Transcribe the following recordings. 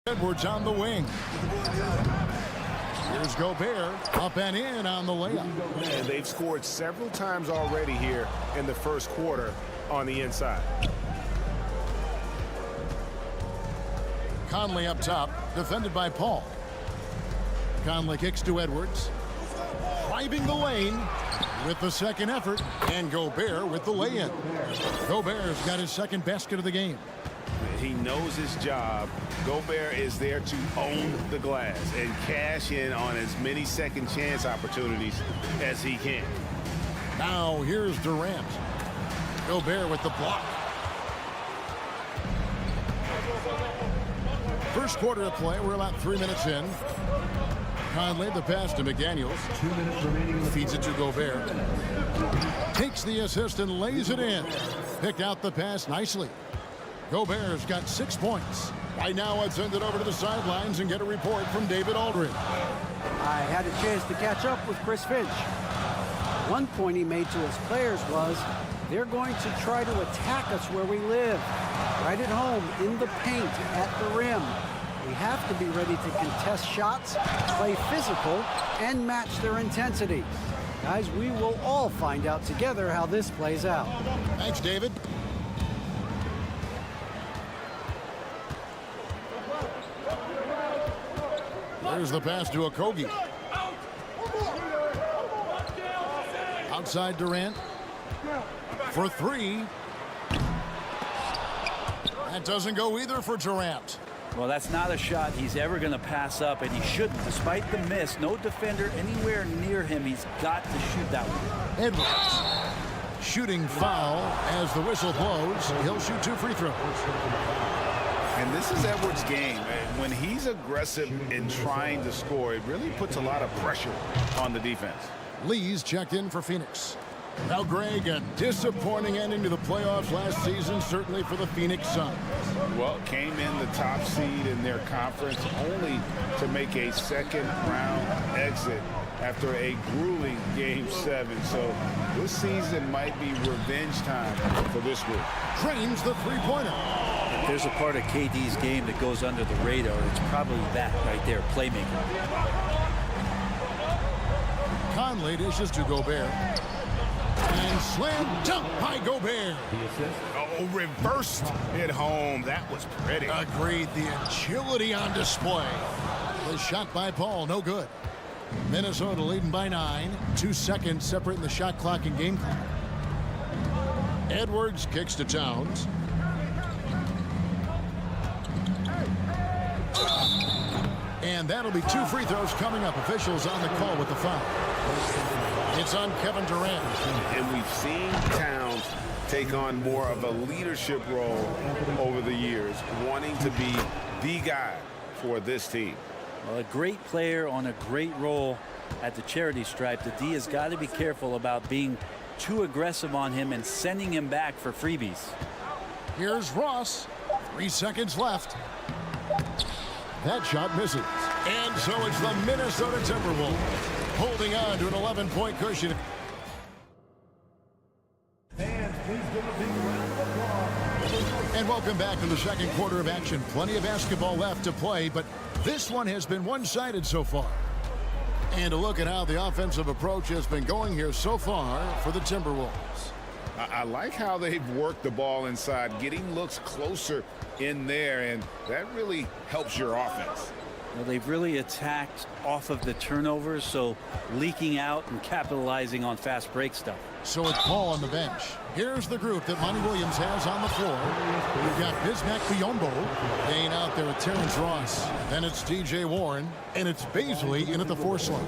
Edwards on the wing. Here's Gobert, up and in on the layup. And they've scored several times already here in the first quarter on the inside. Conley up top, defended by Paul. Conley kicks to Edwards. Driving the lane with the second effort, and Gobert with the lay-in. Gobert's got his second basket of the game. He knows his job. Gobert is there to own the glass and cash in on as many second chance opportunities as he can. Now here's Durant. Gobert with the block. First quarter of play. We're about 3 minutes in. Conley, the pass to McDaniels. 2 minutes remaining. Feeds it to Gobert. Takes the assist and lays it in. Picked out the pass nicely. Gobert's got 6 points. Right now, I'd send it over to the sidelines and get a report from David Aldridge. I had a chance to catch up with Chris Finch. One point he made to his players was, they're going to try to attack us where we live. Right at home, in the paint, at the rim. We have to be ready to contest shots, play physical, and match their intensity. Guys, we will all find out together how this plays out. Thanks, David. There's the pass to Okogie. Outside Durant. For three. That doesn't go either for Durant. Well, that's not a shot he's ever going to pass up, and he shouldn't. Despite the miss, no defender anywhere near him. He's got to shoot that one. Edwards. Shooting foul as the whistle blows. He'll shoot 2 free throws. And this is Edwards' game. When he's aggressive in trying to score, it really puts a lot of pressure on the defense. Lee's checked in for Phoenix. Now, Greg, a disappointing ending to the playoffs last season, certainly for the Phoenix Suns. Well, came in the top seed in their conference only to make a second-round exit after a grueling Game 7. So this season might be revenge time for this group. Drains the three-pointer. If there's a part of KD's game that goes under the radar, it's probably that right there, playmaking. Conley dishes to Gobert. And slam dunk by Gobert. Oh, reversed it home. That was pretty. Agreed. The agility on display. The shot by Paul, no good. Minnesota leading by 9. 2 seconds separating the shot clock and game clock. Edwards kicks to Towns. And that'll be 2 free throws coming up. Officials on the call with the foul. It's on Kevin Durant. And we've seen Towns take on more of a leadership role over the years, wanting to be the guy for this team. Well, a great player on a great role at the charity stripe. The D has got to be careful about being too aggressive on him and sending him back for freebies. Here's Ross. 3 seconds left. That shot misses. And so it's the Minnesota Timberwolves holding on to an 11-point cushion. Fans, please give a big round of applause. And welcome back to the second quarter of action. Plenty of basketball left to play, but this one has been one-sided so far. And a look at how the offensive approach has been going here so far for the Timberwolves. I like how they've worked the ball inside, getting looks closer in there, and that really helps your offense. Well, they've really attacked off of the turnovers, so leaking out and capitalizing on fast break stuff. So it's Paul on the bench. Here's the group that Monty Williams has on the floor. We've got Bismack Biyombo laying out there with Terrence Ross. Then it's DJ Warren, and it's Baisley in at the 4 slot.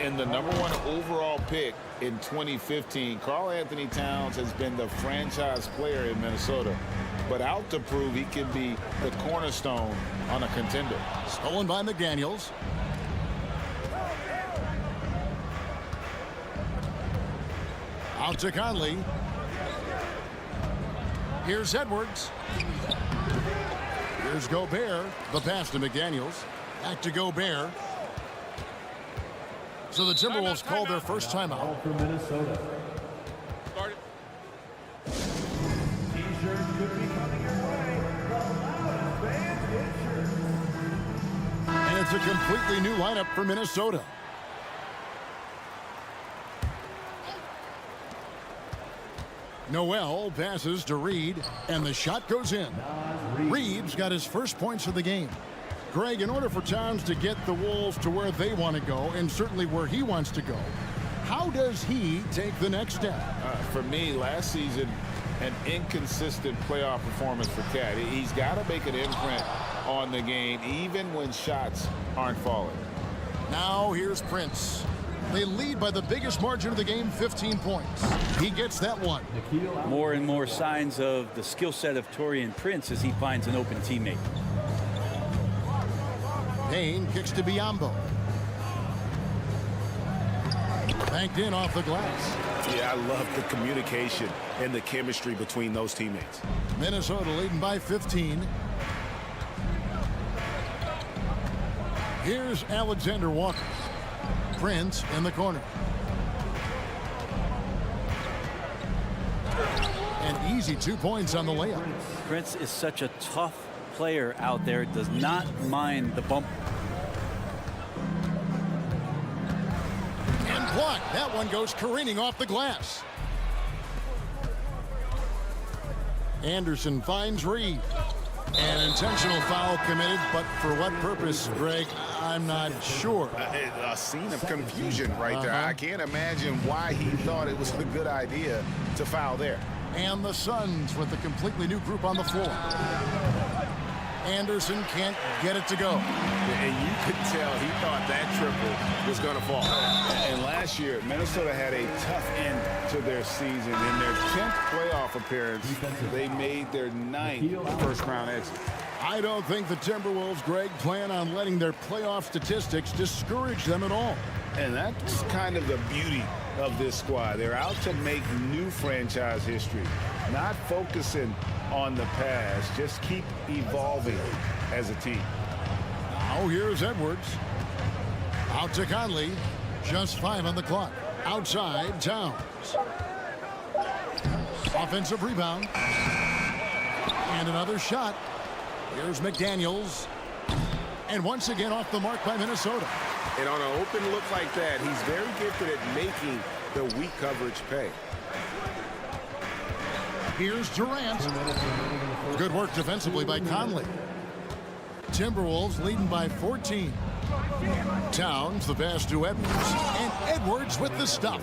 And the #1 overall pick in 2015, Karl Anthony Towns has been the franchise player in Minnesota, but out to prove he can be the cornerstone on a contender. Stolen by McDaniels. Out to Conley. Here's Edwards. Here's Gobert. The pass to McDaniels. Back to Gobert. So the Timberwolves called their first timeout. For Minnesota. T-shirts could be coming your way. The loudest fans get shirts. a completely new lineup for Minnesota. Noel passes to Reed, and the shot goes in. Reed's got his first points of the game. Greg, in order for Towns to get the Wolves to where they want to go, and certainly where he wants to go, how does he take the next step? For me, last season, an inconsistent playoff performance for Cat. He's got to make an imprint on the game, even when shots aren't falling. Now here's Prince. They lead by the biggest margin of the game, 15 points. He gets that one. More and more signs of the skill set of Taurean Prince as he finds an open teammate. Payne kicks to Biyombo. Banked in off the glass. Yeah, I love the communication and the chemistry between those teammates. Minnesota leading by 15. Here's Alexander Walker. Prince in the corner. An easy 2 points on the layup. Prince is such a tough player out there, does not mind the bump. And blocked. That one goes careening off the glass. Anderson finds Reed. An intentional foul committed, but for what purpose, Greg? I'm not sure. A scene of confusion right there. I can't imagine why he thought it was a good idea to foul there. And the Suns with a completely new group on the floor. Anderson can't get it to go. And you could tell he thought that triple was going to fall. And last year, Minnesota had a tough end to their season. In their 10th playoff appearance, they made their 9th first-round exit. I don't think the Timberwolves, Greg, plan on letting their playoff statistics discourage them at all. And that's kind of the beauty of this squad. They're out to make new franchise history, not focusing on the past, just keep evolving as a team. Now here's Edwards. Out to Conley. Just 5 on the clock. Outside, Towns. Offensive rebound. And another shot. Here's McDaniels. And once again off the mark by Minnesota. And on an open look like that, he's very gifted at making the weak coverage pay. Here's Durant. Good work defensively by Conley. Timberwolves leading by 14. Towns the pass to Edwards. And Edwards with the stuff.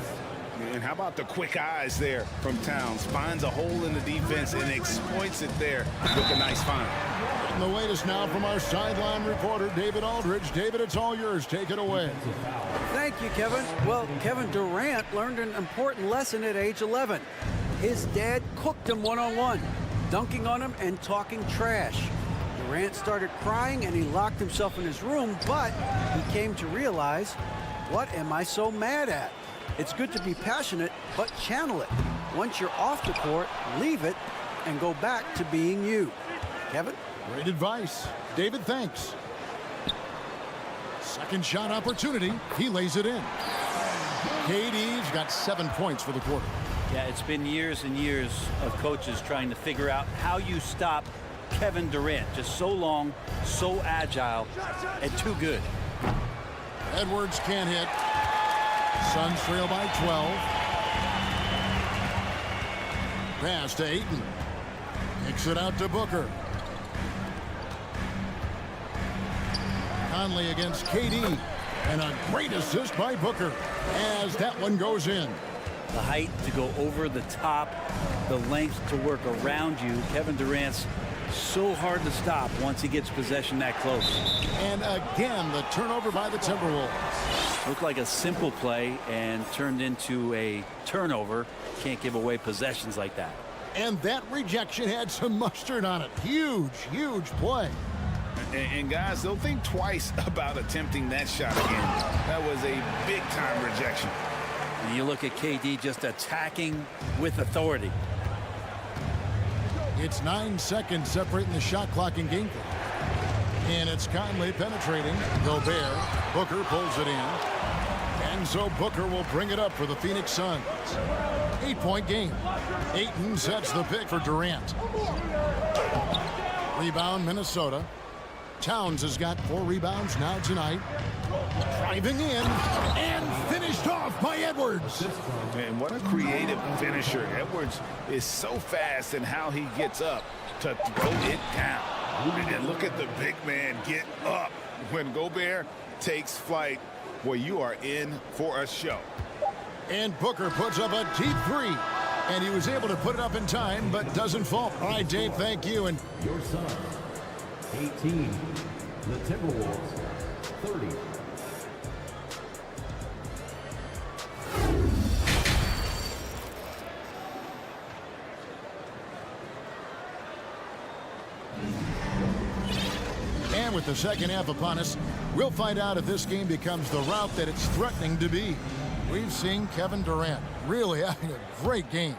And how about the quick eyes there from Towns? Finds a hole in the defense and exploits it there with a nice find. And the latest now from our sideline reporter, David Aldridge. David, it's all yours. Take it away. Thank you, Kevin. Well, Kevin Durant learned an important lesson at age 11. His dad cooked him one-on-one, dunking on him and talking trash. Durant started crying and he locked himself in his room, but he came to realize, what am I so mad at? It's good to be passionate, but channel it. Once you're off the court, leave it and go back to being you. Kevin? Great advice. David, thanks. Second shot opportunity. He lays it in. KD's got 7 points for the quarter. Yeah, it's been years and years of coaches trying to figure out how you stop Kevin Durant. Just so long, so agile, and too good. Edwards can't hit. Suns trail by 12. Pass to Ayton. Kicks it out to Booker. Conley against KD. And a great assist by Booker as that one goes in. The height to go over the top, the length to work around you. Kevin Durant's so hard to stop once he gets possession that close. And again, the turnover by the Timberwolves. Looked like a simple play and turned into a turnover. Can't give away possessions like that. And that rejection had some mustard on it. Huge, huge play. And guys, they'll think twice about attempting that shot again. That was a big-time rejection. And you look at KD just attacking with authority. It's 9 seconds separating the shot clock and game clock. And it's Conley penetrating. Gobert. Booker pulls it in. And so Booker will bring it up for the Phoenix Suns. 8-point game. Ayton sets the pick for Durant. Rebound Minnesota. Towns has got 4 rebounds now tonight. Driving in and finished off by Edwards. Man, what a creative finisher. Edwards is so fast in how he gets up to throw it down. And look at the big man get up. When Gobert takes flight, well, you are in for a show. And Booker puts up a deep 3. And he was able to put it up in time, but doesn't fall. All right, Dave, thank you. And Your Suns, 18. The Timberwolves, 30. And with the second half upon us, we'll find out if this game becomes the route that it's threatening to be. We've seen Kevin Durant really having a great game.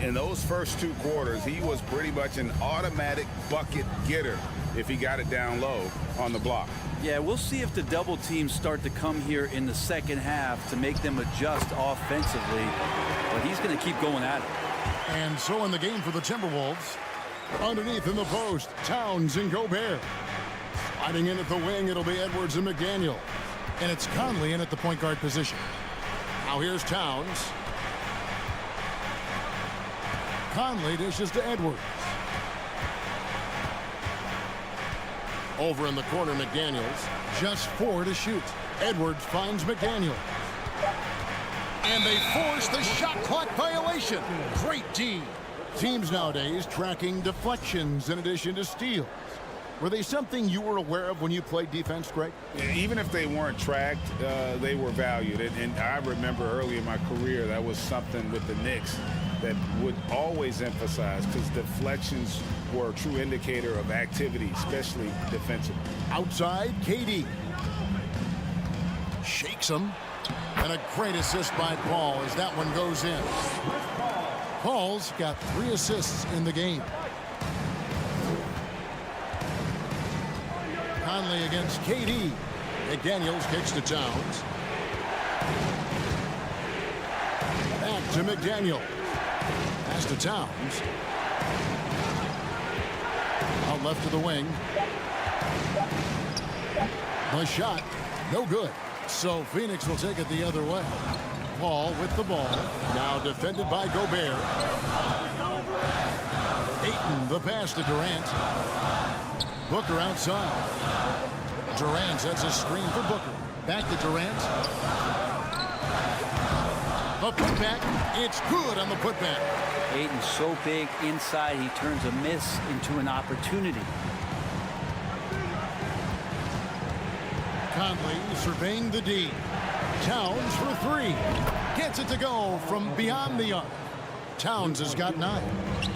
In those first 2 quarters, he was pretty much an automatic bucket getter if he got it down low on the block. Yeah, we'll see if the double teams start to come here in the second half to make them adjust offensively. But he's going to keep going at it. And so in the game for the Timberwolves, underneath in the post, Towns and Gobert. Sliding in at the wing, it'll be Edwards and McDaniel. And it's Conley in at the point guard position. Now here's Towns. Conley dishes to Edwards. Over in the corner, McDaniels. Just 4 to shoot. Edwards finds McDaniel. And they force the shot clock violation. Great D. Teams nowadays tracking deflections in addition to steals. Were they something you were aware of when you played defense, Greg? Even if they weren't tracked, they were valued. And I remember early in my career, that was something with the Knicks that would always emphasize, because deflections were a true indicator of activity, especially defensively. Outside, KD. Shakes him. And a great assist by Paul as that one goes in. Paul's got 3 assists in the game. Conley against KD. McDaniels kicks to Towns. Back to McDaniel. Pass to Towns. Out left to the wing. The shot, no good. So Phoenix will take it the other way. Paul with the ball. Now defended by Gobert. Ayton, the pass to Durant. Booker outside. Durant sets a screen for Booker. Back to Durant. The putback. It's good on the putback. Ayton's so big inside, he turns a miss into an opportunity. Conley surveying the D. Towns for 3. Gets it to go from beyond the arc. Towns has got 9.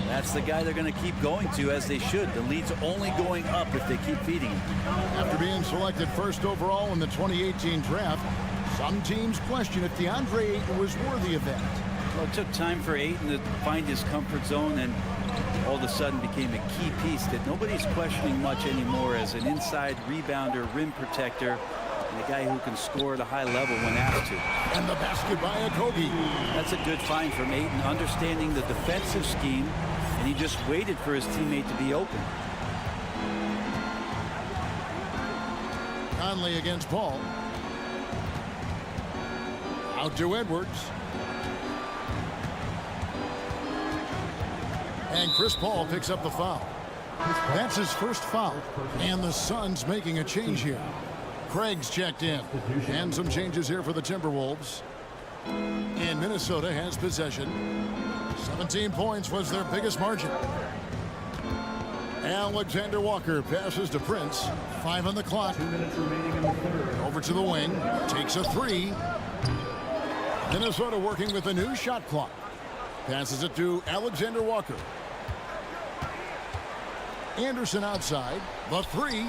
That's the guy they're going to keep going to, as they should. The lead's only going up if they keep feeding him. After being selected first overall in the 2018 draft, some teams question if DeAndre Ayton was worthy of that. Well, it took time for Ayton to find his comfort zone, and all of a sudden became a key piece that nobody's questioning much anymore as an inside rebounder, rim protector, and a guy who can score at a high level when asked to. And the basket by Okogie. That's a good find from Ayton, understanding the defensive scheme, and he just waited for his teammate to be open. Conley against Paul. Out to Edwards. And Chris Paul picks up the foul. That's his first foul. And the Suns making a change here. Craig's checked in. And some changes here for the Timberwolves. And Minnesota has possession. 17 points was their biggest margin. Alexander Walker passes to Prince. 5 on the clock. 2 minutes remaining in the third. Over to the wing. Takes a 3. Minnesota working with a new shot clock. Passes it to Alexander Walker. Anderson outside. The 3.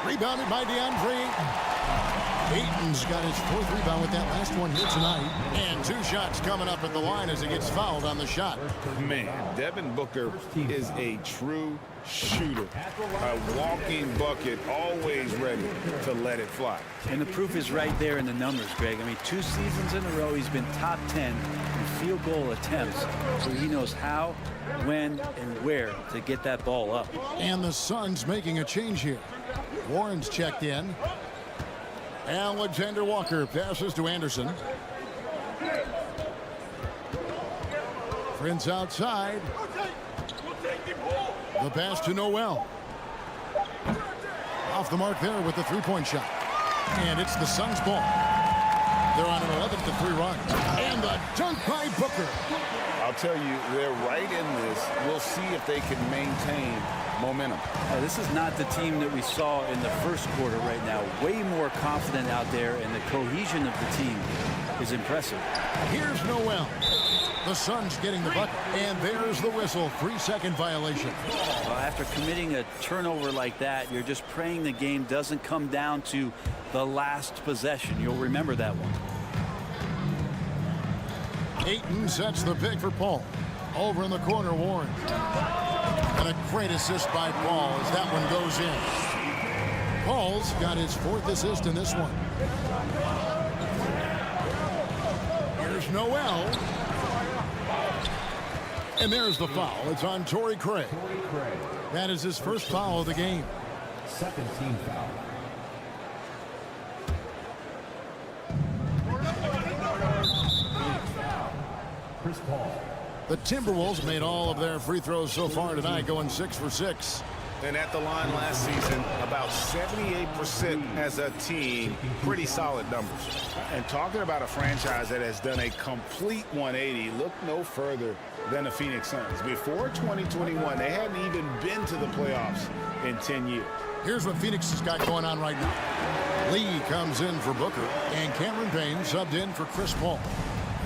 Rebounded by DeAndre Ayton. Ayton's got his 4th rebound with that last one here tonight. And 2 shots coming up at the line as he gets fouled on the shot. Man, Devin Booker is a true shooter. A walking bucket, always ready to let it fly. And the proof is right there in the numbers, Greg. I mean, 2 seasons in a row, he's been top 10 in field goal attempts, so he knows how, when, and where to get that ball up. And the Suns making a change here. Warren's checked in. Alexander Walker passes to Anderson. Prince outside. The pass to Noel. Off the mark there with the three-point shot. And it's the Suns' ball. They're on an 11-3 run. And the dunk by Booker. I'll tell you, they're right in this. We'll see if they can maintain momentum. This is not the team that we saw in the first quarter right now. Way more confident out there, and the cohesion of the team is impressive. Here's Noel. The Suns getting the bucket, and there's the whistle. 3-second violation. Well, after committing a turnover like that, you're just praying the game doesn't come down to the last possession. You'll remember that one. Ayton sets the pick for Paul. Over in the corner, Warren. And a great assist by Paul as that one goes in. Paul's got his 4th assist in this one. Here's Noel. And there's the foul. It's on Torrey Craig. That is his first foul of the game. Second team foul. Chris Paul. The Timberwolves made all of their free throws so far tonight, going 6 for 6. And at the line last season, about 78% as a team. Pretty solid numbers. And talking about a franchise that has done a complete 180, look no further than the Phoenix Suns. Before 2021, they hadn't even been to the playoffs in 10 years. Here's what Phoenix has got going on right now. Lee comes in for Booker, and Cameron Payne subbed in for Chris Paul.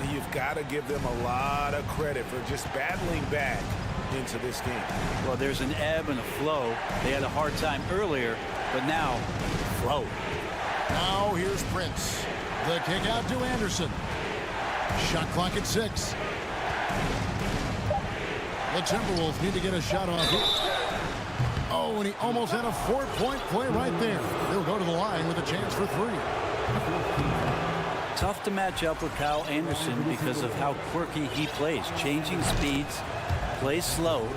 And you've got to give them a lot of credit for just battling back into this game. Well, there's an ebb and a flow. They had a hard time earlier, but now, flow. Now here's Prince. The kick out to Anderson. Shot clock at 6. The Timberwolves need to get a shot off here. Oh, and he almost had a 4-point play right there. He'll go to the line with a chance for 3. Tough to match up with Kyle Anderson because of how quirky he plays. Changing speeds, plays slow,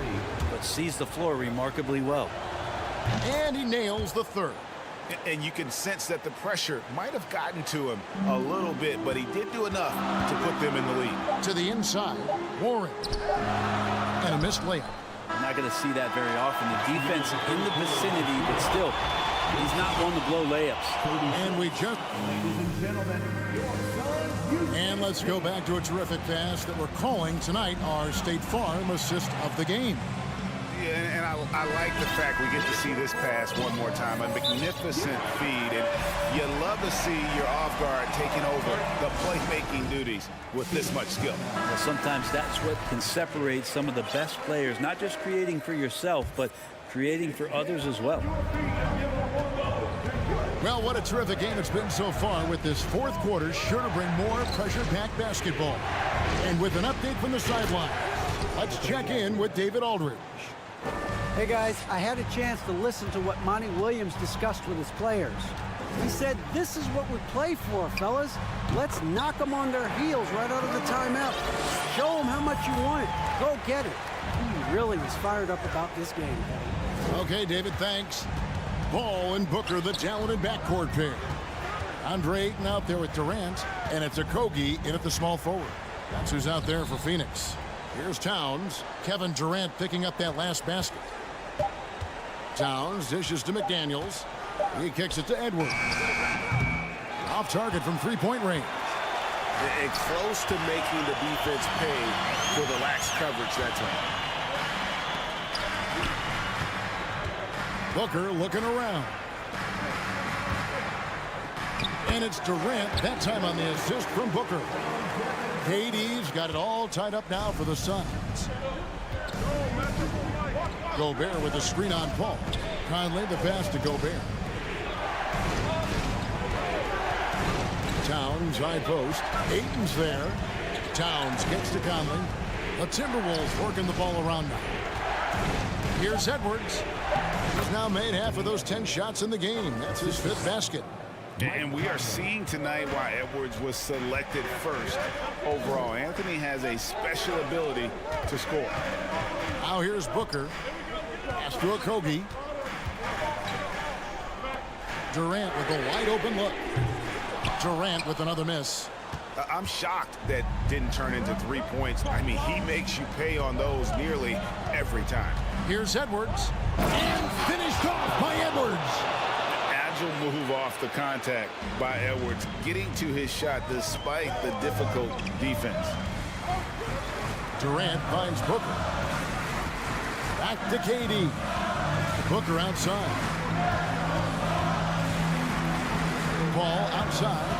but sees the floor remarkably well. And he nails the 3rd. And you can sense that the pressure might have gotten to him a little bit, but he did do enough to put them in the lead. To the inside, Warren. And a missed layup. I'm not going to see that very often. The defense in the vicinity, but still, he's not one to blow layups. And we just... Ladies and gentlemen, your Suns. And let's go back to a terrific pass that we're calling tonight our State Farm assist of the game. Yeah, and I like the fact we get to see this pass one more time. A magnificent feed, and you love to see your off guard taking over the playmaking duties with this much skill. Well, sometimes that's what can separate some of the best players, not just creating for yourself, but creating for others as well. Well, what a terrific game it's been so far, with this 4th quarter sure to bring more pressure-packed basketball. And with an update from the sideline, let's check in with David Aldridge. Hey guys, I had a chance to listen to what Monty Williams discussed with his players. He said, this is what we play for, fellas. Let's knock them on their heels right out of the timeout. Show them how much you want it. Go get it. He really was fired up about this game. Okay, David, thanks. Ball and Booker, the talented backcourt pair. Andre Ayton out there with Durant, and it's Okogie in at the small forward. That's who's out there for Phoenix. Here's Towns. Kevin Durant picking up that last basket. Towns dishes to McDaniels. He kicks it to Edwards. Off target from 3-point range. And close to making the defense pay for the lax coverage that time. Booker looking around. And it's Durant, that time on the assist from Booker. KD's got it all tied up now for the Suns. Gobert with the screen on Paul. Conley the pass to Gobert. Towns high post. Ayton's there. Towns gets to Conley. The Timberwolves working the ball around now. Here's Edwards. He's now made half of those 10 shots in the game. That's his 5th basket. And we are seeing tonight why Edwards was selected first overall. Anthony has a special ability to score. Now here's Booker. Pass to Okogie. Durant with a wide open look. Durant with another miss. I'm shocked that didn't turn into 3 points. I mean, he makes you pay on those nearly every time. Here's Edwards. And finished off by Edwards. Agile move off the contact by Edwards, getting to his shot despite the difficult defense. Durant finds Booker. Back to KD. Booker outside. Ball outside.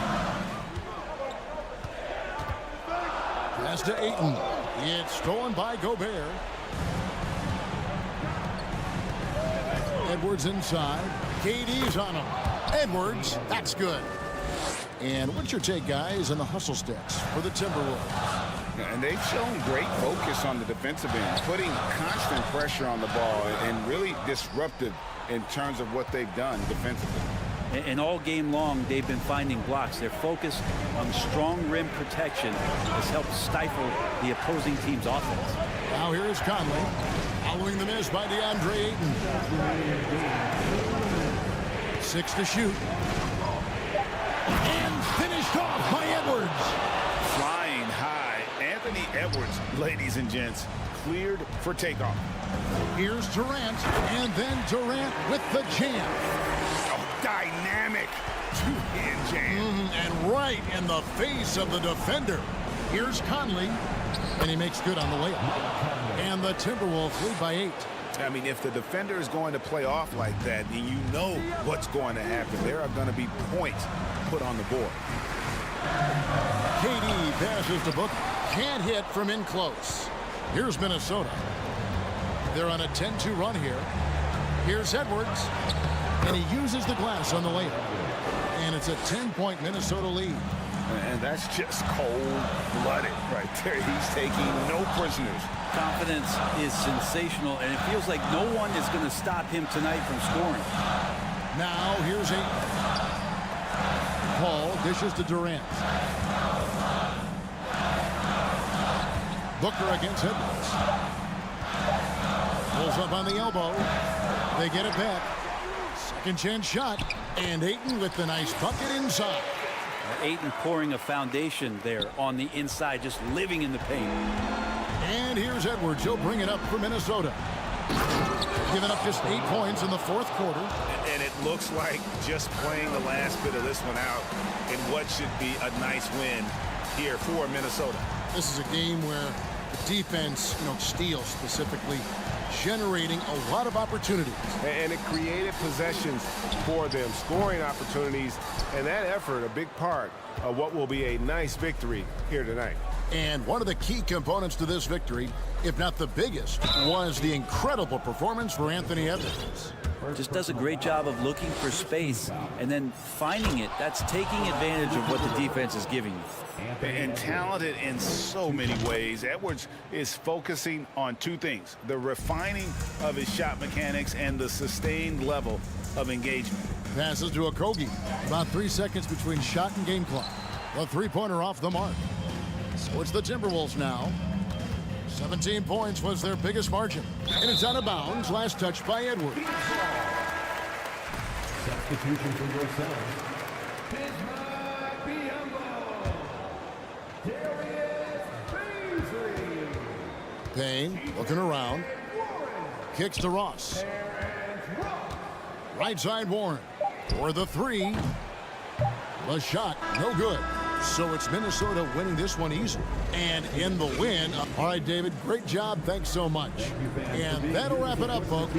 Pass to Ayton. It's stolen by Gobert. Edwards inside. KD's on him. Edwards, that's good. And what's your take, guys, on the hustle sticks for the Timberwolves? And they've shown great focus on the defensive end, putting constant pressure on the ball and really disruptive in terms of what they've done defensively. And all game long, they've been finding blocks. Their focus on strong rim protection has helped stifle the opposing team's offense. Now here is Conley, following the miss by DeAndre Ayton. 6 to shoot. And finished off by Edwards. Flying high, Anthony Edwards, ladies and gents, cleared for takeoff. Here's Durant, and then Durant with the jam. Dynamic two-hand jam. And right in the face of the defender. Here's Conley, and he makes good on the layup. And the Timberwolves lead by 8. I mean, if the defender is going to play off like that, then you know what's going to happen. There are going to be points put on the board. KD passes to Booker. Can't hit from in close. Here's Minnesota. They're on a 10-2 run here. Here's Edwards. And he uses the glass on the layup. And it's a 10-point Minnesota lead. And that's just cold-blooded right there. He's taking no prisoners. Confidence is sensational, and it feels like no one is going to stop him tonight from scoring. Now here's Ayton. Paul dishes to Durant. Booker against Edwards. Pulls up on the elbow. They get it back. Second chance shot, and Ayton with the nice bucket inside. Ayton pouring a foundation there on the inside, just living in the paint. And here's Edwards. He'll bring it up for Minnesota. Giving up just 8 points in the fourth quarter. And it looks like just playing the last bit of this one out in what should be a nice win here for Minnesota. This is a game where the defense, steals specifically, generating a lot of opportunities. And it created possessions for them, scoring opportunities, and that effort a big part of what will be a nice victory here tonight. And one of the key components to this victory, if not the biggest, was the incredible performance for Anthony Edwards. Just does a great job of looking for space and then finding it. That's taking advantage of what the defense is giving you. And talented in so many ways. Edwards is focusing on two things: the refining of his shot mechanics and the sustained level of engagement. Passes to Okogie. About 3 seconds between shot and game clock. The three-pointer off the mark. So it's the Timberwolves now. 17 points was their biggest margin. And it's out of bounds. Last touch by Edwards. Substitution for yourself. Payne looking around. Kicks to Ross. Right side Warren for the three. The shot, no good. So it's Minnesota winning this one easily. And in the win. All right, David, great job. Thanks so much. And that'll wrap it up, folks.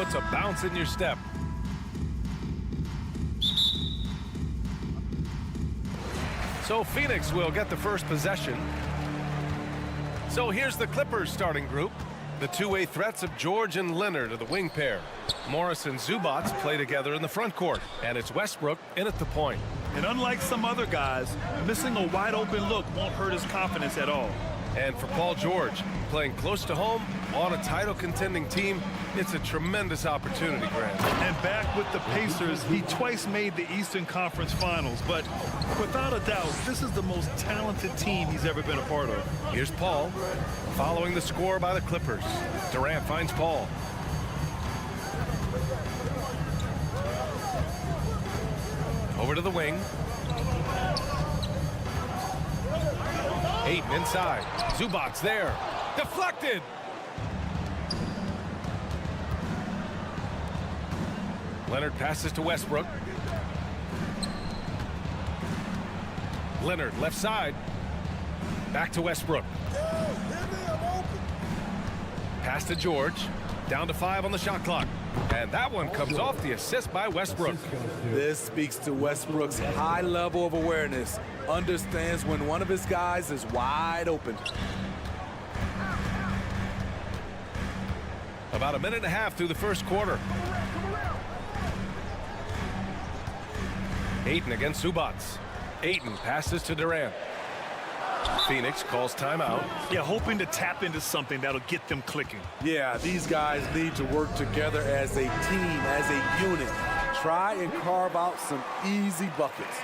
puts a bounce in your step. So Phoenix will get the first possession. So here's the Clippers starting group. The two-way threats of George and Leonard are the wing pair. Morris and Zubac play together in the front court. And it's Westbrook in at the point. And unlike some other guys, missing a wide-open look won't hurt his confidence at all. And for Paul George, playing close to home on a title-contending team, it's a tremendous opportunity, Grant. And back with the Pacers, he twice made the Eastern Conference Finals. But without a doubt, this is the most talented team he's ever been a part of. Here's Paul, following the score by the Clippers. Durant finds Paul. Over to the wing. Ayton inside. Zubac there. Deflected. Leonard passes to Westbrook. Leonard left side. Back to Westbrook. Pass to George. Down to 5 on the shot clock. And that one comes off the assist by Westbrook. This speaks to Westbrook's high level of awareness. Understands when one of his guys is wide open. About a minute and a half through the first quarter. Ayton against Zubac. Ayton passes to Durant. Phoenix calls timeout. Yeah, hoping to tap into something that'll get them clicking. Yeah, these guys need to work together as a team, as a unit. Try and carve out some easy buckets.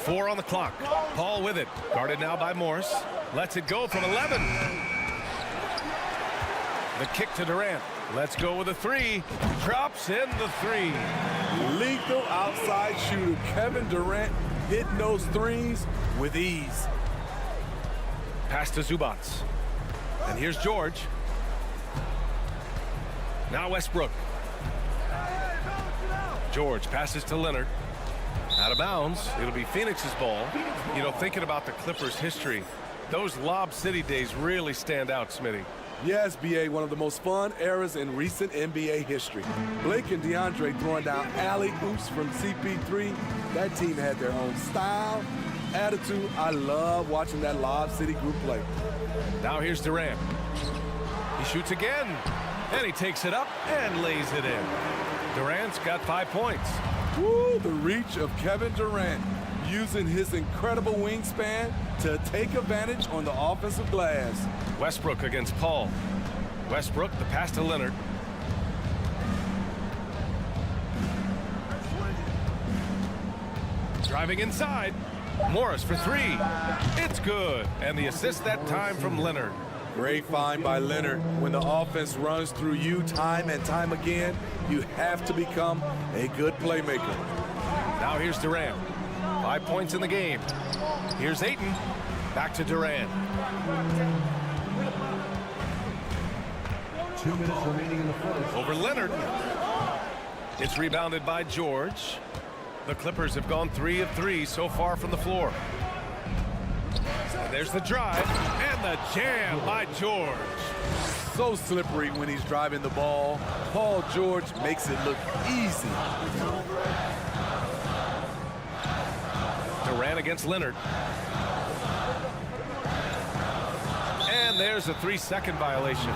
4 on the clock. Paul with it. Guarded now by Morris. Lets it go from 11. The kick to Durant. Let's go with a 3. Drops in the 3. Lethal outside shooter Kevin Durant hitting those threes with ease. Pass to Zubac. And here's George. Now Westbrook. George passes to Leonard. Out of bounds. It'll be Phoenix's ball. You know, thinking about the Clippers' history, those Lob City days really stand out, Smitty. Yes, B.A., one of the most fun eras in recent NBA history. Blake and DeAndre throwing down alley-oops from CP3. That team had their own style, attitude. I love watching that Lob City group play. Now here's Durant. He shoots again, and he takes it up and lays it in. Durant's got 5 points. Woo, the reach of Kevin Durant, using his incredible wingspan to take advantage on the offensive glass. Westbrook against Paul. Westbrook, the pass to Leonard. Driving inside. Morris for 3. It's good. And the assist that time from Leonard. Great find by Leonard. When the offense runs through you time and time again, you have to become a good playmaker. Now here's Durant. 5 points in the game. Here's Ayton. Back to Durant. 2 minutes remaining in the first. Over Leonard. It's rebounded by George. The Clippers have gone 3 of 3 so far from the floor. And there's the drive and the jam by George. So slippery when he's driving the ball. Paul George makes it look easy. Durant against Leonard. And there's a 3-second violation.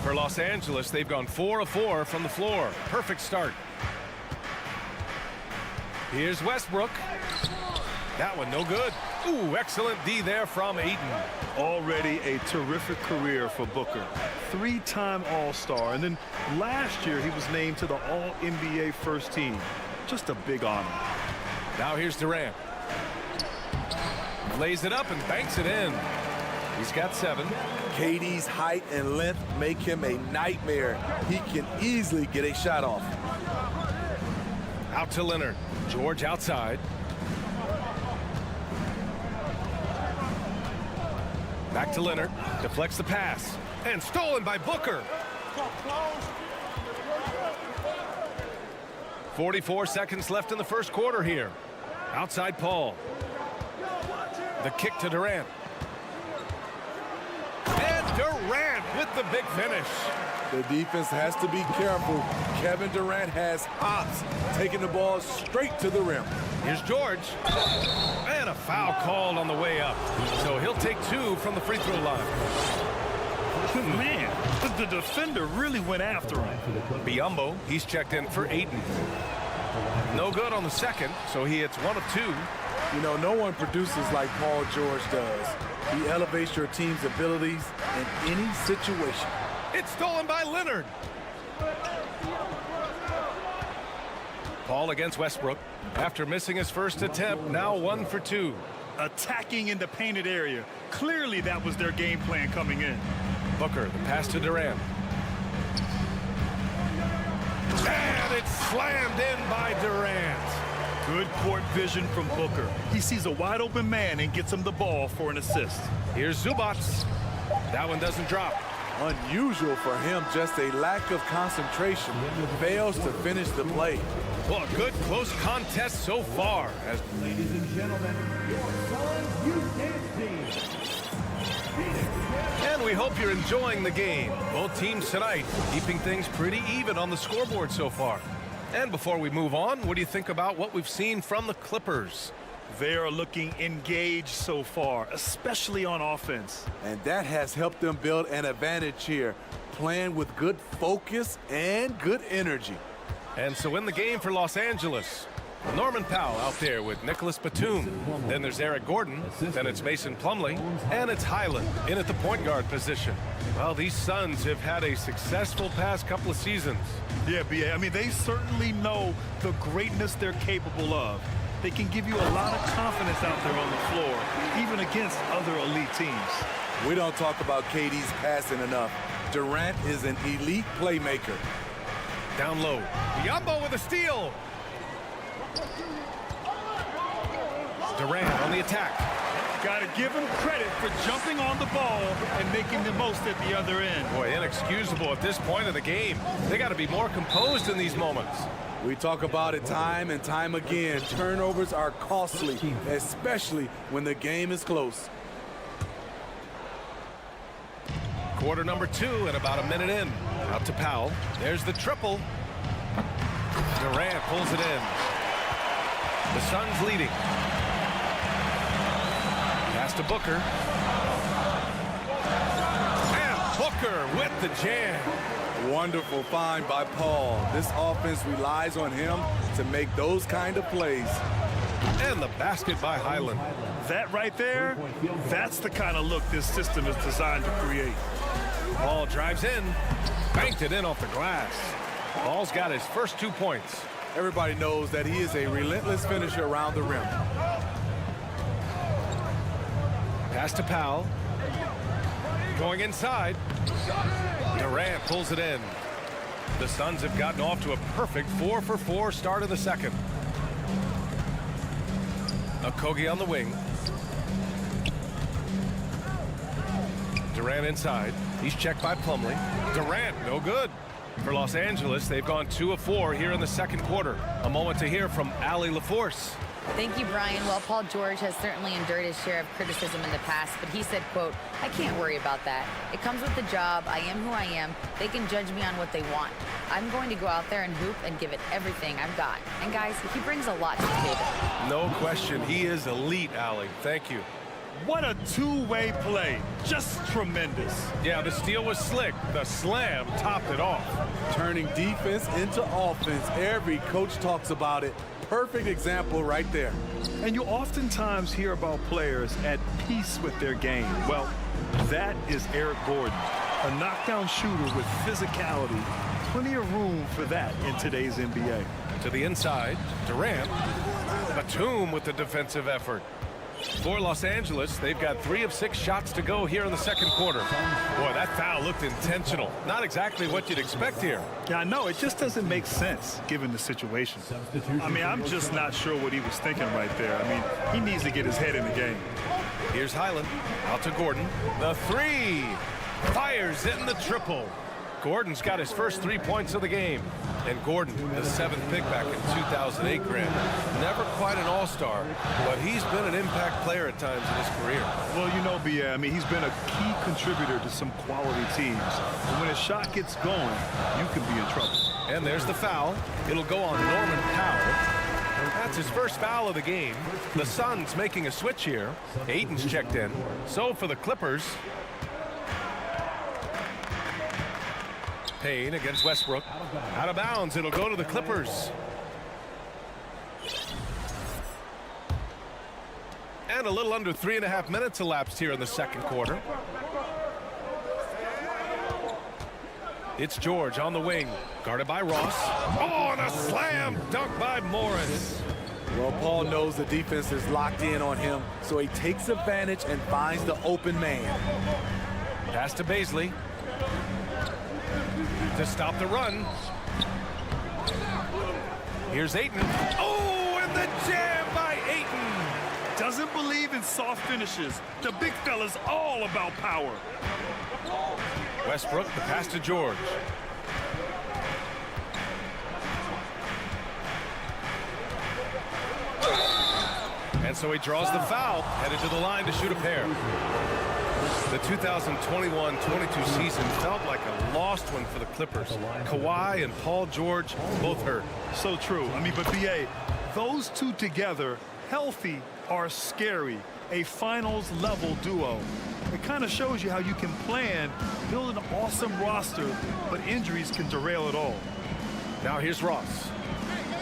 For Los Angeles, they've gone 4 of 4 from the floor. Perfect start. Here's Westbrook. That one no good. Ooh, excellent D there from Ayton. Already a terrific career for Booker. 3-time All-Star. And then last year he was named to the All-NBA first team. Just a big honor. Now here's Durant. Lays it up and banks it in. He's got 7. KD's height and length make him a nightmare. He can easily get a shot off. Out to Leonard. George outside. Back to Leonard. Deflects the pass. And stolen by Booker. .44 seconds left in the first quarter here. Outside Paul. The kick to Durant. And Durant with the big finish. The defense has to be careful. Kevin Durant has hops, taking the ball straight to the rim. Here's George. And a foul called on the way up. So he'll take 2 from the free throw line. Man, the defender really went after him. Biyombo, he's checked in for Ayton. No good on the second, so he hits 1 of 2. You know, no one produces like Paul George does. He elevates your team's abilities in any situation. It's stolen by Leonard. Paul against Westbrook. After missing his first attempt, now 1 for 2. Attacking in the painted area. Clearly that was their game plan coming in. Booker, the pass to Durant. And it's slammed in by Durant. Good court vision from Booker. He sees a wide open man and gets him the ball for an assist. Here's Zubac. That one doesn't drop. Unusual for him, just a lack of concentration. Fails to finish the play. Well, a good close contest so far. Ladies and gentlemen, your Sun Youth Dance Team. And we hope you're enjoying the game. Both teams tonight keeping things pretty even on the scoreboard so far. And before we move on, what do you think about what we've seen from the Clippers? They are looking engaged so far, especially on offense. And that has helped them build an advantage here, playing with good focus and good energy. And so in the game for Los Angeles, Norman Powell out there with Nicholas Batum. Then there's Eric Gordon. Then it's Mason Plumlee. And it's Highland in at the point guard position. Well, these Suns have had a successful past couple of seasons. Yeah, B.A. I mean, they certainly know the greatness they're capable of. They can give you a lot of confidence out there on the floor, even against other elite teams. We don't talk about KD's passing enough. Durant is an elite playmaker. Down low. Biyombo with a steal. Durant on the attack. Got to give him credit for jumping on the ball and making the most at the other end. Boy, inexcusable at this point of the game. They got to be more composed in these moments. We talk about it time and time again. Turnovers are costly, especially when the game is close. Quarter number 2 and about a minute in. Out to Powell. There's the triple. Durant pulls it in. The Suns leading. Pass to Booker. And Booker with the jam. Wonderful find by Paul. This offense relies on him to make those kind of plays. And the basket by Highland. That right there, that's the kind of look this system is designed to create. Paul drives in. Banked it in off the glass. Paul's got his first 2 points. Everybody knows that he is a relentless finisher around the rim. Pass to Powell. Going inside. Durant pulls it in. The Suns have gotten off to a perfect 4 for 4 start of the second. Okogie on the wing. Durant inside. He's checked by Plumlee. Durant, no good. For Los Angeles, they've gone 2 of 4 here in the second quarter. A moment to hear from Allie LaForce. Thank you, Brian. Well, Paul George has certainly endured his share of criticism in the past, but he said, quote, "I can't worry about that. It comes with the job. I am who I am. They can judge me on what they want. I'm going to go out there and hoop and give it everything I've got." And guys, he brings a lot to the table. No question. He is elite, Allie. Thank you. What a two-way play. Just tremendous. Yeah, the steal was slick. The slam topped it off. Turning defense into offense. Every coach talks about it. Perfect example right there. And you oftentimes hear about players at peace with their game. Well, that is Eric Gordon, a knockdown shooter with physicality. Plenty of room for that in today's NBA. To the inside, Durant. Batum with the defensive effort. For Los Angeles, they've got 3 of 6 shots to go here in the second quarter. Boy, that foul looked intentional. Not exactly what you'd expect here. Yeah, I know. It just doesn't make sense given the situation. I mean, I'm just not sure what he was thinking right there. I mean, he needs to get his head in the game. Here's Highland. Out to Gordon. The 3. Fires in the triple. Gordon's got his first 3 points of the game. And Gordon, the 7th pick back in 2008, Grant. Never quite an all-star, but he's been an impact player at times in his career. Well, you know, B.A., I mean, he's been a key contributor to some quality teams. And when a shot gets going, you can be in trouble. And there's the foul. It'll go on Norman Powell. That's his first foul of the game. The Suns making a switch here. Ayton's checked in. So for the Clippers, Payne against Westbrook. Out of bounds. It'll go to the Clippers. And a little under 3.5 minutes elapsed here in the second quarter. It's George on the wing, guarded by Ross. Oh, and a slam dunk by Morris. Well, Paul knows the defense is locked in on him, so he takes advantage and finds the open man. Pass to Baisley to stop the run. Here's Ayton. Oh, and the jam by Ayton. Doesn't believe in soft finishes. The big fella's all about power. Westbrook, the pass to George. And so he draws the foul, headed to the line to shoot a pair. The 2021-22 season felt like a lost one for the Clippers. Kawhi and Paul George both hurt. So true. I mean, but B.A., those two together, healthy, are scary. A finals-level duo. It kind of shows you how you can plan, build an awesome roster, but injuries can derail it all. Now here's Ross.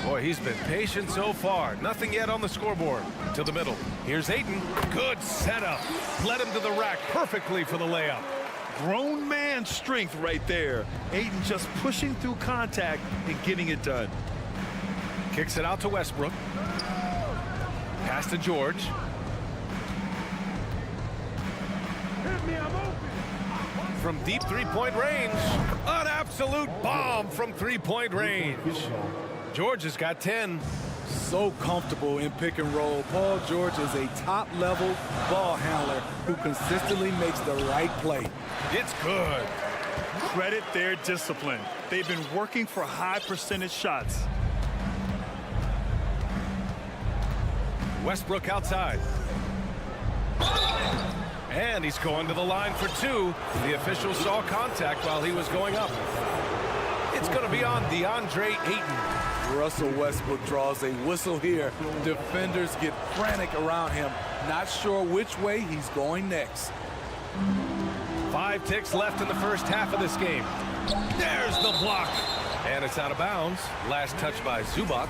Boy, he's been patient so far. Nothing yet on the scoreboard. To the middle. Here's Ayton. Good setup. Led him to the rack perfectly for the layup. Grown man strength right there. Ayton just pushing through contact and getting it done. Kicks it out to Westbrook. Pass to George. From deep three-point range. An absolute bomb from three-point range. George has got 10. So comfortable in pick and roll. Paul George is a top-level ball handler who consistently makes the right play. It's good. Credit their discipline. They've been working for high percentage shots. Westbrook outside. And he's going to the line for two. The official saw contact while he was going up. It's going to be on DeAndre Ayton. Russell Westbrook draws a whistle here. Defenders get frantic around him, not sure which way he's going next. 5 ticks left in the first half of this game. There's the block. And it's out of bounds. Last touch by Zubac.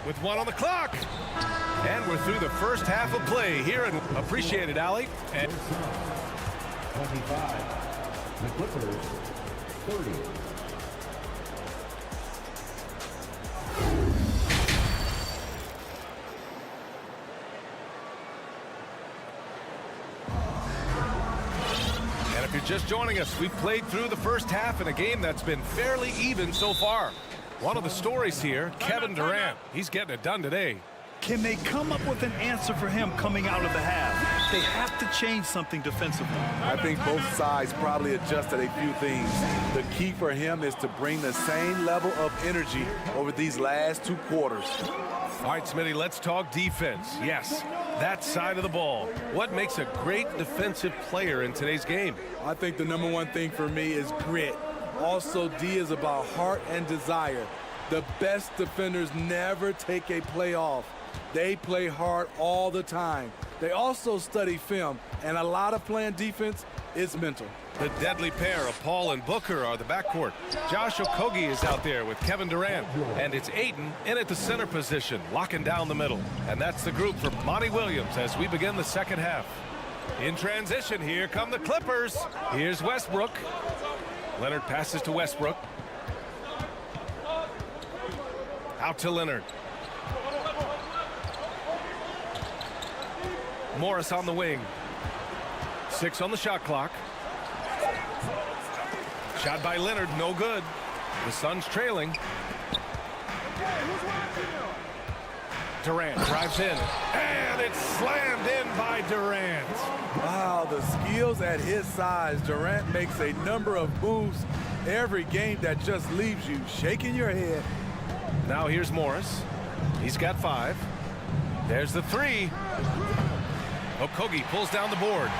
With 1 on the clock. And we're through the first half of play here, and appreciate it, Allie. And 25. The Clippers, 30. And if you're just joining us, we've played through the first half in a game that's been fairly even so far. One of the stories here, Kevin Durant. He's getting it done today. Can they come up with an answer for him coming out of the half? They have to change something defensively. I think both sides probably adjusted a few things. The key for him is to bring the same level of energy over these last 2 quarters. All right, Smitty, let's talk defense. Yes, that side of the ball. What makes a great defensive player in today's game? I think the #1 thing for me is grit. Also, D is about heart and desire. The best defenders never take a play off. They play hard all the time. They also study film, and a lot of playing defense is mental. The deadly pair of Paul and Booker are the backcourt. Josh Okogie is out there with Kevin Durant, and it's Ayton in at the center position, locking down the middle. And that's the group for Monty Williams as we begin the second half. In transition, here come the Clippers. Here's Westbrook. Leonard passes to Westbrook. Out to Leonard. Morris on the wing. 6 on the shot clock. Shot by Leonard, no good. The Suns trailing. Durant drives in, and it's slammed in by Durant. Wow, the skills at his size. Durant makes a number of moves every game that just leaves you shaking your head. Now here's Morris. He's got 5. There's the 3. Okogie pulls down the board.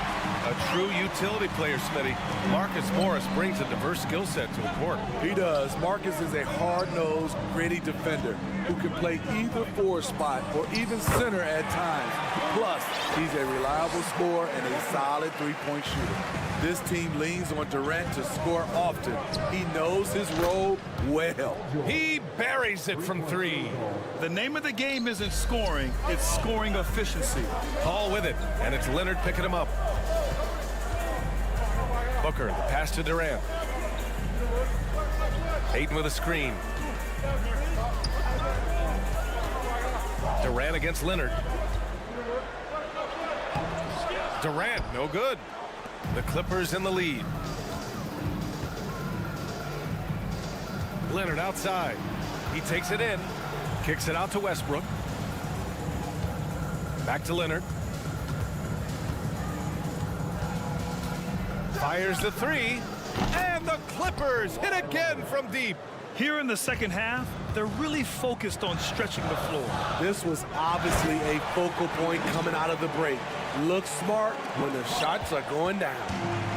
A true utility player, Smitty. Marcus Morris brings a diverse skill set to the court. He does. Marcus is a hard-nosed, gritty defender who can play either forward spot or even center at times. Plus, he's a reliable scorer and a solid three-point shooter. This team leans on Durant to score often. He knows his role well. He buries it from 3. The name of the game isn't scoring, it's scoring efficiency. Paul with it, and it's Leonard picking him up. Booker, the pass to Durant. Ayton with a screen. Durant against Leonard. Durant, no good. The Clippers in the lead. Leonard outside. He takes it in. Kicks it out to Westbrook. Back to Leonard. Fires the 3. And the Clippers hit again from deep. Here in the second half, they're really focused on stretching the floor. This was obviously a focal point coming out of the break. Look smart when the shots are going down.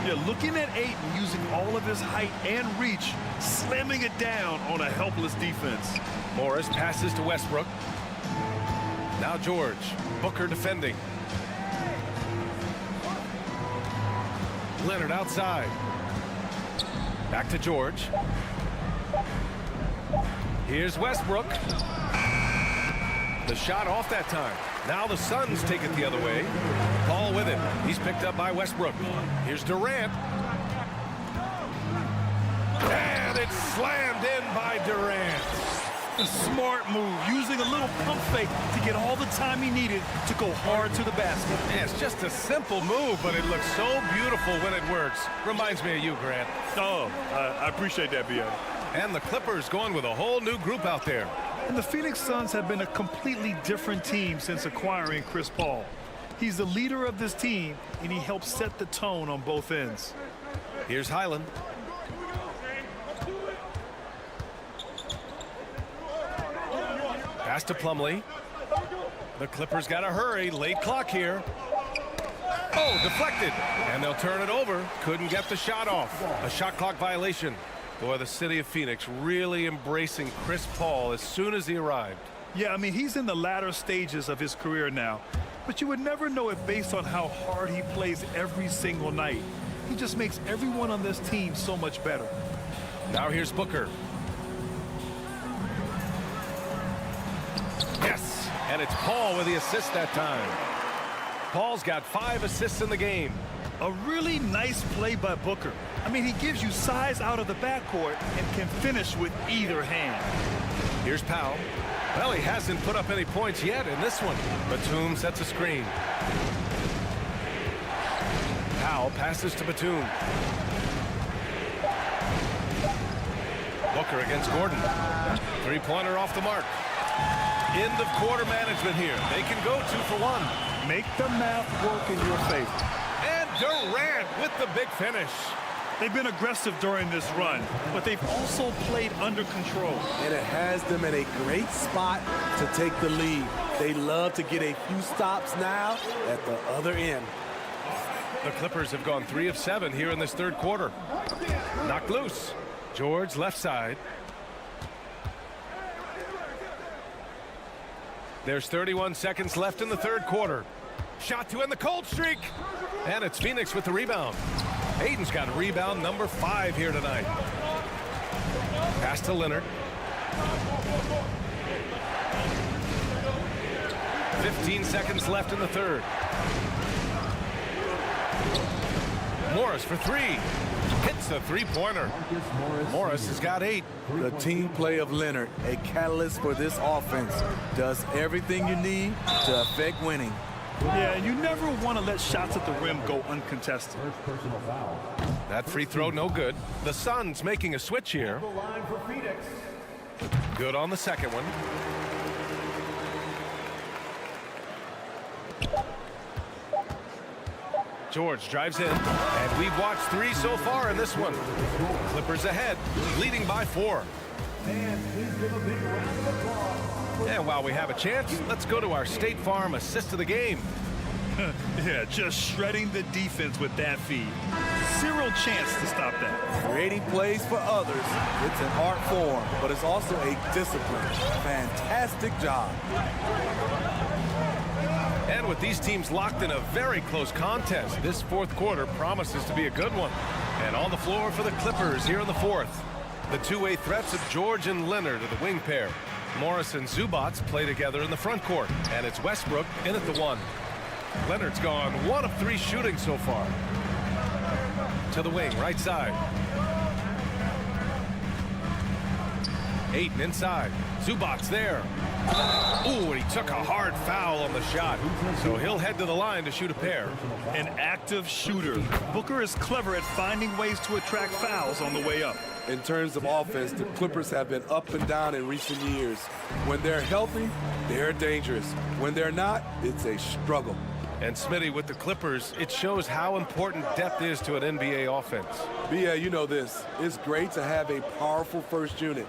You're looking at Ayton using all of his height and reach, slamming it down on a helpless defense. Morris passes to Westbrook. Now George. Booker defending. Leonard outside. Back to George. Here's Westbrook. The shot off that time. Now the Suns take it the other way. Paul with it. He's picked up by Westbrook. Here's Durant. And it's slammed in by Durant. A smart move, using a little pump fake to get all the time he needed to go hard to the basket. Yeah, it's just a simple move, but it looks so beautiful when it works. Reminds me of you, Grant. Oh, I appreciate that, B.A. And the Clippers going with a whole new group out there. And the Phoenix Suns have been a completely different team since acquiring Chris Paul. He's the leader of this team, and he helps set the tone on both ends. Here's Highland. Pass to Plumlee. The Clippers got to hurry. Late clock here. Oh, deflected. And they'll turn it over. Couldn't get the shot off. A shot clock violation. Boy, the city of Phoenix really embracing Chris Paul as soon as he arrived. Yeah, I mean, he's in the latter stages of his career now. But you would never know it based on how hard he plays every single night. He just makes everyone on this team so much better. Now here's Booker. Yes, and it's Paul with the assist that time. Paul's got 5 assists in the game. A really nice play by Booker. I mean, he gives you size out of the backcourt and can finish with either hand. Here's Powell. Well, he hasn't put up any points yet in this one. Batum sets a screen. Powell passes to Batum. Booker against Gordon. 3-pointer off the mark. End of quarter management here. They can go 2 for 1. Make the math work in your favor. And Durant with the big finish. They've been aggressive during this run, but they've also played under control. And it has them in a great spot to take the lead. They love to get a few stops now at the other end. The Clippers have gone 3 of 7 here in this third quarter. Knocked loose. George left side. There's 31 seconds left in the third quarter. Shot to end the cold streak. And it's Phoenix with the rebound. Ayton's got rebound number 5 here tonight. Pass to Leonard. 15 seconds left in the third. Morris for 3. Hits the 3-pointer. Morris has got 8. The team play of Leonard, a catalyst for this offense, does everything you need to affect winning. Yeah, you never want to let shots at the rim go uncontested. That free throw no good. The Suns making a switch here. Good on the second one. George drives in, and we've watched 3 so far in this one. Clippers ahead, leading by 4. And while we have a chance, let's go to our State Farm assist of the game. Yeah, just shredding the defense with that feed. Zero chance to stop that. Creating plays for others, it's an art form, but it's also a discipline. Fantastic job. And with these teams locked in a very close contest, this 4th quarter promises to be a good one. And on the floor for the Clippers here in the 4th. The two-way threats of George and Leonard are the wing pair. Morris and Zubats play together in the front court. And it's Westbrook in at the 1. Leonard's gone 1 of 3 shooting so far. To the wing, right side. Ayton inside. Zubats there. Ooh, and he took a hard foul on the shot. So he'll head to the line to shoot a pair. An active shooter. Booker is clever at finding ways to attract fouls on the way up. In terms of offense, the Clippers have been up and down in recent years. When they're healthy, they're dangerous. When they're not, it's a struggle. And Smitty, with the Clippers, it shows how important depth is to an NBA offense. Yeah, you know this. It's great to have a powerful first unit.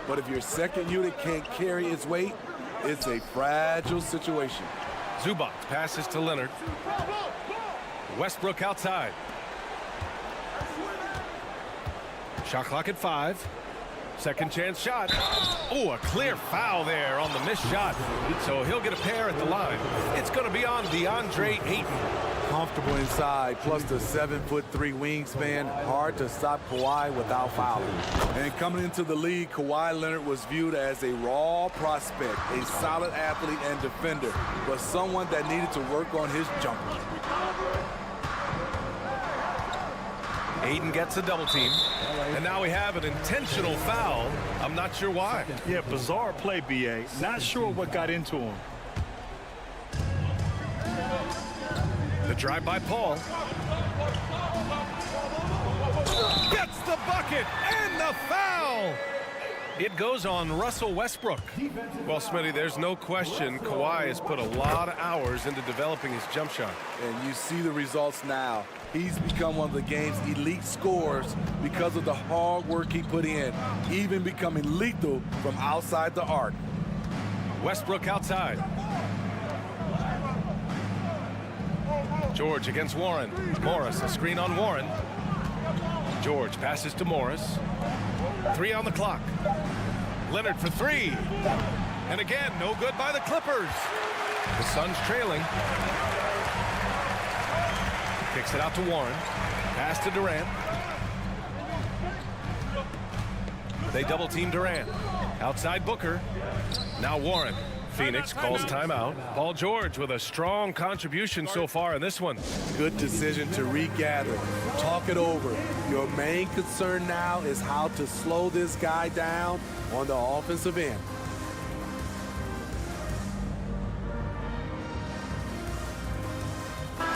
But if your second unit can't carry its weight, it's a fragile situation. Zubats passes to Leonard. Westbrook outside. Shot clock at 5. Second chance shot. Oh, a clear foul there on the missed shot. So he'll get a pair at the line. It's going to be on DeAndre Ayton. Comfortable inside, plus the 7'3" wingspan. Hard to stop Kawhi without fouling. And coming into the league, Kawhi Leonard was viewed as a raw prospect, a solid athlete and defender, but someone that needed to work on his jumper. Ayton gets a double team. And now we have an intentional foul. I'm not sure why. Yeah, bizarre play, B.A. Not sure what got into him. The drive by Paul. Gets the bucket and the foul. It goes on Russell Westbrook. Well, Smitty, there's no question Kawhi has put a lot of hours into developing his jump shot. And you see the results now. He's become one of the game's elite scorers because of the hard work he put in, even becoming lethal from outside the arc. Westbrook outside. George against Warren. Morris, a screen on Warren. George passes to Morris. 3 on the clock. Leonard for 3. And again, no good by the Clippers. The Suns trailing. Kicks it out to Warren. Pass to Durant. They double team Durant. Outside Booker. Now Warren. Phoenix calls timeout. Paul George with a strong contribution so far in this one. Good decision to regather. Talk it over. Your main concern now is how to slow this guy down on the offensive end.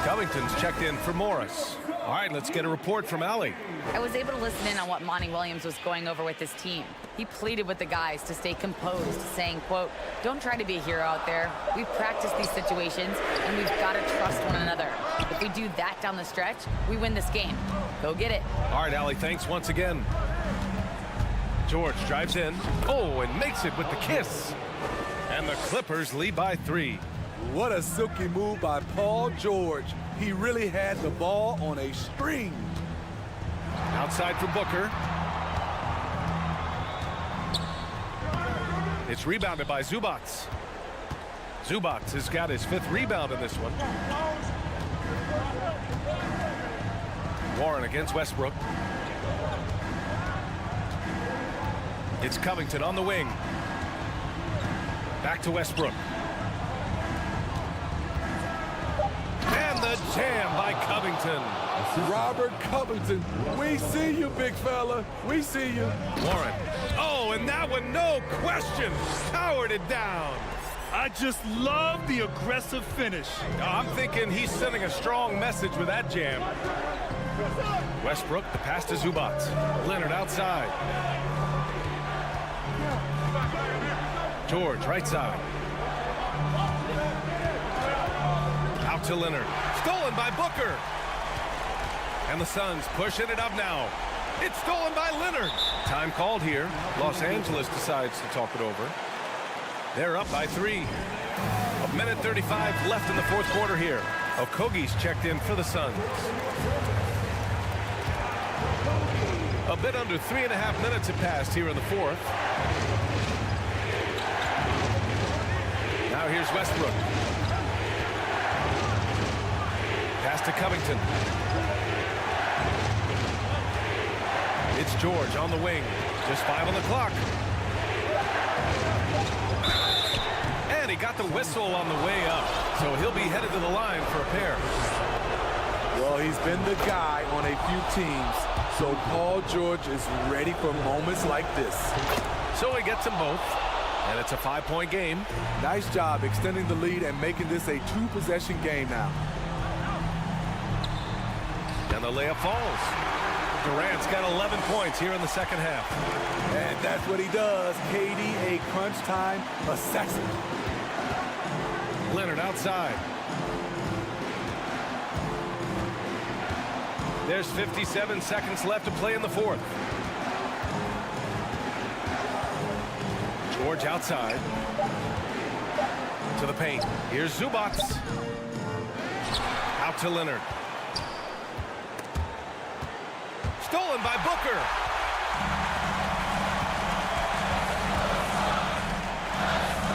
Covington's checked in for Morris. All right, let's get a report from Allie. I was able to listen in on what Monty Williams was going over with his team. He pleaded with the guys to stay composed, saying, quote, "Don't try to be a hero out there. We've practiced these situations, and we've got to trust one another. If we do that down the stretch, we win this game. Go get it." All right, Allie, thanks once again. George drives in. Oh, and makes it with the kiss. And the Clippers lead by 3. What a silky move by Paul George. He really had the ball on a string. Outside for Booker. It's rebounded by Zubats. Zubats has got his 5th rebound in this one. Warren against Westbrook. It's Covington on the wing. Back to Westbrook. And the jam by Covington. Robert Covington, we see you, big fella. We see you. Warren. Oh, and that one, no question, powered it down. I just love the aggressive finish. I'm thinking he's sending a strong message with that jam. Westbrook, the pass to Zubats. Leonard outside. George, right side. Out to Leonard. Stolen by Booker. And the Suns pushing it up now. It's stolen by Leonard. Time called here. Los Angeles decides to talk it over. They're up by 3. 1:35 left in the fourth quarter here. Okogie's checked in for the Suns. A bit under 3.5 minutes have passed here in the fourth. Now here's Westbrook. Pass to Covington. It's George on the wing. Just 5 on the clock. And he got the whistle on the way up. So he'll be headed to the line for a pair. Well, he's been the guy on a few teams, so Paul George is ready for moments like this. So he gets them both, and it's a 5-point game. Nice job extending the lead and making this a 2-possession game now. And the layup falls. Durant's got 11 points here in the second half. And that's what he does. KD, a crunch time assassin. Leonard outside. There's 57 seconds left to play in the fourth. George outside. To the paint. Here's Zubac. Out to Leonard. Stolen by Booker.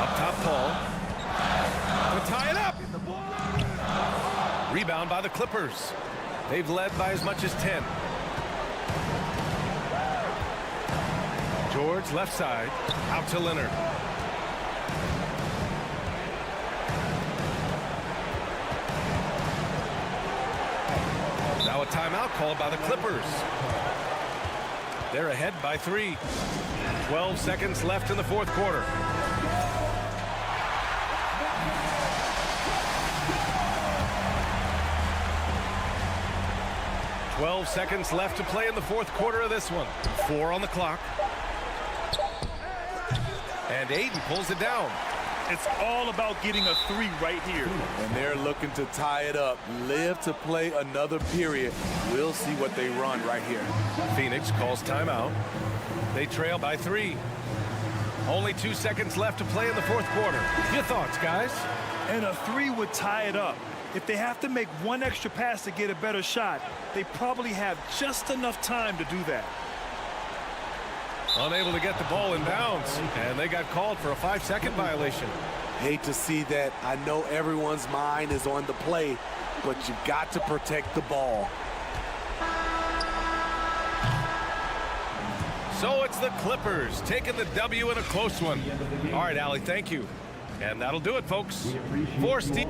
Up top, Paul. To tie it up. Rebound by the Clippers. They've led by as much as 10. George left side. Out to Leonard. Now a timeout called by the Clippers. They're ahead by 3. 12 seconds left in the fourth quarter. Twelve seconds left to play in the fourth quarter of this one. 4 on the clock. And Aiden pulls it down. It's all about getting a 3 right here. And they're looking to tie it up. Live to play another period. We'll see what they run right here. Phoenix calls timeout. They trail by 3. Only 2 seconds left to play in the fourth quarter. Your thoughts, guys? And a 3 would tie it up. If they have to make one extra pass to get a better shot, they probably have just enough time to do that. Unable to get the ball in bounds, and they got called for a 5-second violation. Hate to see that. I know everyone's mind is on the play, but you got to protect the ball. So it's the Clippers taking the W in a close one. All right, Allie, thank you. And that'll do it, folks. For Steve.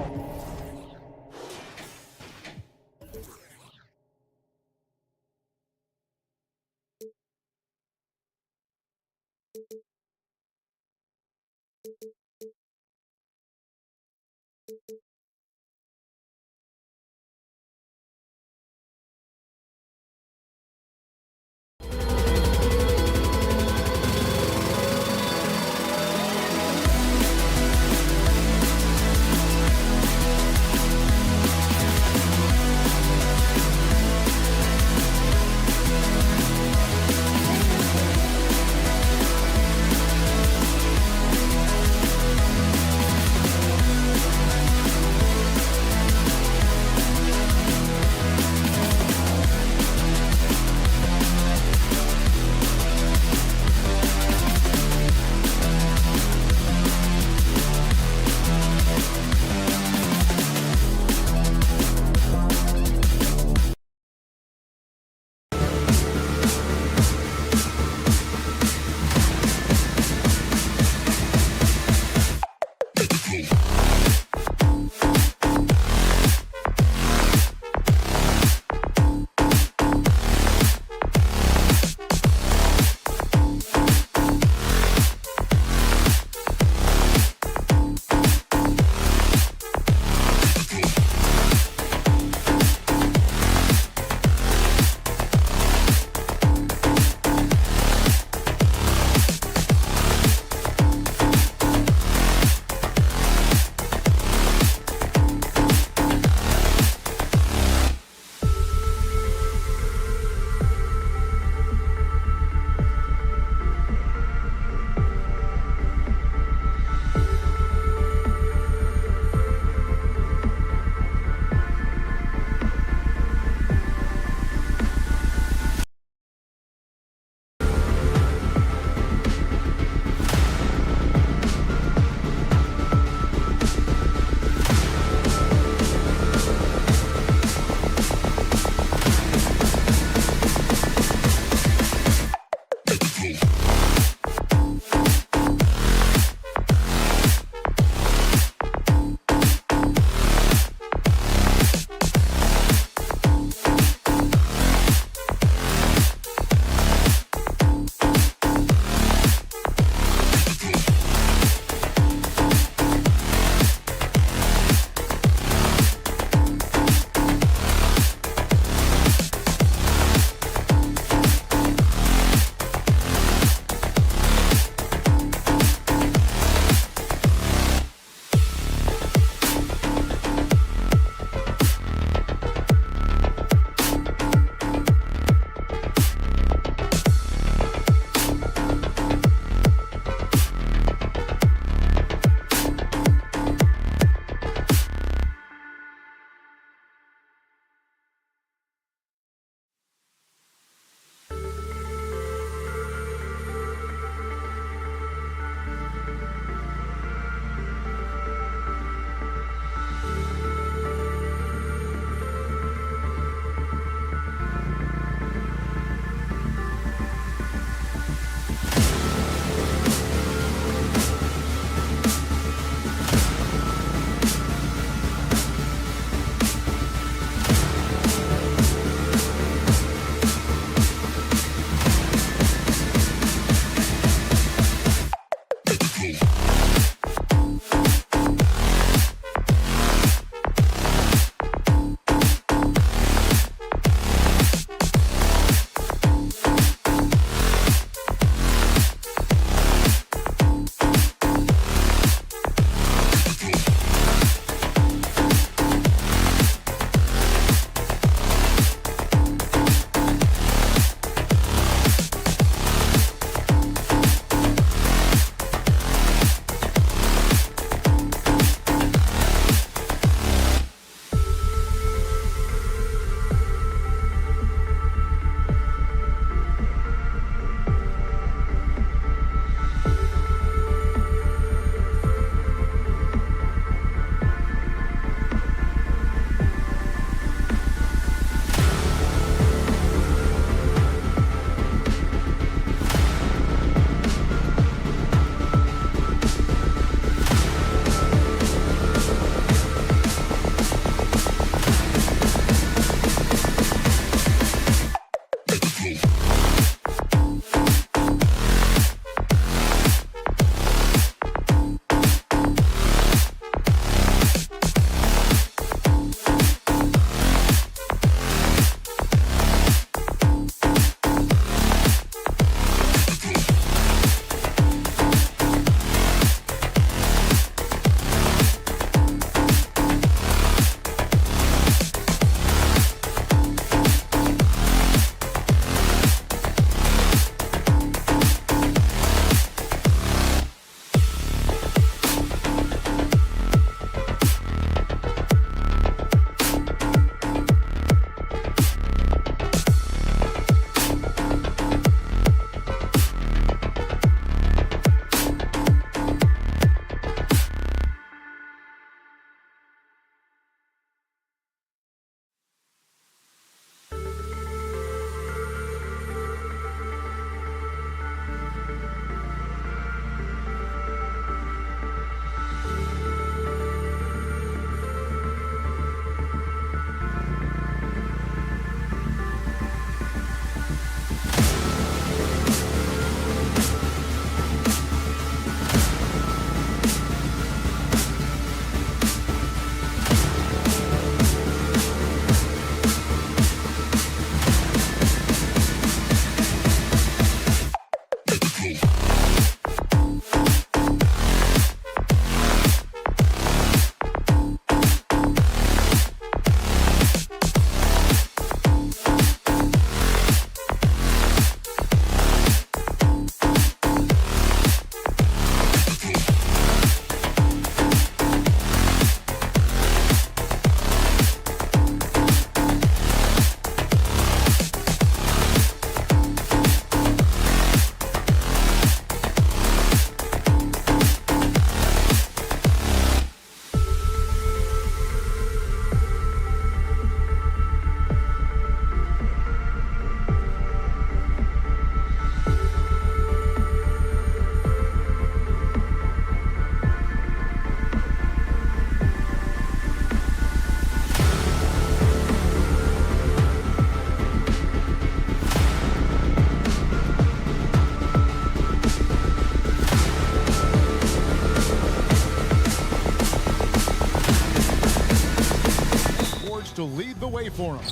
the way for him.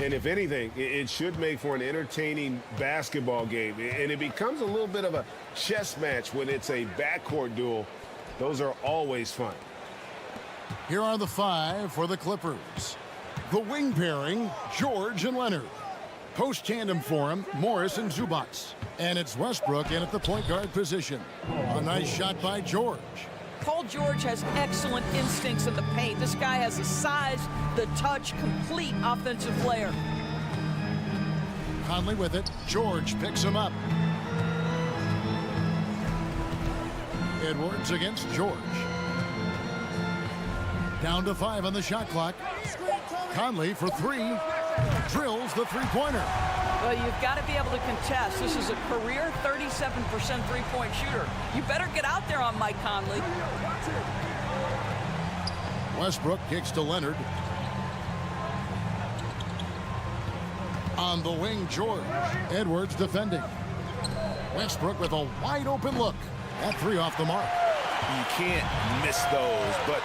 And if anything, it should make for an entertaining basketball game. And it becomes a little bit of a chess match when it's a backcourt duel. Those are always fun. Here are the 5 for the Clippers. The wing pairing, George and Leonard. Post tandem for him, Morris and Zubac. And it's Westbrook in at the point guard position. A nice shot by George. Paul George has excellent instincts in the paint. This guy has the size, the touch, complete offensive player. Conley with it. George picks him up. Edwards against George. Down to 5 on the shot clock. Conley for 3. Drills the three-pointer. Well, you've got to be able to contest. This is a career 37% three-point shooter. You better get out there on Mike Conley. Westbrook kicks to Leonard. On the wing, George. Edwards defending. Westbrook with a wide-open look. That 3 off the mark. You can't miss those, but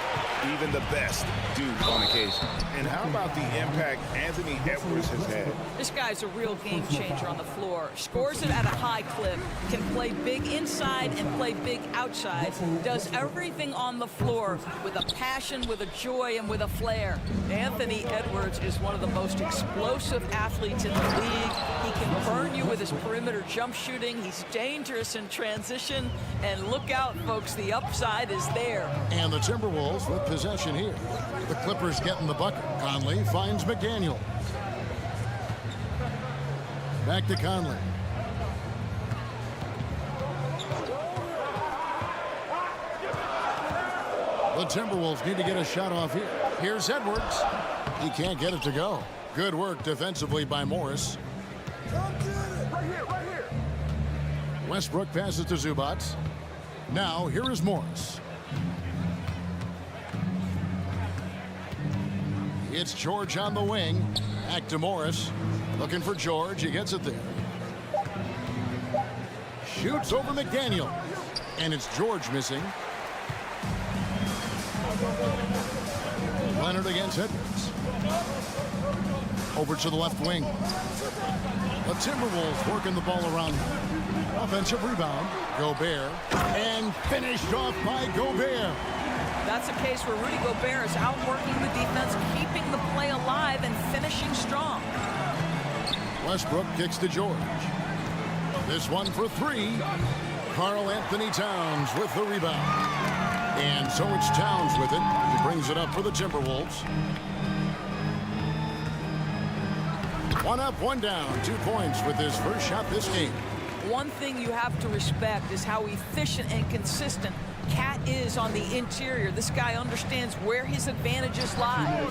even the best do on occasion. And how about the impact Anthony Edwards has had? This guy's a real game changer on the floor. Scores it at a high clip, can play big inside and play big outside. Does everything on the floor with a passion, with a joy, and with a flair. Anthony Edwards is one of the most explosive athletes in the league. He can burn you with his perimeter jump shooting. He's dangerous in transition. And look out, folks, the upside is there. And the Timberwolves with possession here. The Clippers getting the bucket. Conley finds McDaniel. Back to Conley. The Timberwolves need to get a shot off here. Here's Edwards. He can't get it to go. Good work defensively by Morris. Westbrook passes to Zubac. Now here is Morris. It's George on the wing. Back to Morris. Looking for George. He gets it there. Shoots over McDaniel. And it's George missing. Leonard against Edwards. Over to the left wing. The Timberwolves working the ball around. Offensive rebound. Gobert. And finished off by Gobert. That's a case where Rudy Gobert is outworking the defense, keeping the play alive and finishing strong. Westbrook kicks to George. This one for 3. Karl Anthony Towns with the rebound. And so it's Towns with it. He brings it up for the Timberwolves. 1 up, 1 down. 2 points with his first shot this game. One thing you have to respect is how efficient and consistent Cat is on the interior. This guy understands where his advantages lie.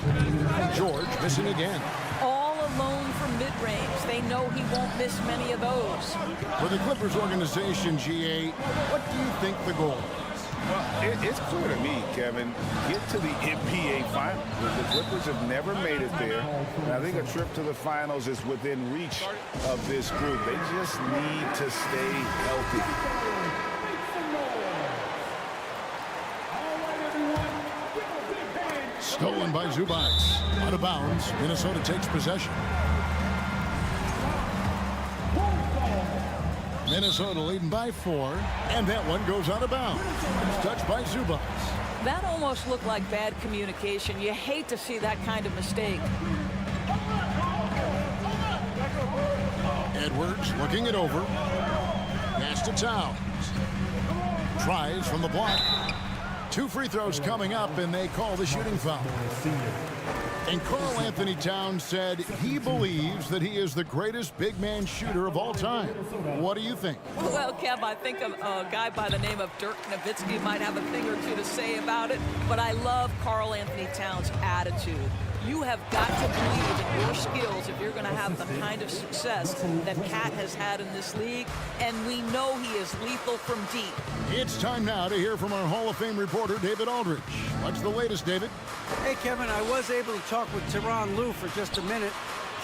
George missing again. All alone from mid-range. They know he won't miss many of those. For the Clippers organization, GA, what do you think the goal is? Well, it's clear to me, Kevin, get to the NBA Finals. The Clippers have never made it there. And I think a trip to the Finals is within reach of this group. They just need to stay healthy. Stolen by Zubac. Out of bounds. Minnesota takes possession. Minnesota leading by 4. And that one goes out of bounds. It's touched by Zubac. That almost looked like bad communication. You hate to see that kind of mistake. Edwards looking it over. Pass to Towns. Tries from the block. 2 free throws coming up, and they call the shooting foul. And Karl Anthony Towns said he believes that he is the greatest big man shooter of all time. What do you think? Well, Kev, I think a guy by the name of Dirk Nowitzki might have a thing or two to say about it, but I love Karl Anthony Towns' attitude. You have got to believe in your skills if you're going to have the kind of success that Cat has had in this league, and we know he is lethal from deep. It's time now to hear from our Hall of Fame reporter, David Aldridge. What's the latest, David? Hey, Kevin, I was able to talk with Tyronn Lue for just a minute.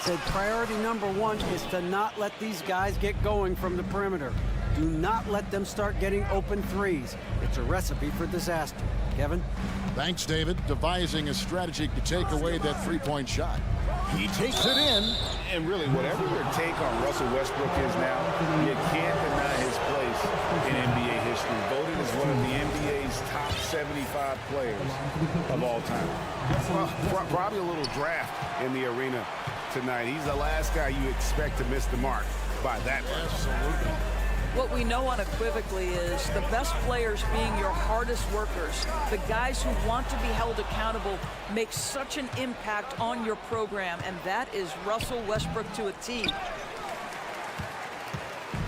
Said priority number 1 is to not let these guys get going from the perimeter. Do not let them start getting open threes. It's a recipe for disaster. Kevin? Thanks, David. Devising a strategy to take away that 3-point shot. He takes it in. And really, whatever your take on Russell Westbrook is now, you can't deny his place in NBA history. Voted as one of the NBA's top 75 players of all time. Well, probably a little draft in the arena tonight. He's the last guy you expect to miss the mark by that much. Absolutely. What we know unequivocally is the best players being your hardest workers, the guys who want to be held accountable, make such an impact on your program, and that is Russell Westbrook to a T.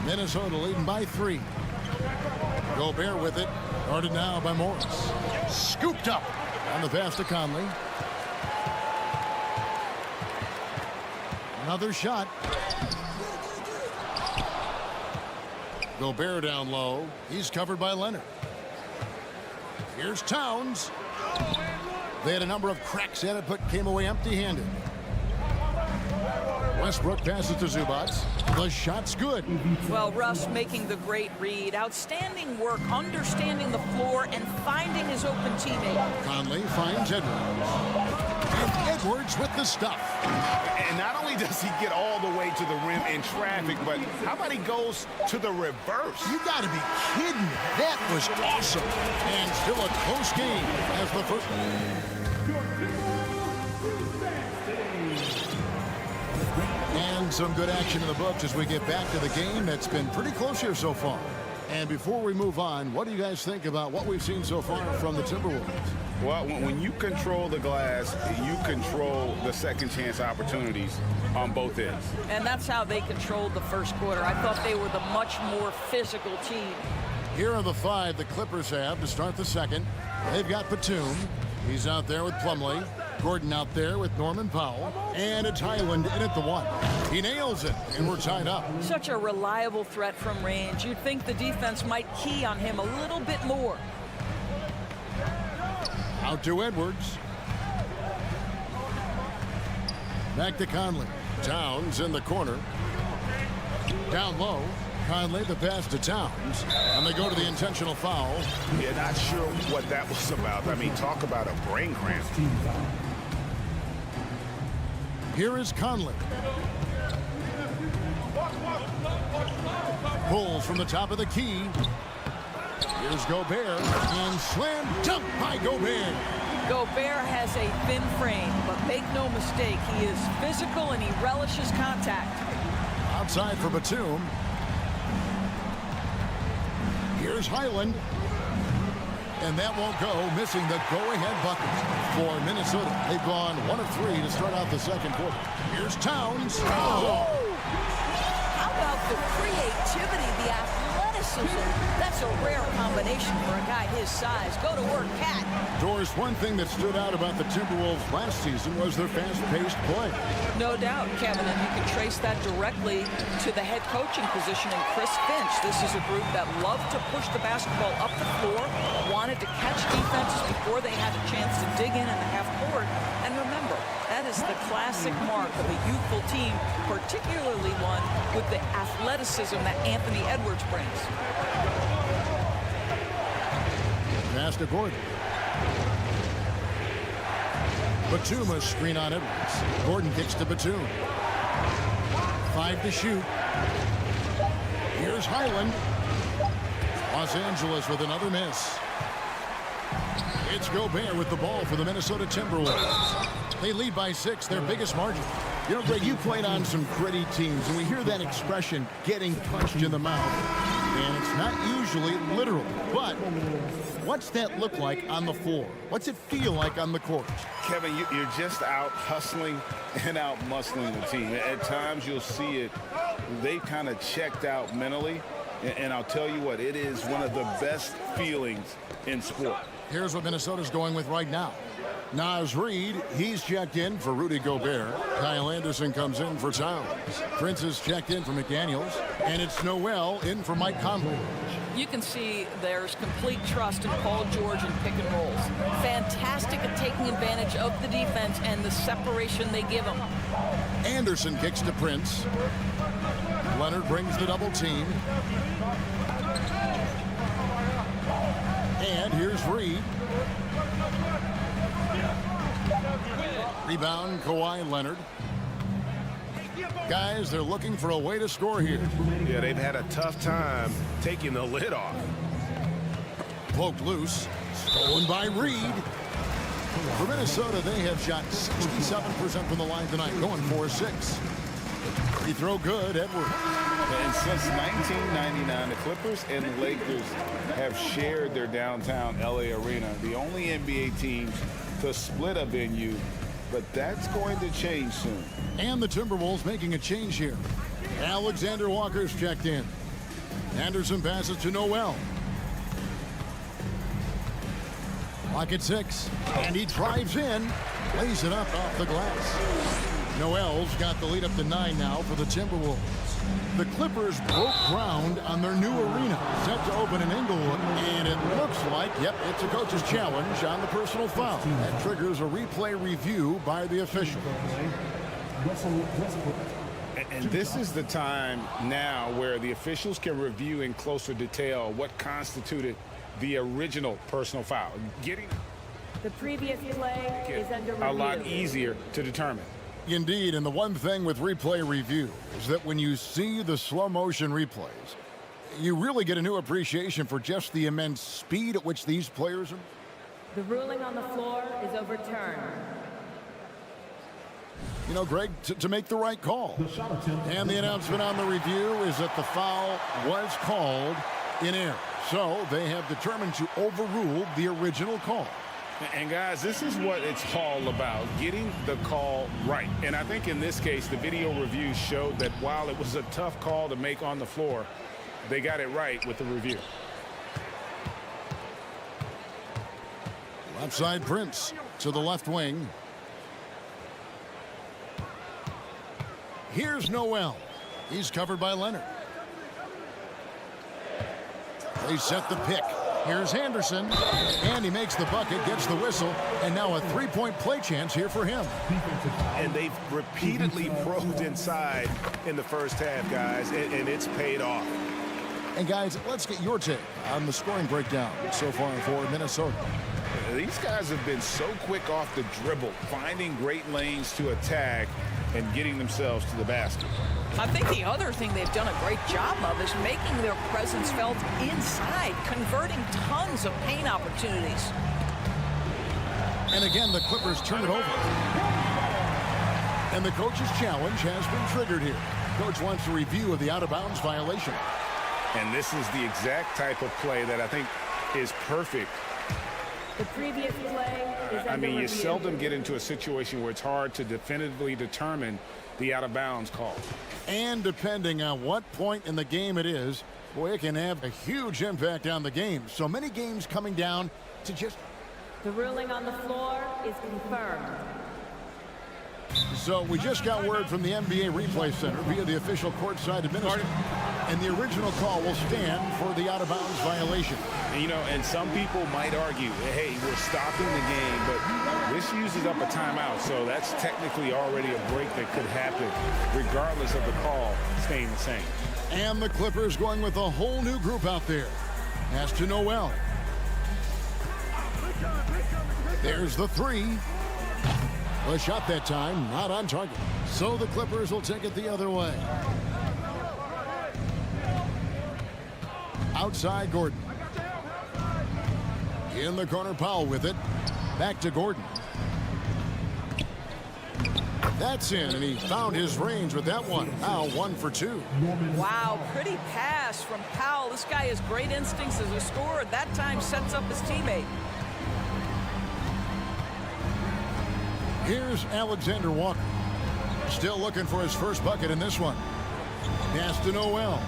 Minnesota leading by 3. Gobert with it. Guarded now by Morris. Scooped up on the pass to Conley. Another shot. Gobert down low. He's covered by Leonard. Here's Towns. They had a number of cracks at it, but came away empty-handed. Westbrook passes to Zubac. The shot's good. Well, Russ making the great read. Outstanding work, understanding the floor, and finding his open teammate. Conley finds Edwards. And Edwards with the stuff. And not only does he get all the way to the rim in traffic, but how about he goes to the reverse? You got to be kidding me. That was awesome. And still a close game as the first. And some good action in the books as we get back to the game that's been pretty close here so far. And before we move on, what do you guys think about what we've seen so far from the Timberwolves? Well, when you control the glass, you control the second chance opportunities on both ends. And that's how they controlled the first quarter. I thought they were the much more physical team. Here are the 5 the Clippers have to start the second. They've got Batum. He's out there with Plumlee. Gordon out there with Norman Powell. And it's Highland in at the 1. He nails it, and we're tied up. Such a reliable threat from range. You'd think the defense might key on him a little bit more. Out to Edwards. Back to Conley. Towns in the corner. Down low. Conley, the pass to Towns. And they go to the intentional foul. Yeah, not sure what that was about. I mean, talk about a brain cramp. Here is Conley. Pulls from the top of the key. Here's Gobert, and slam dunk by Gobert. Gobert has a thin frame, but make no mistake, he is physical and he relishes contact. Outside for Batum. Here's Highland. And that won't go, missing the go-ahead bucket for Minnesota. They've gone 1 of 3 to start out the second quarter. Here's Towns. Oh. How about the creativity, the athleticism? That's a rare combination for a guy his size. Go to work, Cat. Doris, one thing that stood out about the Timberwolves last season was their fast-paced play. No doubt, Kevin, and you can trace that directly to the head coaching position in Chris Finch. This is a group that loved to push the basketball up the floor, wanted to catch defenses before they had a chance to dig in the half court. And remember, that is the classic mark of a youthful team, particularly one with the athleticism that Anthony Edwards brings. Pass to Gordon. Batum a screen on Edwards. Gordon kicks to Batum. 5 to shoot. Here's Highland. Los Angeles with another miss. It's Gobert with the ball for the Minnesota Timberwolves. They lead by 6, their biggest margin. You know, Greg, you played on some gritty teams, and we hear that expression, getting punched in the mouth. And it's not usually literal, but what's that look like on the floor? What's it feel like on the court? Kevin, you're just out hustling and out muscling the team. At times you'll see it, they kind of checked out mentally. And I'll tell you what, it is one of the best feelings in sport. Here's what Minnesota's going with right now. Naz Reid, he's checked in for Rudy Gobert. Kyle Anderson comes in for Towns. Prince is checked in for McDaniels. And it's Noel in for Mike Conley. You can see there's complete trust in Paul George in pick and rolls. Fantastic at taking advantage of the defense and the separation they give him. Anderson kicks to Prince. Leonard brings the double team. And here's Reid. Rebound, Kawhi Leonard. Guys, they're looking for a way to score here. Yeah, they've had a tough time taking the lid off. Poked loose. Stolen by Reed. For Minnesota, they have shot 67% from the line tonight, going 4-6. Free throw good, Edwards. And since 1999, the Clippers and the Lakers have shared their downtown LA arena, the only NBA teams to split a venue, but that's going to change soon. And the Timberwolves making a change here. Alexander Walker's checked in. Anderson passes to Noel. Clock at 6, and he drives in, lays it up off the glass. Noel's got the lead up to 9 now for the Timberwolves. The Clippers broke ground on their new arena, set to open in Inglewood, and it looks like, yep, it's a coach's challenge on the personal foul. That triggers a replay review by the official. And this is the time now where the officials can review in closer detail what constituted the original personal foul. Getting the previous play is under review. A lot easier to determine. Indeed, and the one thing with replay review is that when you see the slow motion replays, you really get a new appreciation for just the immense speed at which these players are. The ruling on the floor is overturned. You know, Greg, to make the right call. And the announcement on the review is that the foul was called in error. So they have determined to overrule the original call. And guys, this is what it's all about, getting the call right. And I think in this case, the video review showed that while it was a tough call to make on the floor, they got it right with the review. Left side Prince to the left wing. Here's Noel. He's covered by Leonard. They set the pick. Here's Anderson, and he makes the bucket, gets the whistle, and now a three-point play chance here for him. And they've repeatedly probed inside in the first half, guys, and it's paid off. And guys, let's get your take on the scoring breakdown so far for Minnesota. These guys have been so quick off the dribble, finding great lanes to attack and getting themselves to the basket. I think the other thing they've done a great job of is making their presence felt inside, converting tons of paint opportunities. And again, the Clippers turn it over. And the coach's challenge has been triggered here. Coach wants a review of the out-of-bounds violation. And this is the exact type of play that I think is perfect. The previous play is under I mean, you review. seldom get into a situation where it's hard to definitively determine the out-of-bounds call. And depending on what point in the game it is, boy, it can have a huge impact on the game. So many games coming down to just... The ruling on the floor is confirmed. So we just got word from the NBA Replay Center via the official courtside administrator. And the original call will stand for the out-of-bounds violation. You know, and some people might argue, hey, we're stopping the game, but this uses up a timeout, so that's technically already a break that could happen, regardless of the call staying the same. And the Clippers going with a whole new group out there. Pass to Noel. There's the three. The shot that time, not on target. So the Clippers will take it the other way. Outside Gordon. In the corner, Powell with it. Back to Gordon. That's in, and he found his range with that one. Now 1 for 2. Wow, pretty pass from Powell. This guy has great instincts as a scorer. That time sets up his teammate. Here's Alexander Walker. Still looking for his first bucket in this one. Pass to Noel.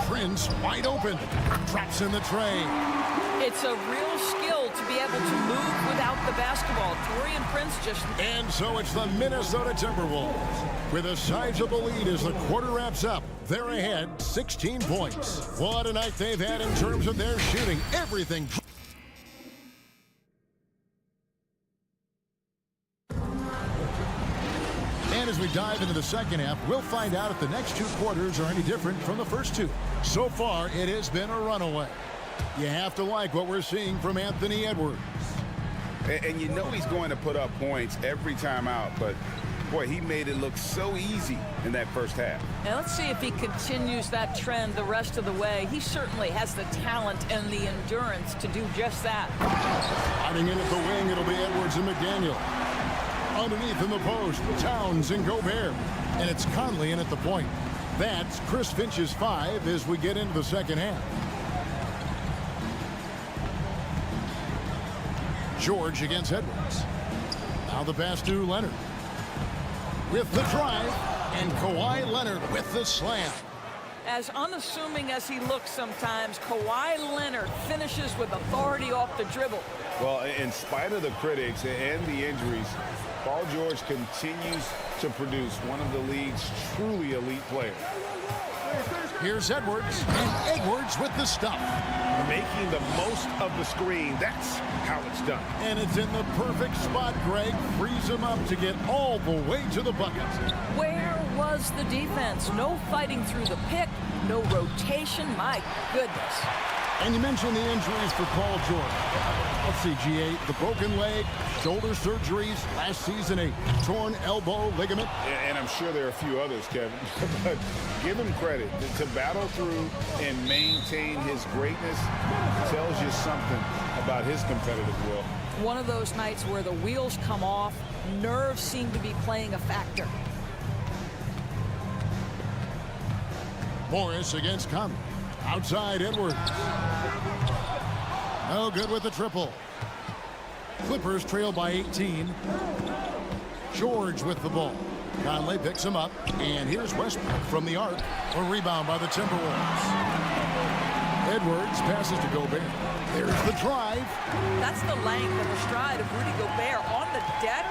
Prince wide open. Drops in the tray. It's a real skill to be able to move without the basketball. Taurean Prince just... And so it's the Minnesota Timberwolves with a sizable lead as the quarter wraps up. They're ahead 16 points. What a night they've had in terms of their shooting. Everything. And as we dive into the second half, we'll find out if the next 2 quarters are any different from the first 2. So far, it has been a runaway. You have to like what we're seeing from Anthony Edwards. And you know he's going to put up points every time out, but boy, he made it look so easy in that first half. Now let's see if he continues that trend the rest of the way. He certainly has the talent and the endurance to do just that. Sliding in at the wing, it'll be Edwards and McDaniel. Underneath in the post, Towns and Gobert. And it's Conley in at the point. That's Chris Finch's 5 as we get into the second half. George against Edwards. Now the pass to Leonard. With the drive, and Kawhi Leonard with the slam. As unassuming as he looks sometimes, Kawhi Leonard finishes with authority off the dribble. Well, in spite of the critics and the injuries, Paul George continues to produce one of the league's truly elite players. Here's Edwards, and Edwards with the stuff. Making the most of the screen, that's how it's done. And it's in the perfect spot, Greg. Frees him up to get all the way to the bucket. Where was the defense? No fighting through the pick, no rotation, my goodness. And you mentioned the injuries for Paul George. Let's see, GA, the broken leg, shoulder surgeries, last season a torn elbow ligament. And I'm sure there are a few others, Kevin. But give him credit. To battle through and maintain his greatness tells you something about his competitive will. One of those nights where the wheels come off, nerves seem to be playing a factor. Morris against Conley. Outside Edwards. No good with the triple. Clippers trail by 18. George with the ball. Conley picks him up. And here's Westbrook from the arc. A rebound by the Timberwolves. Edwards passes to Gobert. There's the drive. That's the length and the stride of Rudy Gobert on the deck.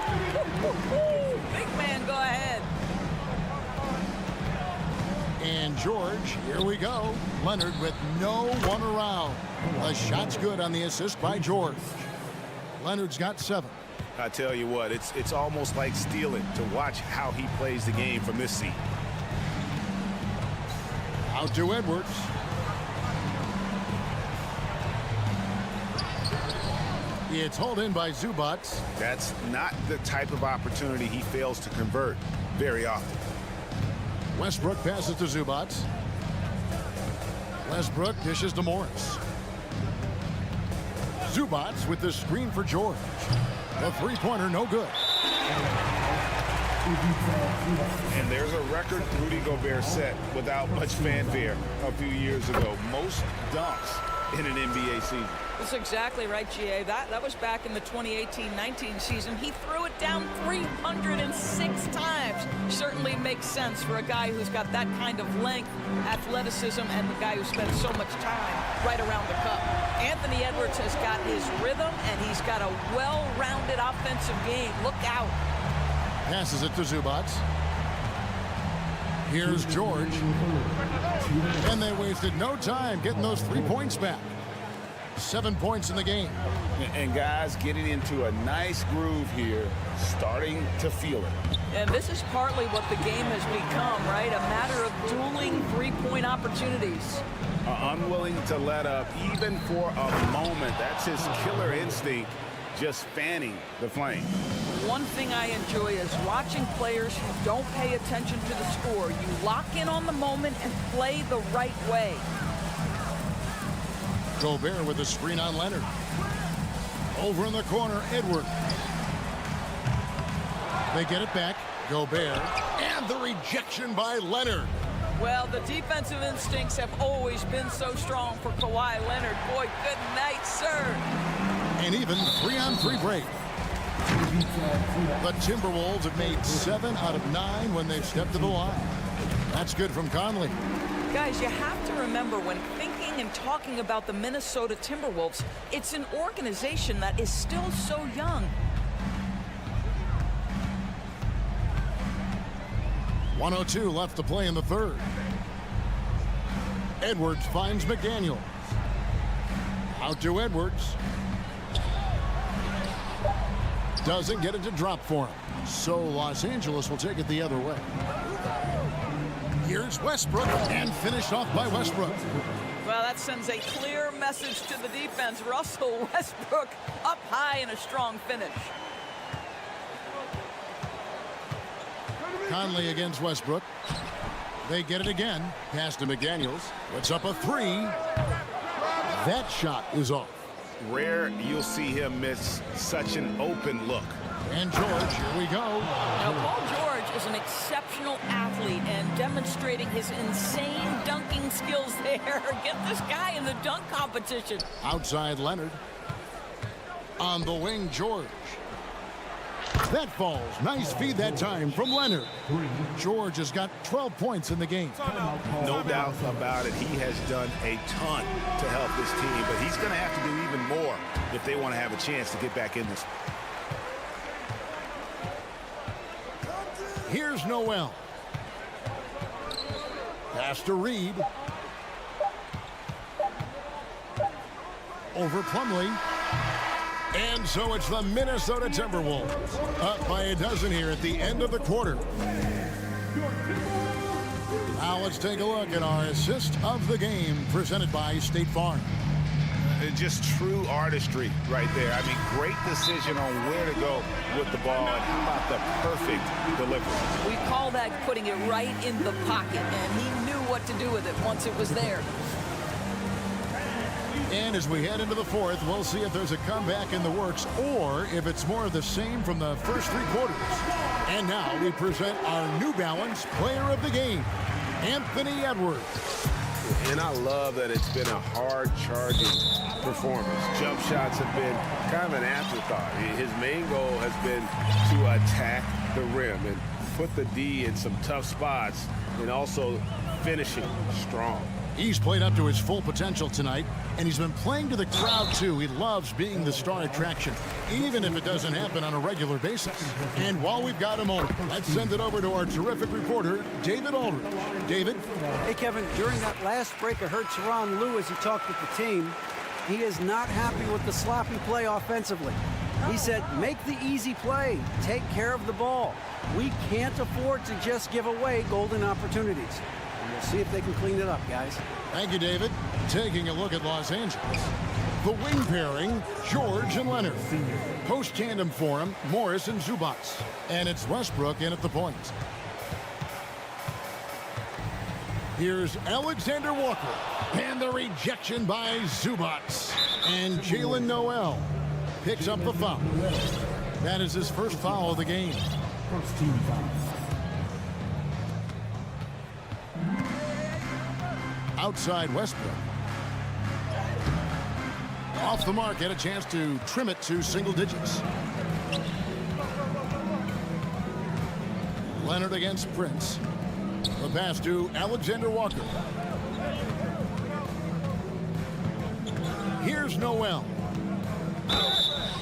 Woo-hoo-hoo. Big man, go ahead. And George, here we go. Leonard with no one around. The shot's good on the assist by George. Leonard's got 7. I tell you what, it's almost like stealing to watch how he plays the game from this seat. Out to Edwards. It's hauled in by Zubats. That's not the type of opportunity he fails to convert very often. Westbrook passes to Zubats. Westbrook dishes to Morris. Zubats with the screen for George. The three-pointer, no good. And there's a record Rudy Gobert set without much fanfare a few years ago. Most dunks in an NBA season. That's exactly right, GA. That was back in the 2018-19 season. He threw it down 306 times. Certainly makes sense for a guy who's got that kind of length, athleticism, and the guy who spends so much time right around the cup. Anthony Edwards has got his rhythm, and he's got a well-rounded offensive game. Look out. Passes it to Zubats. Here's George. And they wasted no time getting those 3 points back. 7 points in the game. And guys getting into a nice groove here, starting to feel it. And this is partly what the game has become, right? A matter of dueling three-point opportunities. Unwilling to let up even for a moment. That's his killer instinct, just fanning the flame. One thing I enjoy is watching players who don't pay attention to the score. You lock in on the moment and play the right way. Gobert with a screen on Leonard. Over in the corner, Edwards. They get it back. Gobert. And the rejection by Leonard. Well, the defensive instincts have always been so strong for Kawhi Leonard. Boy, good night, sir. And even 3-on-3 break. The Timberwolves have made 7 out of 9 when they've stepped to the line. That's good from Conley. Guys, you have to remember when thinking and talking about the Minnesota Timberwolves, it's an organization that is still so young. .102 left to play in the third. Edwards finds McDaniel. Out to Edwards. Doesn't get it to drop for him. So Los Angeles will take it the other way. Here's Westbrook, and finished off by Westbrook. Well, that sends a clear message to the defense. Russell Westbrook up high in a strong finish. Conley against Westbrook. They get it again. Pass to McDaniels. Puts up a three. That shot is off. Rare you'll see him miss such an open look. And George, here we go. Now, Paul George is an exceptional athlete and demonstrating his insane dunking skills there. Get this guy in the dunk competition. Outside Leonard. On the wing, George. That falls. Nice feed that time from Leonard. George has got 12 points in the game. No doubt about it. He has done a ton to help this team, but he's going to have to do even more if they want to have a chance to get back in this. Here's Noel. Pass to Reed. Over Plumlee. And so it's the Minnesota Timberwolves up by a dozen here at the end of the quarter. Now let's take a look at our assist of the game presented by State Farm. Just true artistry right there. I mean, great decision on where to go with the ball, and how about the perfect delivery. We call that putting it right in the pocket, and he knew what to do with it once it was there. And as we head into the fourth, we'll see if there's a comeback in the works or if it's more of the same from the first three quarters. And now we present our New Balance Player of the Game, Anthony Edwards. And I love that it's been a hard-charging performance. Jump shots have been kind of an afterthought. His main goal has been to attack the rim and put the D in some tough spots and also finishing strong. He's played up to his full potential tonight, and he's been playing to the crowd, too. He loves being the star attraction, even if it doesn't happen on a regular basis. And while we've got him on, let's send it over to our terrific reporter, David Aldridge. David? Hey, Kevin, during that last break, I heard Tyronn Lue as he talked with the team. He is not happy with the sloppy play offensively. He said, make the easy play. Take care of the ball. We can't afford to just give away golden opportunities. We'll see if they can clean it up, guys. Thank you, David. Taking a look at Los Angeles. The wing pairing, George and Leonard. Post tandem for him, Morris and Zubac. And it's Westbrook in at the point. Here's Alexander Walker. And the rejection by Zubac. And Jalen Noel picks up the foul. That is his first foul of the game. First team foul. Outside Westbrook. Off the mark, had a chance to trim it to single digits. Leonard against Prince. The pass to Alexander Walker. Here's Noel.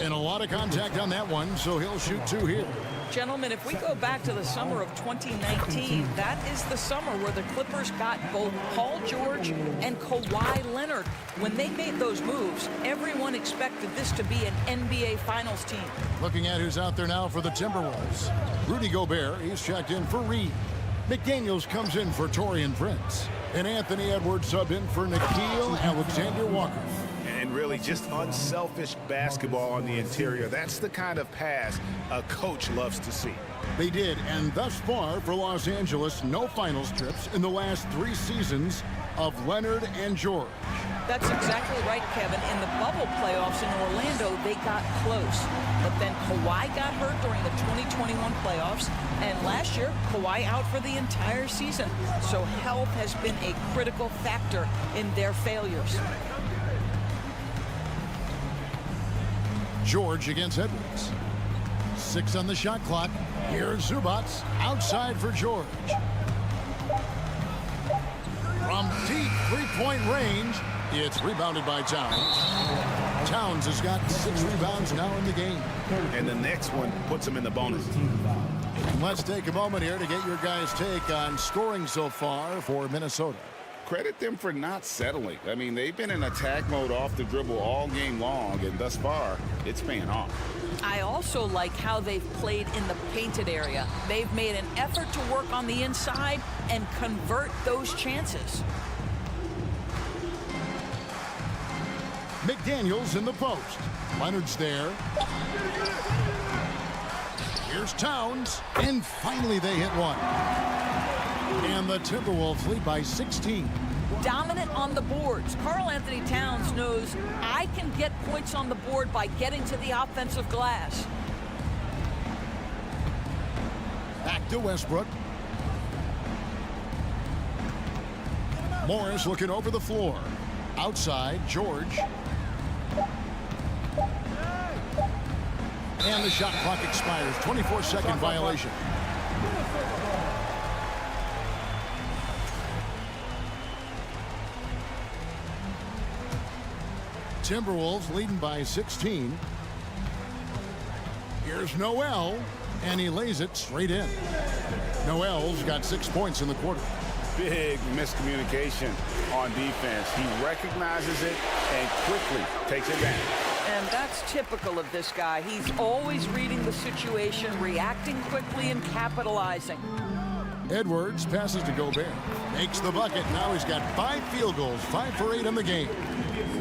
And a lot of contact on that one, so he'll shoot two here. Gentlemen, if we go back to the summer of 2019, that is the summer where the Clippers got both Paul George and Kawhi Leonard. When they made those moves, everyone expected this to be an NBA Finals team. Looking at who's out there now for the Timberwolves. Rudy Gobert, he's checked in for Reed. McDaniels comes in for Taurean Prince. And Anthony Edwards sub in for Nickeil Alexander-Walker. And really just unselfish basketball on the interior. That's the kind of pass a coach loves to see. They did, and thus far for Los Angeles, no finals trips in the last 3 seasons of Leonard and George. That's exactly right, Kevin. In the bubble playoffs in Orlando, they got close. But then Kawhi got hurt during the 2021 playoffs, and last year, Kawhi out for the entire season. So health has been a critical factor in their failures. George against Edwards. 6 on the shot clock. Here's Zubac outside for George. From deep three-point range, it's rebounded by Towns. Towns has got 6 rebounds now in the game. And the next one puts him in the bonus. Let's take a moment here to get your guys' take on scoring so far for Minnesota. Credit them for not settling. I mean, they've been in attack mode off the dribble all game long, and thus far, it's paying off. I also like how they've played in the painted area. They've made an effort to work on the inside and convert those chances. McDaniels in the post. Leonard's there. Here's Towns. And finally they hit one. And the Timberwolves lead by 16. Dominant on the boards. Karl Anthony Towns knows I can get points on the board by getting to the offensive glass. Back to Westbrook. Morris looking over the floor. Outside, George. And the shot clock expires. 24-second violation. Timberwolves leading by 16. Here's Noel, and he lays it straight in. Noel's got 6 points in the quarter. Big miscommunication on defense. He recognizes it and quickly takes it down. And that's typical of this guy. He's always reading the situation, reacting quickly, and capitalizing. Edwards passes to Gobert. Makes the bucket. Now he's got 5 field goals, 5 for 8 in the game.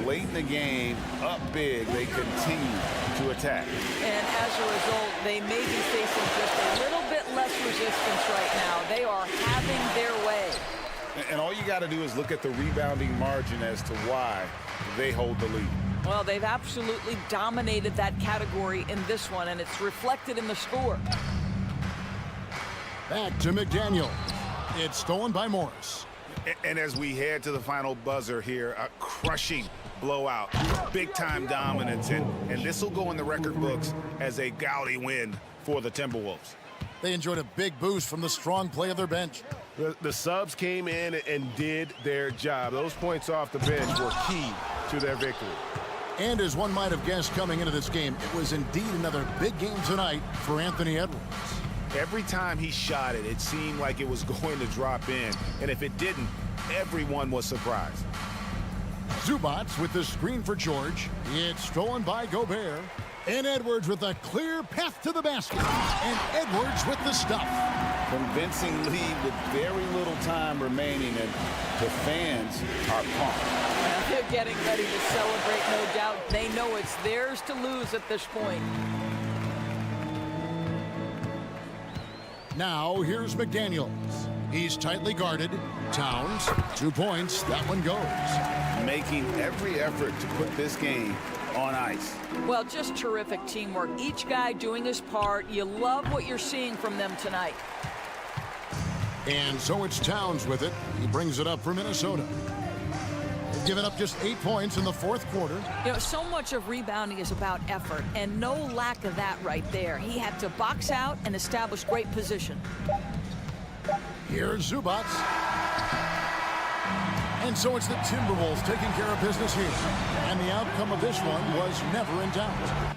Late in the game, up big, they continue to attack. And as a result, they may be facing just a little bit less resistance right now. They are having their way. And all you got to do is look at the rebounding margin as to why they hold the lead. Well, they've absolutely dominated that category in this one, and it's reflected in the score. Back to McDaniel. It's stolen by Morris. And as we head to the final buzzer here, a crushing blowout, big-time dominance, and this will go in the record books as a gaudy win for the Timberwolves. They enjoyed a big boost from the strong play of their bench. The subs came in and did their job. Those points off the bench were key to their victory. And as one might have guessed coming into this game, it was indeed another big game tonight for Anthony Edwards. Every time he shot it, it seemed like it was going to drop in. And if it didn't, everyone was surprised. Zubats with the screen for George. It's stolen by Gobert. And Edwards with a clear path to the basket. And Edwards with the stuff. Convincing lead with very little time remaining, and the fans are pumped. They're getting ready to celebrate, no doubt. They know it's theirs to lose at this point. Now here's McDaniels. He's tightly guarded. Towns, 2 points. That one goes. Making every effort to put this game on ice. Well, just terrific teamwork. Each guy doing his part. You love what you're seeing from them tonight. And so it's Towns with it. He brings it up for Minnesota. They've given up just 8 points in the fourth quarter. You know, so much of rebounding is about effort, and no lack of that right there. He had to box out and establish great position. Here's Zubats. And so it's the Timberwolves taking care of business here. And the outcome of this one was never in doubt.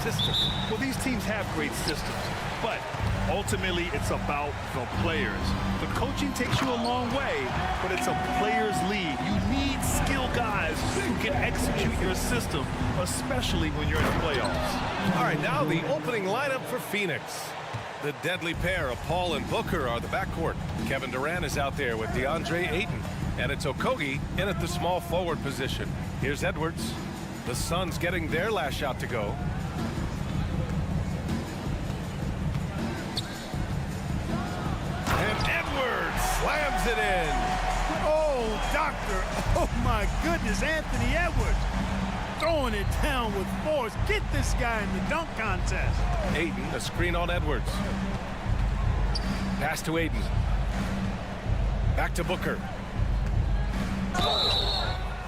system. Well, these teams have great systems, but ultimately it's about the players. The coaching takes you a long way, but it's a players' league. You need skilled guys who can execute your system, especially when you're in the playoffs. All right, now the opening lineup for Phoenix. The deadly pair of Paul and Booker are the backcourt. Kevin Durant is out there with DeAndre Ayton, and it's Okogie in at the small forward position. Here's Edwards. The Suns getting their last shot to go. And Edwards slams it in. Oh, doctor. Oh, my goodness, Anthony Edwards. Throwing it down with force. Get this guy in the dunk contest. Ayton, a screen on Edwards. Pass to Ayton. Back to Booker.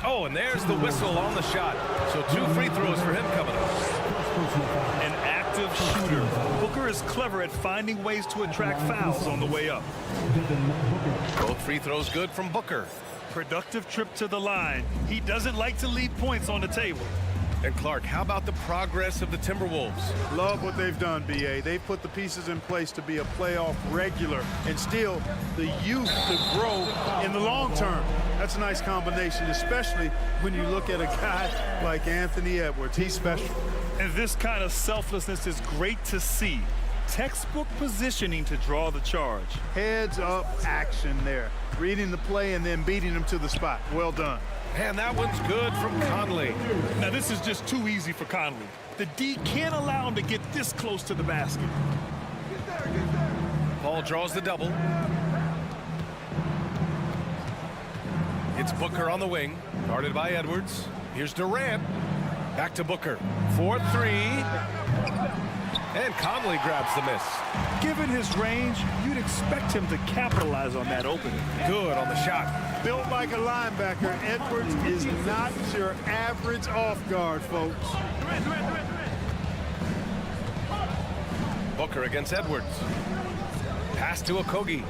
Oh, and there's the whistle on the shot. So 2 free throws for him coming up. An active shooter. Booker is clever at finding ways to attract fouls on the way up. Both free throws good from Booker. Productive trip to the line. He doesn't like to leave points on the table. And Clark, how about the progress of the Timberwolves? Love what they've done, B.A. They've put the pieces in place to be a playoff regular and still the youth to grow in the long term. That's a nice combination, especially when you look at a guy like Anthony Edwards. He's special. And this kind of selflessness is great to see. Textbook positioning to draw the charge. Heads up action there. Reading the play and then beating him to the spot. Well done. And that one's good from Conley. Now this is just too easy for Conley. The D can't allow him to get this close to the basket. Paul draws the double. It's Booker on the wing, guarded by Edwards. Here's Durant. Back to Booker. 4-3. And Conley grabs the miss. Given his range, you'd expect him to capitalize on that opening. Good on the shot. Built like a linebacker, Edwards is not your average off guard, folks. Booker against Edwards. Pass to Okogie.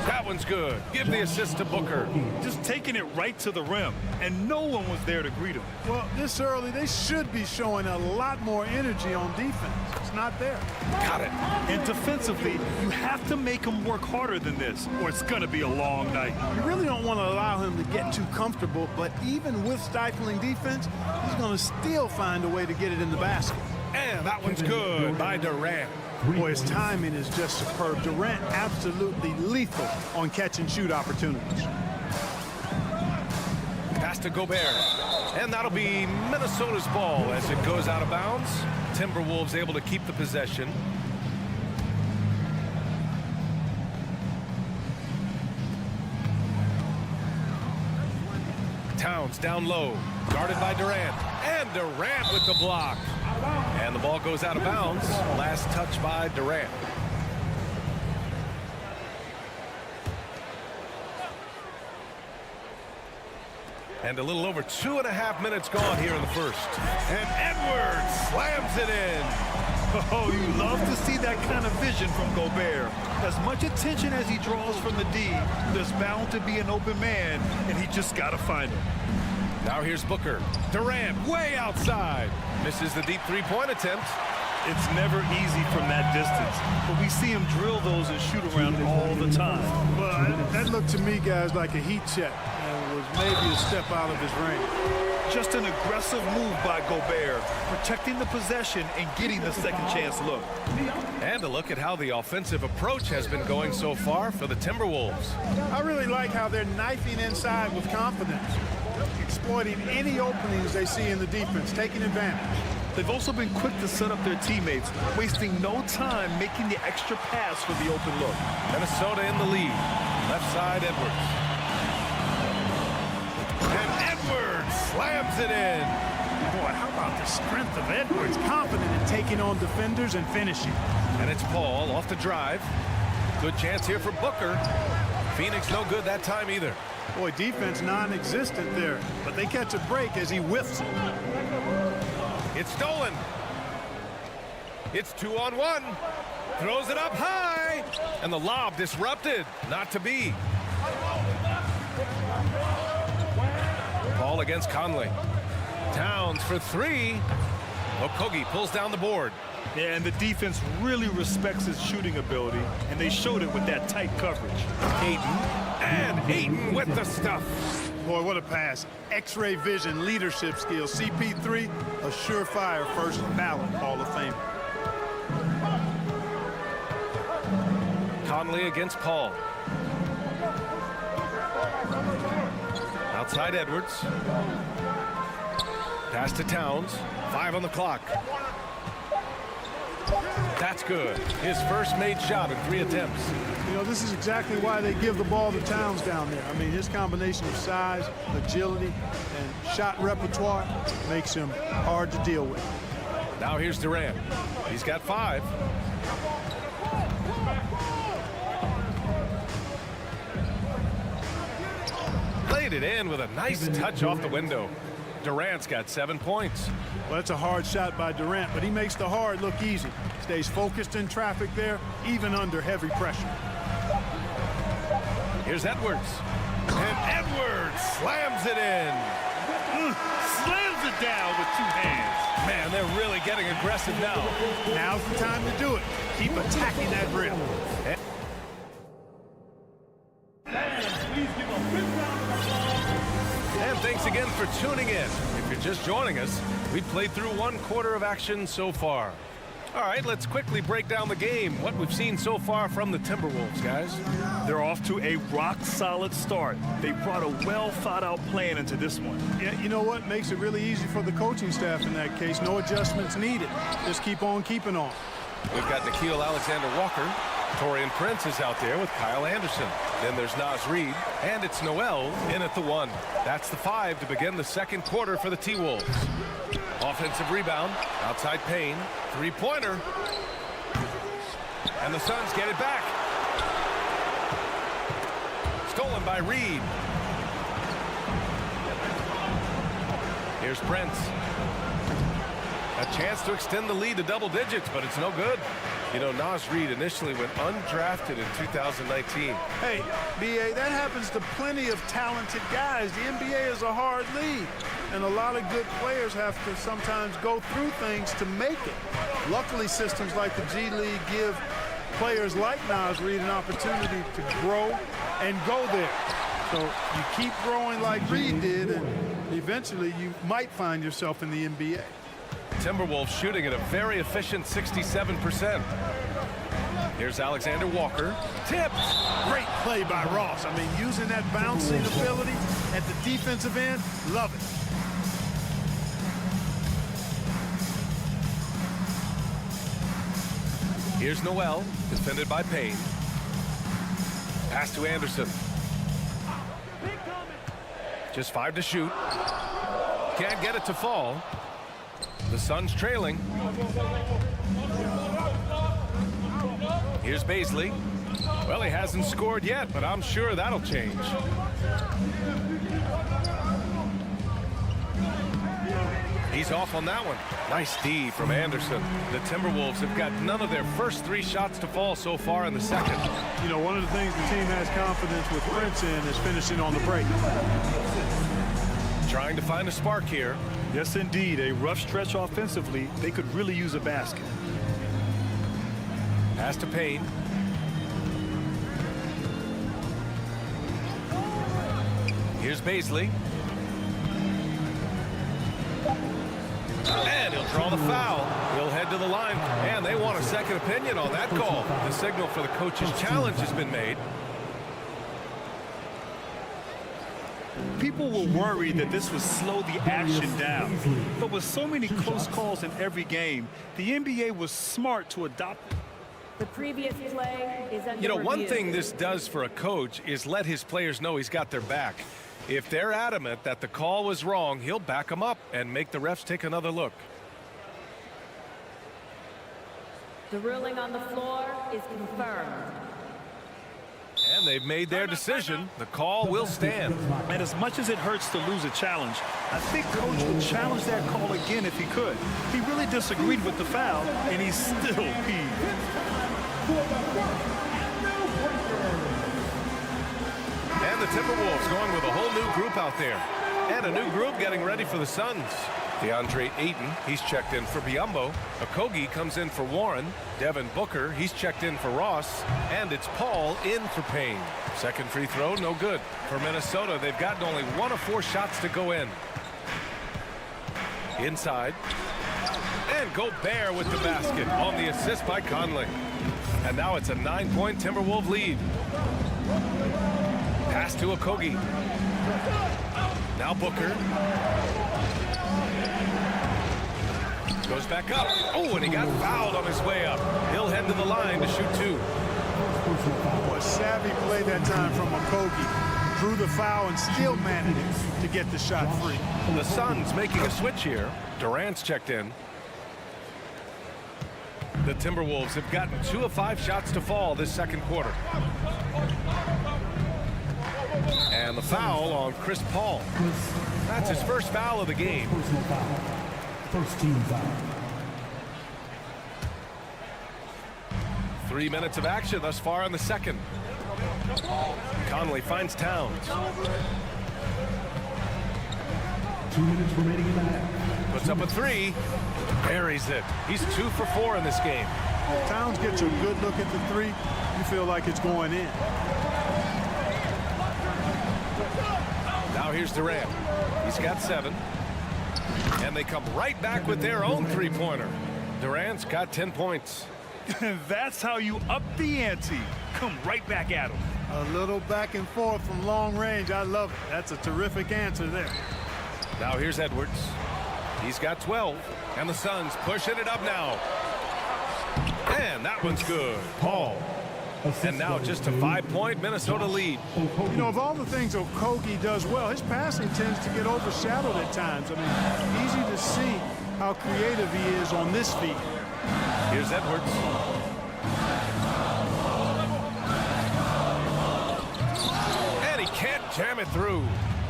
That one's good. Give the assist to Booker. Just taking it right to the rim, and no one was there to greet him. Well, this early, they should be showing a lot more energy on defense. It's not there. Got it. And defensively, you have to make him work harder than this, or it's going to be a long night. You really don't want to allow him to get too comfortable, but even with stifling defense, he's going to still find a way to get it in the basket. And that one's good by Durant. Boy, his timing is just superb. Durant absolutely lethal on catch-and-shoot opportunities. Pass to Gobert. And that'll be Minnesota's ball as it goes out of bounds. Timberwolves able to keep the possession. Towns down low, guarded by Durant. And Durant with the block. And the ball goes out of bounds. Last touch by Durant. And a little over 2.5 minutes gone here in the first. And Edwards slams it in. Oh, you love to see that kind of vision from Gobert. As much attention as he draws from the D, there's bound to be an open man, and he just got to find him. Now here's Booker. Durant way outside. Misses the deep three-point attempt. It's never easy from that distance, but we see him drill those and shoot around all the time. Well, that looked to me, guys, like a heat check. And was maybe a step out of his range. Just an aggressive move by Gobert, protecting the possession and getting the second chance look. And a look at how the offensive approach has been going so far for the Timberwolves. I really like how they're knifing inside with confidence, exploiting any openings they see in the defense, taking advantage. They've also been quick to set up their teammates, wasting no time making the extra pass for the open look. Minnesota in the lead. Left side, Edwards. And Edwards slams it in. Boy, how about the strength of Edwards? Confident in taking on defenders and finishing. And it's Paul off the drive. Good chance here for Booker. Phoenix no good that time either. Boy, defense non-existent there, but they catch a break as he whiffs it. It's stolen. It's 2-on-1. Throws it up high. And the lob disrupted. Not to be. Paul against Conley. Towns for three. Okogie pulls down the board. Yeah, and the defense really respects his shooting ability, and they showed it with that tight coverage. Ayton with the stuff. Boy, what a pass. X-ray vision, leadership skills. CP3, a surefire first ballot Hall of Famer. Conley against Paul. Outside Edwards. Pass to Towns. 5 on the clock. That's good. His first made shot in 3 attempts. You know, this is exactly why they give the ball to Towns down there. I mean, his combination of size, agility, and shot repertoire makes him hard to deal with. Now here's Durant. He's got 5. Played it in with a nice touch off the window. Durant's got 7 points. Well, that's a hard shot by Durant, but he makes the hard look easy. Stays focused in traffic there, even under heavy pressure. Here's Edwards. And Edwards slams it in. Slams it down with 2 hands. Man, they're really getting aggressive now. Now's the time to do it. Keep attacking that rim. And thanks again for tuning in. If you're just joining us, we've played through 1 quarter of action so far. All right, let's quickly break down the game, what we've seen so far from the Timberwolves, guys. They're off to a rock-solid start. They brought a well-thought-out plan into this one. Yeah, you know what? Makes it really easy for the coaching staff in that case. No adjustments needed. Just keep on keeping on. We've got Nickeil Alexander-Walker. Torian Prince is out there with Kyle Anderson. Then there's Naz Reid, and it's Noel in at the 1. That's the 5 to begin the second quarter for the T-Wolves. Offensive rebound, outside Payne, 3-pointer. And the Suns get it back. Stolen by Reid. Here's Prince. A chance to extend the lead to double digits, but it's no good. You know, Naz Reid initially went undrafted in 2019. Hey, B.A., that happens to plenty of talented guys. The NBA is a hard league, and a lot of good players have to sometimes go through things to make it. Luckily, systems like the G League give players like Naz Reid an opportunity to grow and go there. So you keep growing like Reid did, and eventually you might find yourself in the NBA. Timberwolves shooting at a very efficient 67%. Here's Alexander Walker. Tipped. Great play by Ross. I mean, using that bouncing ability at the defensive end, love it. Here's Noel, defended by Payne. Pass to Anderson. Just 5 to shoot. Can't get it to fall. The Suns trailing. Here's Baisley. Well, he hasn't scored yet, but I'm sure that'll change. He's off on that one. Nice D from Anderson. The Timberwolves have got none of their first 3 shots to fall so far in the second. You know, one of the things the team has confidence with Prince in is finishing on the break. Trying to find a spark here. Yes, indeed. A rough stretch offensively. They could really use a basket. Pass to Payne. Here's Baisley. And he'll draw the foul. He'll head to the line. And they want a second opinion on that call. The signal for the coach's challenge has been made. People were worried that this would slow the action down. But with so many close calls in every game, the NBA was smart to adopt it. The previous play is under You know, one review. thing this does for a coach is let his players know he's got their back. If they're adamant that the call was wrong, he'll back them up and make the refs take another look. The ruling on the floor is confirmed. And they've made their decision. The call will stand. And as much as it hurts to lose a challenge, I think Coach would challenge that call again if he could. He really disagreed with the foul, and he's still peeved. And the Timberwolves going with a whole new group out there. And a new group getting ready for the Suns. DeAndre Ayton, he's checked in for Biyombo. Okogie comes in for Warren. Devin Booker, he's checked in for Ross. And it's Paul in for Payne. Second free throw, no good. For Minnesota, they've gotten only 1 of 4 shots to go in. Inside. And Gobert with the basket on the assist by Conley. And now it's a 9-point Timberwolves lead. Pass to Okogie. Now Booker. Goes back up. Oh, and he got fouled on his way up. He'll head to the line to shoot 2. A savvy play that time from Okogie. Drew the foul and still managed to get the shot free. The Suns making a switch here. Durant's checked in. The Timberwolves have gotten 2 of 5 shots to fall this second quarter. And the foul on Chris Paul. That's his first foul of the game. First team foul. 3 minutes of action thus far in the second. Conley finds Towns. 2 minutes remaining in the half. Puts up a 3. Buries it. He's 2 for 4 in this game. Towns gets a good look at the 3. You feel like it's going in. Now here's Durant. He's got 7. And they come right back with their own 3-pointer. Durant's got 10 points. That's how you up the ante. Come right back at him. A little back and forth from long range. I love it. That's a terrific answer there. Now here's Edwards. He's got 12. And the Suns pushing it up now. And that one's good. Paul. And now just a 5-point Minnesota lead. You know, of all the things Okogie does well, his passing tends to get overshadowed at times. I mean, easy to see how creative he is on this feed. Here's Edwards. And he can't jam it through.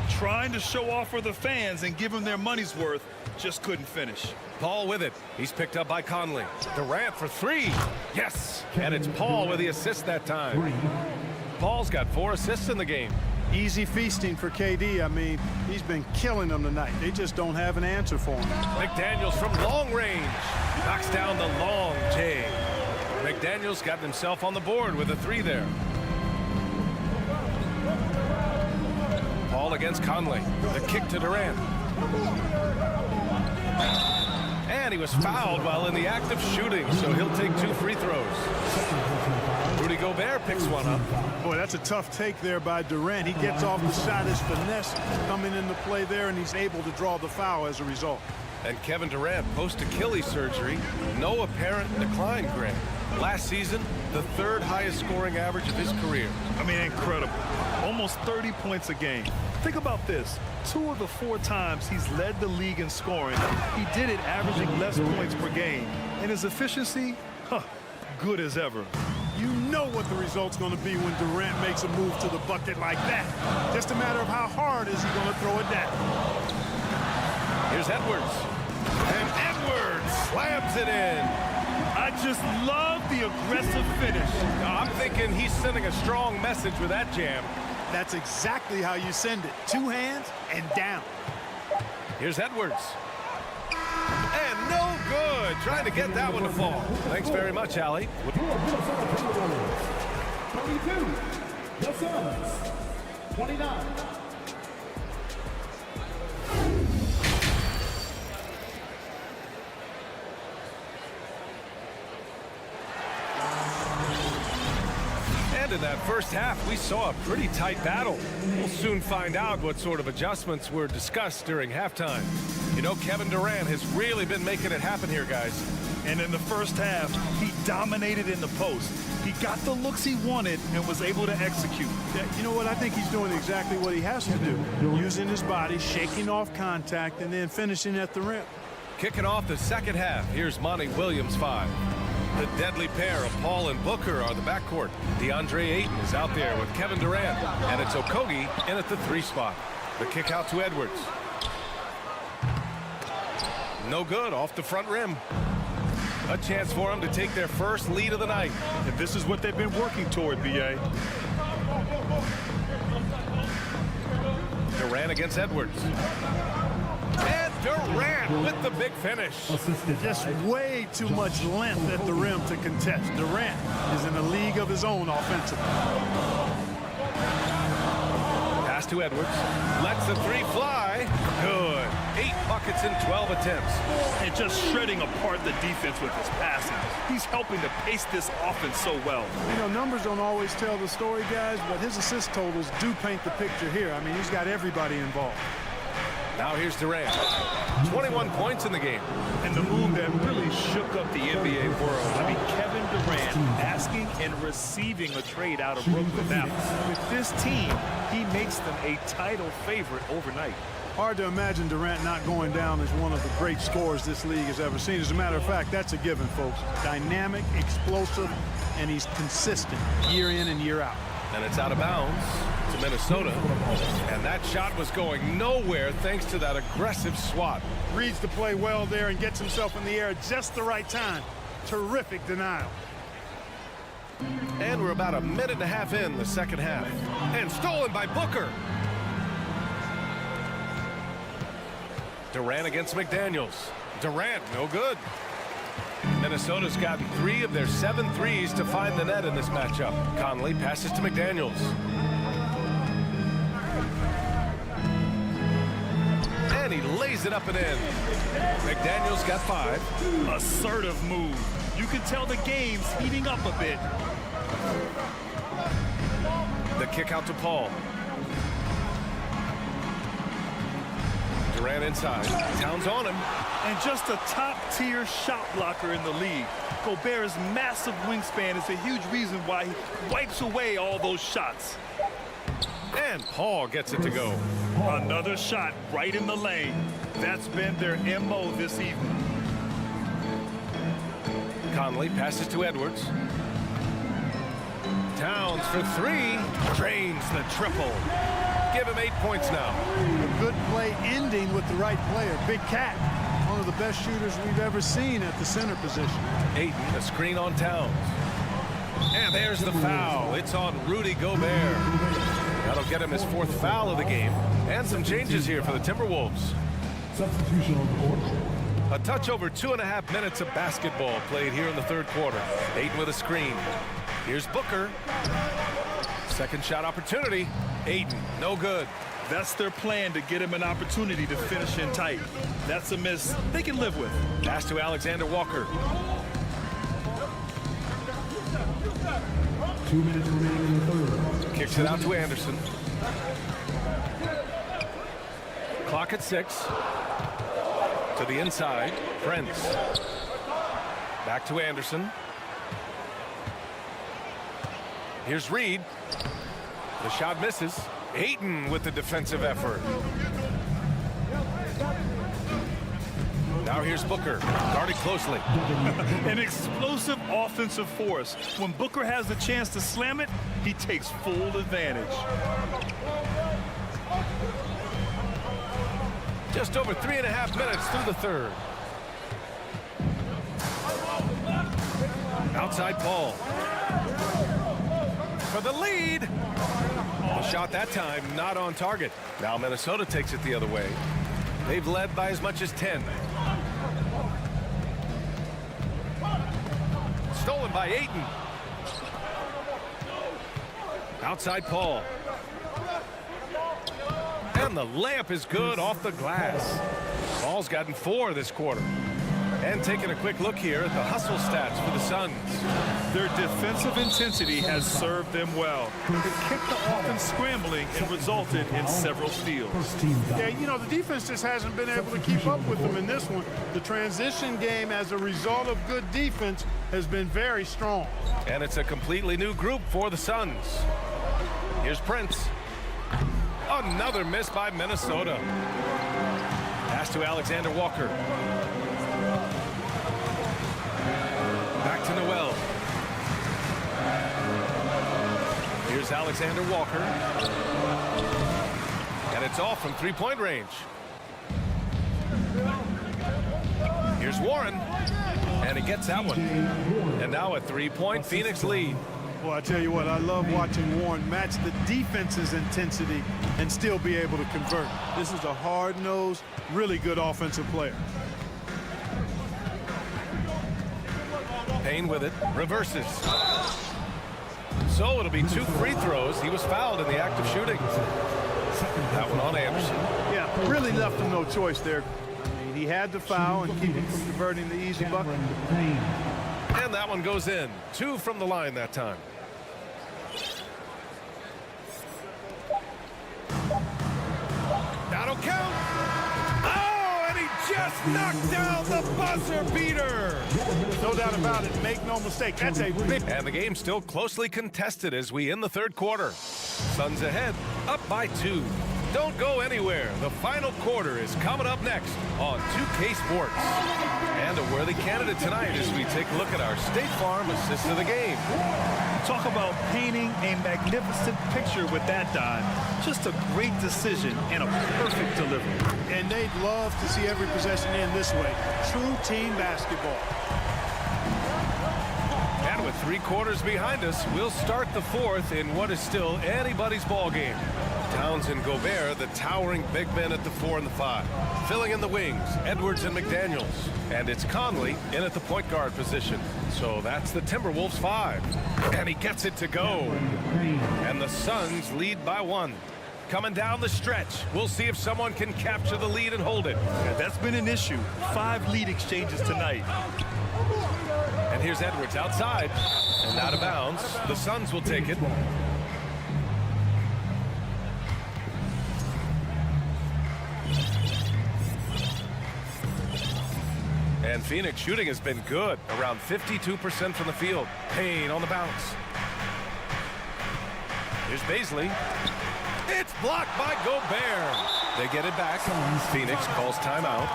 Trying to show off for the fans and give them their money's worth, just couldn't finish. Paul with it. He's picked up by Conley. Durant for 3. Yes. And it's Paul with the assist that time. Paul's got 4 assists in the game. Easy feasting for KD. I mean, he's been killing them tonight. They just don't have an answer for him. McDaniels from long range. Knocks down the long J. McDaniels got himself on the board with a 3 there. Paul against Conley. The kick to Durant. And he was fouled while in the act of shooting, so he'll take 2 free throws. Rudy Gobert picks one up. Boy, that's a tough take there by Durant. He gets off the shot, his finesse coming into play there, and he's able to draw the foul as a result. And Kevin Durant, post-Achilles surgery, no apparent decline, Grant. Last season, the 3rd highest scoring average of his career. I mean, incredible. Almost 30 points a game. Think about this. 2 of the 4 times he's led the league in scoring, he did it averaging less points per game. And his efficiency, good as ever. You know what the result's going to be when Durant makes a move to the bucket like that. Just a matter of how hard is he going to throw it down. Here's Edwards. And Edwards slams it in. I just love the aggressive finish. I'm thinking he's sending a strong message with that jam. That's exactly how you send it. 2 hands and down. Here's Edwards. And no good. Trying to get that one to fall. Thanks very much, Allie. 22. The Suns. 29. And in that first half, we saw a pretty tight battle. We'll soon find out what sort of adjustments were discussed during halftime. You know, Kevin Durant has really been making it happen here, guys. And in the first half, he dominated in the post. He got the looks he wanted and was able to execute. Yeah, you know what? I think he's doing exactly what he has to do. Using his body, shaking off contact, and then finishing at the rim. Kicking off the second half, here's Monty Williams 5. The deadly pair of Paul and Booker are the backcourt. DeAndre Ayton is out there with Kevin Durant, and it's Okogie in at the 3 spot. The kick out to Edwards. No good, off the front rim. A chance for them to take their first lead of the night. And this is what they've been working toward, B.A. Durant against Edwards. And Durant with the big finish. Just way too much length at the rim to contest. Durant is in a league of his own offensively. Pass to Edwards. Lets the three fly. Good. 8 buckets in 12 attempts. And just shredding apart the defense with his passing. He's helping to pace this offense so well. You know, numbers don't always tell the story, guys, but his assist totals do paint the picture here. I mean, he's got everybody involved. Now here's Durant. 21 points in the game. And the move that really shook up the NBA world. I mean, Kevin Durant asking and receiving a trade out of Brooklyn. Now, with this team, he makes them a title favorite overnight. Hard to imagine Durant not going down as one of the great scorers this league has ever seen. As a matter of fact, that's a given, folks. Dynamic, explosive, and he's consistent year in and year out. And it's out of bounds to Minnesota. And that shot was going nowhere thanks to that aggressive swat. Reads the play well there and gets himself in the air at just the right time. Terrific denial. And we're about a minute and a half in the second half. And stolen by Booker. Durant against McDaniels. Durant, no good. Minnesota's gotten 3 of their 7 threes to find the net in this matchup. Conley passes to McDaniels. And he lays it up and in. McDaniels got 5. Assertive move. You can tell the game's heating up a bit. The kick out to Paul. Durant inside. Towns on him. And just a top-tier shot blocker in the league. Gobert's massive wingspan is a huge reason why he wipes away all those shots. And Paul gets it to go. Another shot right in the lane. That's been their MO this evening. Conley passes to Edwards. Towns for 3. Drains the triple. Give him 8 points now. A good play ending with the right player. Big Cat, one of the best shooters we've ever seen at the center position. Ayton, a screen on Towns. And there's the foul. It's on Rudy Gobert. That'll get him his 4th foul of the game. And some changes here for the Timberwolves. Substitution on the court. A touch over 2.5 minutes of basketball played here in the 3rd quarter. Ayton with a screen. Here's Booker. Second shot opportunity. Ayton, no good. That's their plan, to get him an opportunity to finish in tight. That's a miss they can live with. Pass to Alexander Walker. 2 minutes remaining in the 3rd. Kicks it out to Anderson. Clock at 6. To the inside. Prince. Back to Anderson. Here's Reed. The shot misses. Ayton with the defensive effort. Now here's Booker, guarded closely. An explosive offensive force. When Booker has the chance to slam it, he takes full advantage. Just over 3.5 minutes through the 3rd. Outside Paul. For the lead. The shot that time not on target. Now Minnesota takes it the other way. They've led by as much as 10. Stolen by Ayton. Outside Paul. And the layup is good off the glass. Paul's gotten 4 this quarter. And taking a quick look here at the hustle stats for the Suns. Their defensive intensity has served them well. It kept the offense scrambling and resulted in several steals. Yeah, you know, the defense just hasn't been able to keep up with them in this one. The transition game, as a result of good defense, has been very strong. And it's a completely new group for the Suns. Here's Prince. Another miss by Minnesota. Pass to Alexander Walker. Back to Noel. Here's Alexander Walker. And it's off from 3-point range. Here's Warren. And he gets that one. And now a 3-point Phoenix lead. Well, I tell you what, I love watching Warren match the defense's intensity and still be able to convert. This is a hard-nosed, really good offensive player. Payne with it, reverses. So it'll be 2 free throws. He was fouled in the act of shooting. That one on Anderson. Yeah, really left him no choice there. I mean, he had to foul and keep him from converting the easy bucket. And that one goes in. 2 from the line that time. That'll count. Oh, and he just knocked down the buzzer beater. No doubt about it. Make no mistake. That's a big... And the game's still closely contested as we end the third quarter. Suns ahead, up by 2. Don't go anywhere. The final quarter is coming up next on 2K Sports. And a worthy candidate tonight as we take a look at our State Farm assist of the game. Talk about painting a magnificent picture with that dive. Just a great decision and a perfect delivery. And they'd love to see every possession end this way. True team basketball. And with 3 quarters behind us, we'll start the fourth in what is still anybody's ball game. Towns and Gobert, the towering big men at the 4 and the 5. Filling in the wings, Edwards and McDaniels. And it's Conley in at the point guard position. So that's the Timberwolves 5. And he gets it to go. And the Suns lead by 1. Coming down the stretch, we'll see if someone can capture the lead and hold it. Yeah, that's been an issue. 5 lead exchanges tonight. And here's Edwards outside and out of bounds. The Suns will take it. And Phoenix shooting has been good, around 52% from the field. Payne on the bounce. Here's Baisley. It's blocked by Gobert. They get it back. Phoenix calls timeout.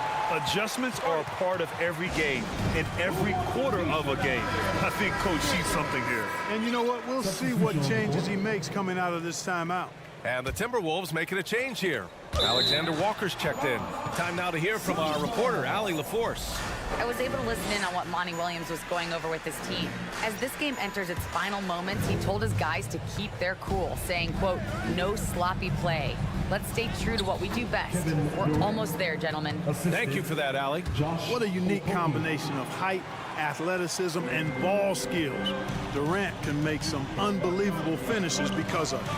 Adjustments are a part of every game, in every quarter of a game. I think Coach sees something here. And you know what? We'll see what changes he makes coming out of this timeout. And the Timberwolves making a change here. Alexander Walker's checked in. Time now to hear from our reporter, Allie LaForce. I was able to listen in on what Monty Williams was going over with his team. As this game enters its final moments, he told his guys to keep their cool, saying, quote, no sloppy play. Let's stay true to what we do best. We're almost there, gentlemen. Thank you for that, Allie. What a unique combination of height, athleticism, and ball skills. Durant can make some unbelievable finishes because of it.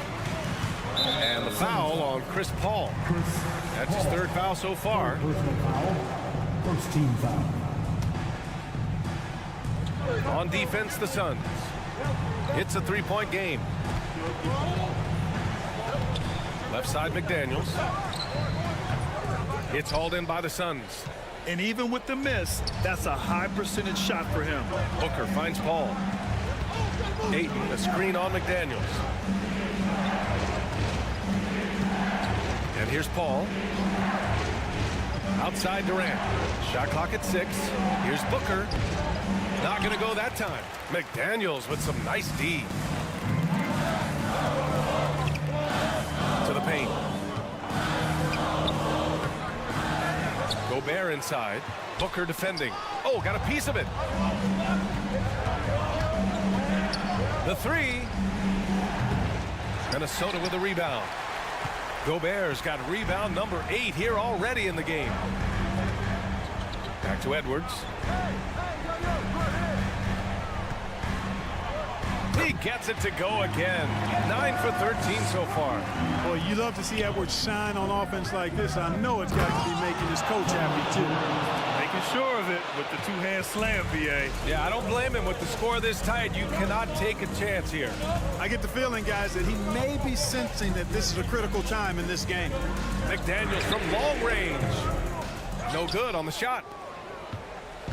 And the foul on Chris Paul. That's his 3rd foul so far. First team foul. On defense, the Suns. It's a 3-point game. Left side, McDaniels. It's hauled in by the Suns. And even with the miss, that's a high percentage shot for him. Booker finds Paul. Ayton, a screen on McDaniels. And here's Paul. Outside Durant. Shot clock at 6. Here's Booker. Not going to go that time. McDaniels with some nice D. To the paint. Gobert inside. Booker defending. Oh, got a piece of it. The 3. Minnesota with a rebound. Gobert's got rebound number 8 here already in the game. Back to Edwards. He gets it to go again. 9 for 13 so far. Boy, you love to see Edwards shine on offense like this. I know it's got to be making his coach happy, too. Making sure of it with the 2-hand slam, VA. Yeah, I don't blame him with the score this tight. You cannot take a chance here. I get the feeling, guys, that he may be sensing that this is a critical time in this game. McDaniels from long range. No good on the shot.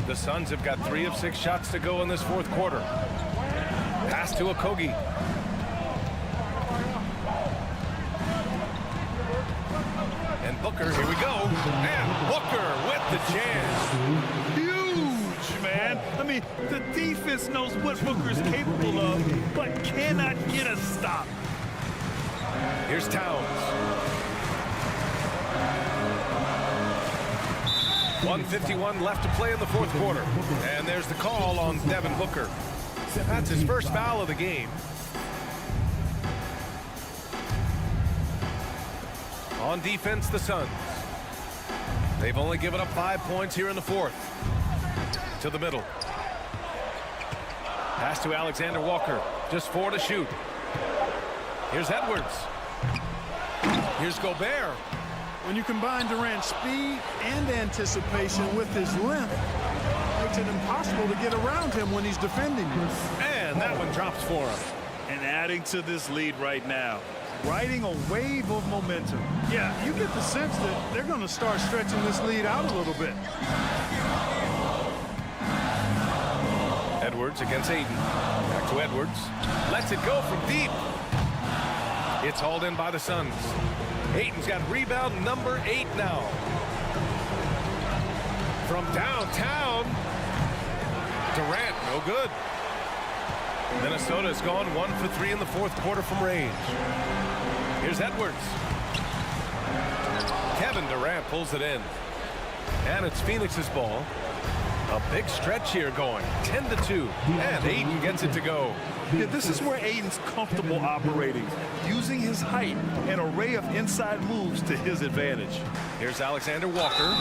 The Suns have got 3 of 6 shots to go in this 4th quarter. Pass to Okogie. And Booker, here we go. And Booker with the chance. Huge, man. I mean, the defense knows what Booker's capable of, but cannot get a stop. Here's Towns. 1:51 left to play in the 4th quarter. And there's the call on Devin Booker. That's his first foul of the game. On defense, the Suns. They've only given up 5 points here in the fourth. To the middle. Pass to Alexander Walker. Just 4 to shoot. Here's Edwards. Here's Gobert. When you combine Durant's speed and anticipation with his length, it makes it impossible to get around him when he's defending you. And that one drops for him. And adding to this lead right now, riding a wave of momentum. Yeah, you get the sense that they're going to start stretching this lead out a little bit. Edwards against Aiden. Back to Edwards. Lets it go from deep. It's hauled in by the Suns. Aiden's got rebound number 8 now. From downtown. Durant, no good. Minnesota's gone 1 for 3 in the fourth quarter from range. Here's Edwards. Kevin Durant pulls it in. And it's Phoenix's ball. A big stretch here going. 10-2. And Aiden gets it to go. Yeah, this is where Aiden's comfortable operating, using his height and array of inside moves to his advantage. Here's Alexander Walker.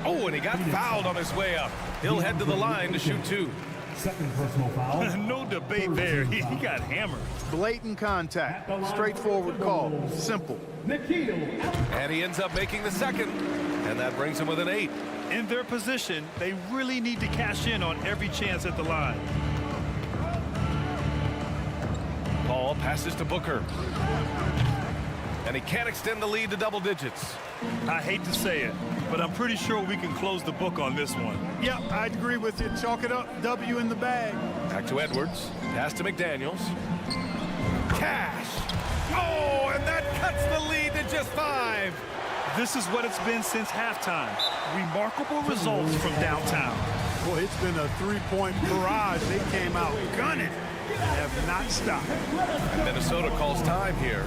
Oh, and he got fouled on his way up. He'll head to the line to shoot 2. Second personal foul. No debate there. He got hammered. Blatant contact. Straightforward call. Simple. And he ends up making the second. And that brings him with an 8. In their position, they really need to cash in on every chance at the line. Ball passes to Booker. And he can't extend the lead to double digits. I hate to say it, but I'm pretty sure we can close the book on this one. Yep, I'd agree with you. Chalk it up. W in the bag. Back to Edwards. Pass to McDaniels. Cash. Oh, and that cuts the lead to just 5. This is what it's been since halftime. Remarkable results from downtown. Boy, it's been a 3-point barrage. They came out gunning. Have not stopped. Minnesota calls time here.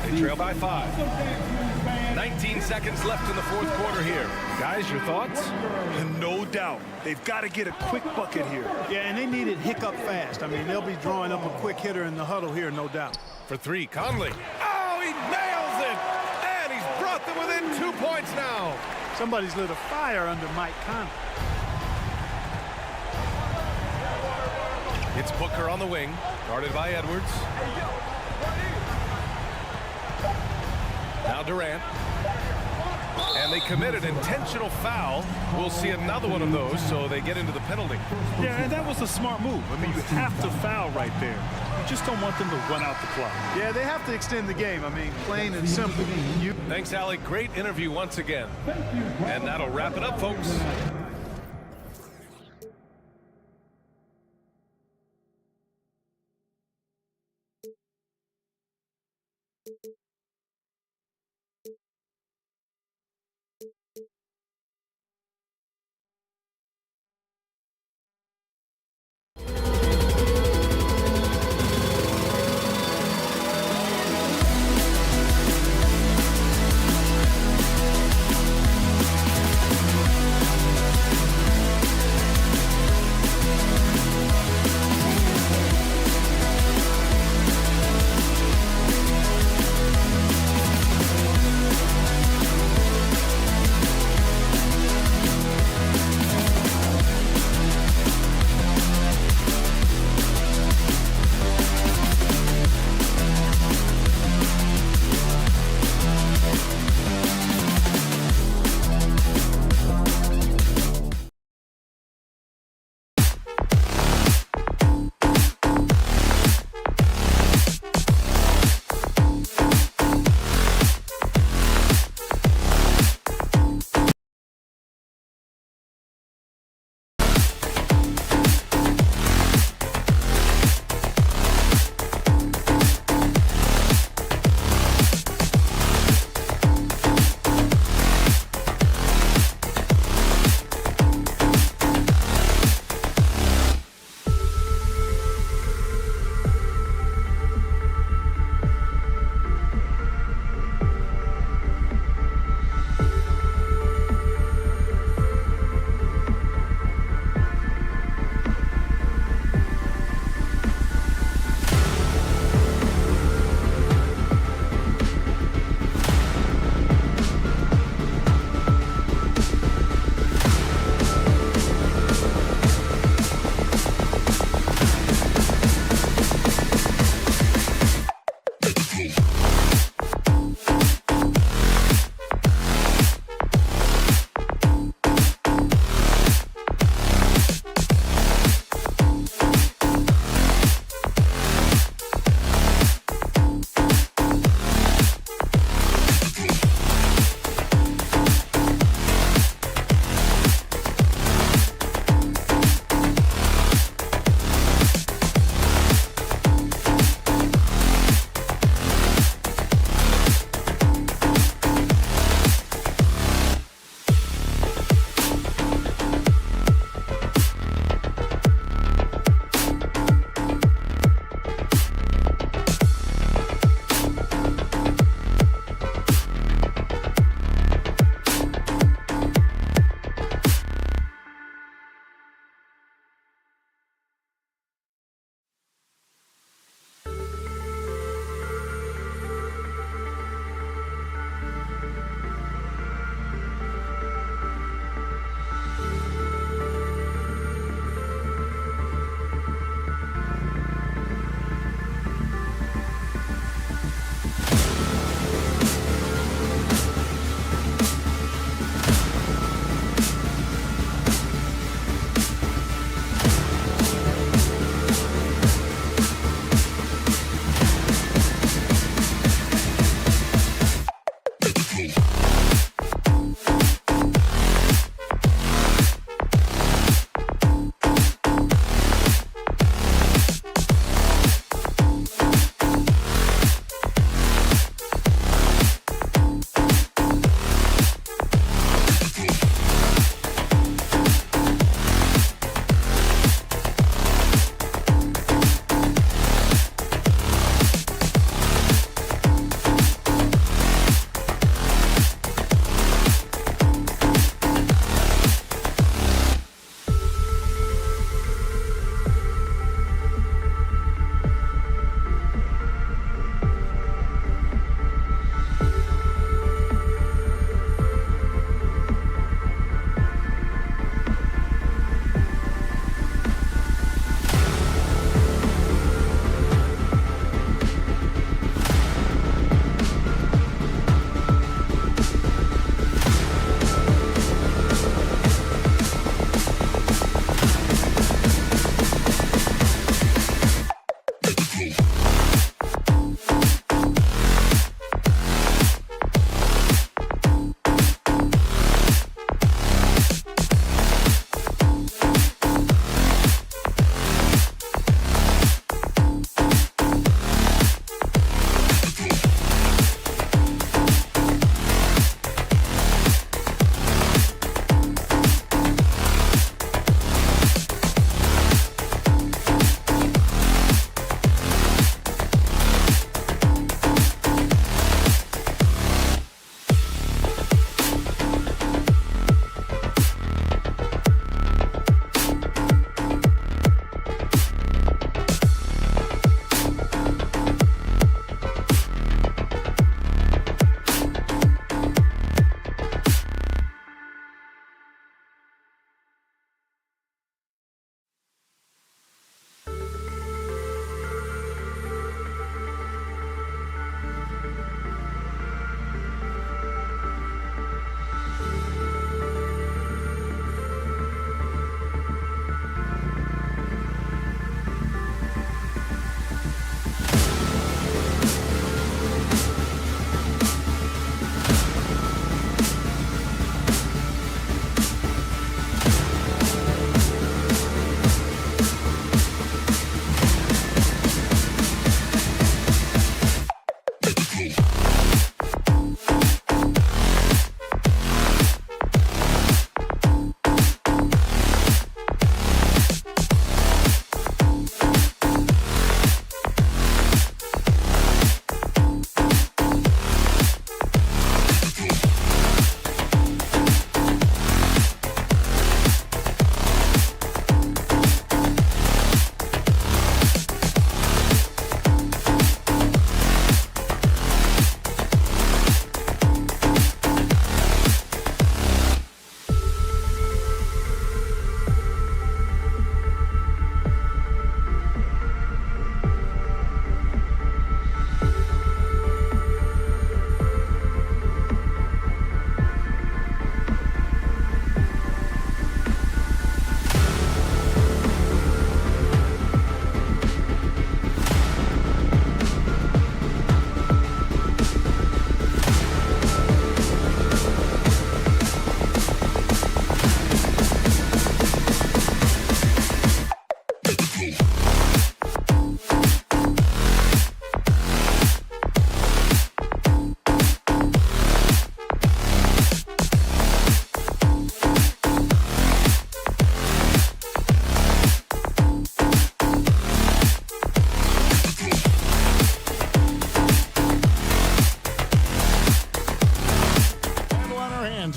They trail by 5. 19 seconds left in the fourth quarter here. Guys, your thoughts? No doubt. They've got to get a quick bucket here. Yeah, and they need it hiccup fast. I mean, they'll be drawing up a quick hitter in the huddle here, no doubt. For 3, Conley. Oh, he nails it! And he's brought them within 2 points now. Somebody's lit a fire under Mike Conley. It's Booker on the wing, guarded by Edwards. Now Durant. And they commit an intentional foul. We'll see another one of those, so they get into the penalty. Yeah, and that was a smart move. I mean, you have to foul right there. You just don't want them to run out the clock. Yeah, they have to extend the game. I mean, plain and simple. Thanks, Allie. Great interview once again. And that'll wrap it up, folks.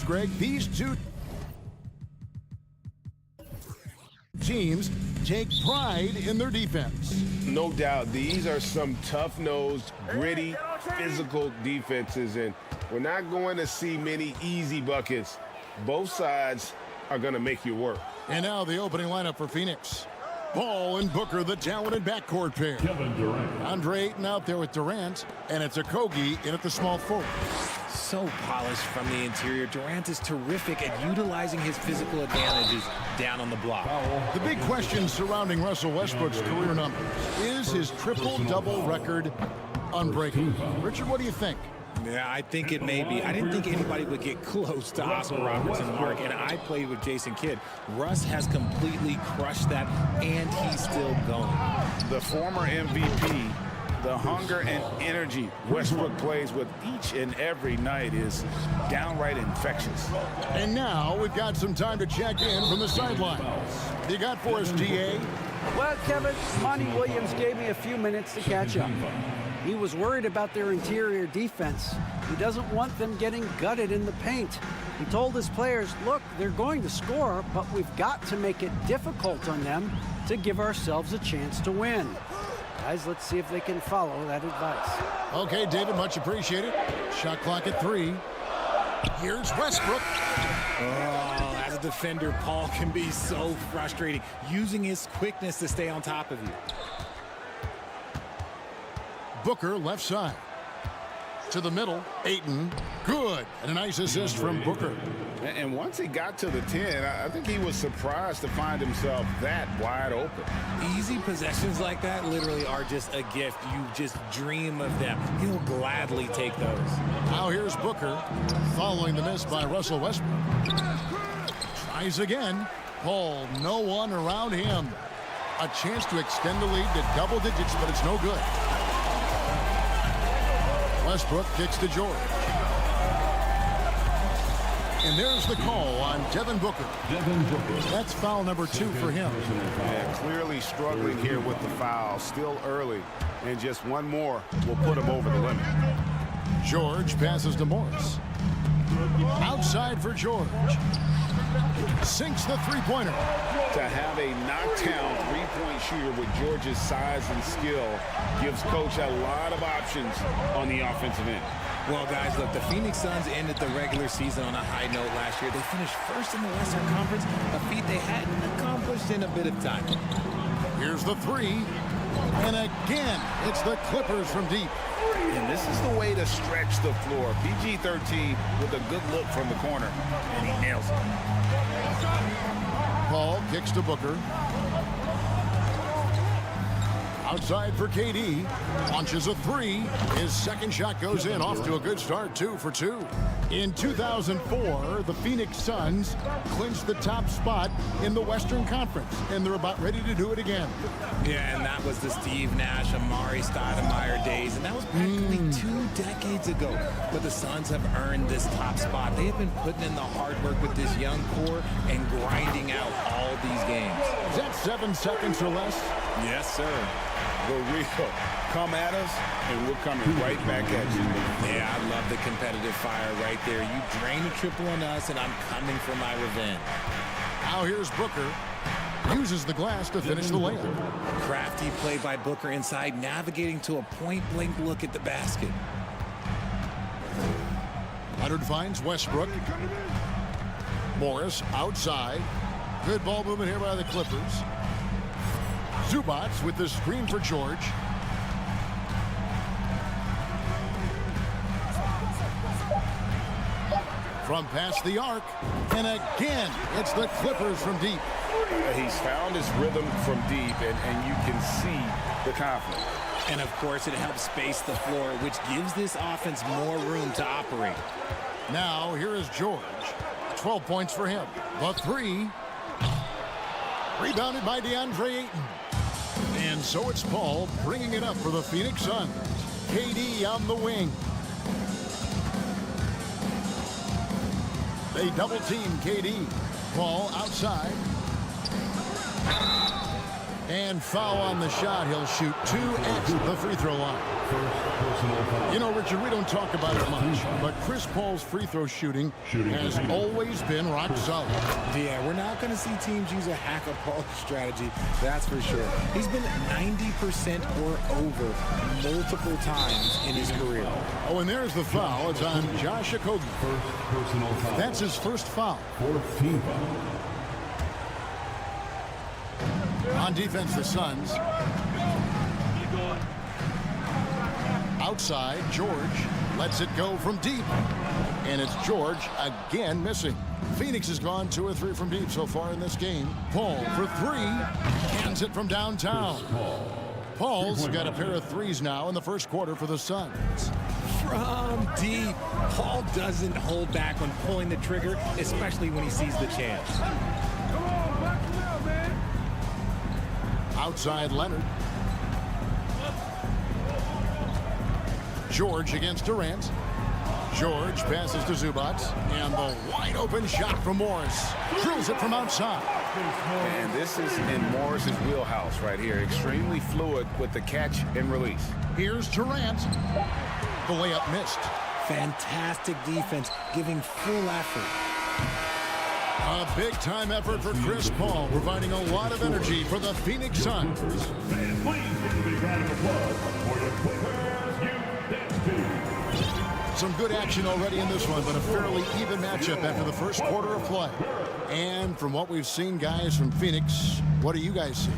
Greg, these two teams take pride in their defense. No doubt, these are some tough-nosed, gritty, physical defenses, and we're not going to see many easy buckets. Both sides are going to make you work. And now the opening lineup for Phoenix. Paul and Booker, the talented backcourt pair. Andre Ayton out there with Durant, and it's Okogie in at the small forward. So polished from the interior. Durant is terrific at utilizing his physical advantages down on the block. The big question surrounding Russell Westbrook's career numbers. Is his triple-double record unbreakable? Richard, what do you think? Yeah, I think it may be. I didn't think anybody would get close to Oscar Robertson, Mark, and I played with Jason Kidd. Russ has completely crushed that, and he's still going. The former MVP, the hunger and energy Westbrook plays with each and every night is downright infectious. And now we've got some time to check in from the sideline. You got for us, DA? Well, Kevin, Monty Williams gave me a few minutes to catch up. He was worried about their interior defense. He doesn't want them getting gutted in the paint. He told his players, look, they're going to score, but we've got to make it difficult on them to give ourselves a chance to win. Guys, let's see if they can follow that advice. Okay, David, much appreciated. Shot clock at 3. Here's Westbrook. Oh, as a defender, Paul can be so frustrating, using his quickness to stay on top of you. Booker left side. To the middle, Ayton. Good. And a nice assist from Booker. And once he got to the 10, I think he was surprised to find himself that wide open. Easy possessions like that literally are just a gift. You just dream of them. He'll gladly take those. Now here's Booker following the miss by Russell Westbrook. Tries again. Paul, no one around him. A chance to extend the lead to double digits, but it's no good. Westbrook kicks to George. And there's the call on Devin Booker. That's foul number 2 for him. Yeah, clearly struggling here with the foul. Still early. And just one more will put him over the limit. George passes to Morris. Outside for George. Sinks the three-pointer. To have a knockdown three-point shooter with George's size and skill gives Coach a lot of options on the offensive end. Well, guys, look, the Phoenix Suns ended the regular season on a high note last year. They finished first in the Western Conference, a feat they hadn't accomplished in a bit of time. Here's the 3. And again, it's the Clippers from deep. And this is the way to stretch the floor. PG-13 with a good look from the corner, and he nails it. Paul kicks to Booker. Outside for KD. Launches a 3. His second shot goes in. Off to a good start. 2 for 2. In 2004, the Phoenix Suns clinched the top spot in the Western Conference, and they're about ready to do it again. Yeah, and that was the Steve Nash, Amari Stoudemire days, and that was practically 2 decades ago. But the Suns have earned this top spot. They have been putting in the hard work with this young core and grinding out all these games. Is that 7 seconds or less? Yes, sir. The real come at us, and we're coming right back at you. Yeah, I love the competitive fire right there. You drain a triple on us, and I'm coming for my revenge. Now here's Booker. Uses the glass to finish the layup. Crafty play by Booker inside, navigating to a point-blank look at the basket. Leonard finds Westbrook. Morris outside. Good ball movement here by the Clippers. Zubac with the screen for George. From past the arc, and again, it's the Clippers from deep. He's found his rhythm from deep, and you can see the confidence. And, of course, it helps space the floor, which gives this offense more room to operate. Now, here is George. 12 points for him. The 3. Rebounded by DeAndre Ayton. So it's Paul bringing it up for the Phoenix Suns. KD on the wing. They double team KD. Paul outside. And foul on the shot. He'll shoot 2 at the free throw line. You know, Richard, we don't talk about it much, but Chris Paul's free throw shooting has always been rock solid. Yeah, we're not going to see teams use a hack-a-Paul strategy, that's for sure. He's been 90% or over multiple times in his career. Oh, and there's the foul. It's on Josh Okogie. That's his first foul. On defense, the Suns. Outside, George lets it go from deep. And it's George again missing. Phoenix has gone 2 or 3 from deep so far in this game. Paul for 3. Hands it from downtown. Paul's got a pair of threes now in the first quarter for the Suns. From deep. Paul doesn't hold back when pulling the trigger, especially when he sees the chance. Outside Leonard. George against Durant. George passes to Zubac. And the wide open shot from Morris. Drills it from outside. And this is in Morris's wheelhouse right here. Extremely fluid with the catch and release. Here's Durant. The layup missed. Fantastic defense, giving full effort. A big-time effort for Chris Paul, providing a lot of energy for the Phoenix Suns. Some good action already in this one, but a fairly even matchup after the first quarter of play. And from what we've seen, guys, from Phoenix, what do you guys see?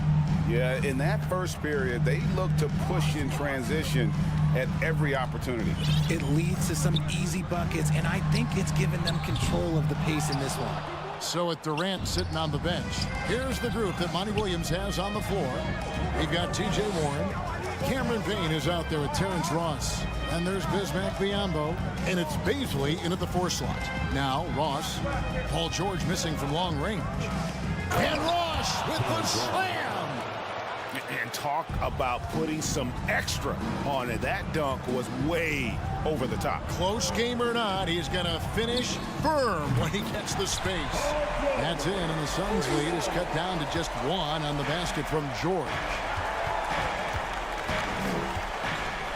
Yeah, in that first period, they look to push in transition at every opportunity. It leads to some easy buckets, and I think it's given them control of the pace in this one. So with Durant sitting on the bench, here's the group that Monty Williams has on the floor. We've got T.J. Warren. Cameron Payne is out there with Terrence Ross. And there's Bismack Biyombo. And it's Baisley in at the 4 slot. Now, Ross. Paul George missing from long range. And Ross with the slam! And talk about putting some extra on it. That dunk was way over the top. Close game or not, he's going to finish firm when he gets the space. That's in, and the Suns' lead is cut down to just 1 on the basket from George.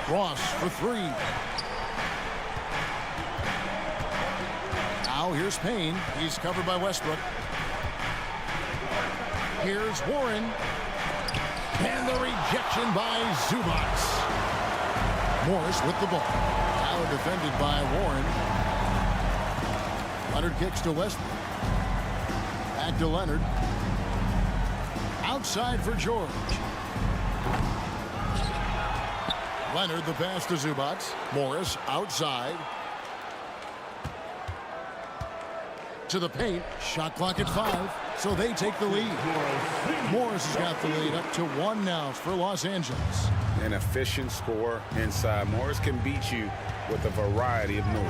Ross for 3. Now here's Payne. He's covered by Westbrook. Here's Warren. And the rejection by Zubac. Morris with the ball. Now defended by Warren. Leonard kicks to Westbrook. Back to Leonard. Outside for George. Leonard the pass to Zubac. Morris outside. To the paint. Shot clock at 5. So they take the lead. Morris has got the lead up to 1 now for Los Angeles. An efficient score inside. Morris can beat you with a variety of moves.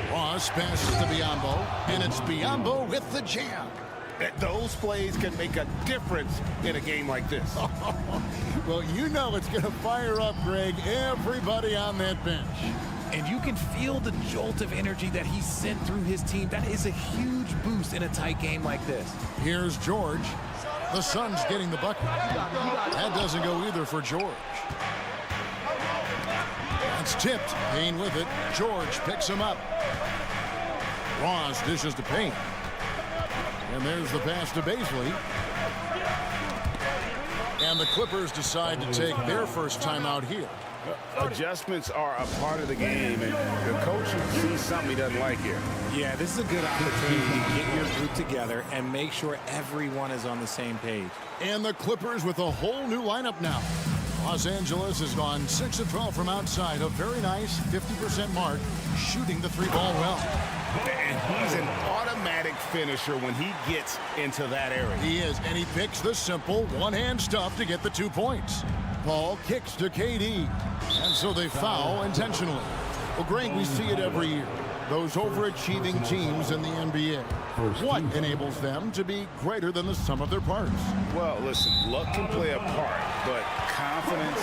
Ross passes to Biyombo, and it's Biyombo with the jam. Those plays can make a difference in a game like this. Well, you know it's going to fire up, Greg, everybody on that bench. And you can feel the jolt of energy that he sent through his team. That is a huge boost in a tight game like this. Here's George. The Suns getting the bucket. That doesn't go either for George. That's tipped. Payne with it. George picks him up. Ross dishes to Payne. And there's the pass to Baisley. And the Clippers decide to take their first timeout here. Adjustments are a part of the game, and the coach sees something he doesn't like here. Yeah, this is a good opportunity to get your group together and make sure everyone is on the same page. And the Clippers with a whole new lineup now. Los Angeles has gone 6 of 12 from outside, a very nice 50% mark, shooting the 3-ball well. And he's an automatic finisher when he gets into that area. He is, and he picks the simple one-hand stuff to get the 2 points. Paul kicks to KD, and so they foul intentionally. Well, Greg, we see it every year. those overachieving teams in the NBA? What enables them to be greater than the sum of their parts? Well, listen, luck can play a part, but confidence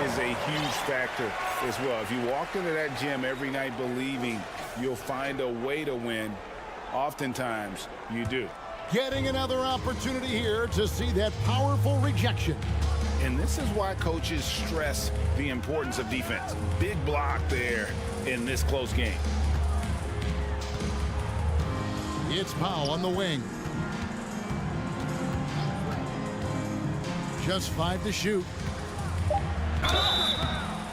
is a huge factor as well. If you walk into that gym every night believing you'll find a way to win, oftentimes you do. Getting another opportunity here to see that powerful rejection. And this is why coaches stress the importance of defense. Big block there in this close game. It's Powell on the wing. Just 5 to shoot.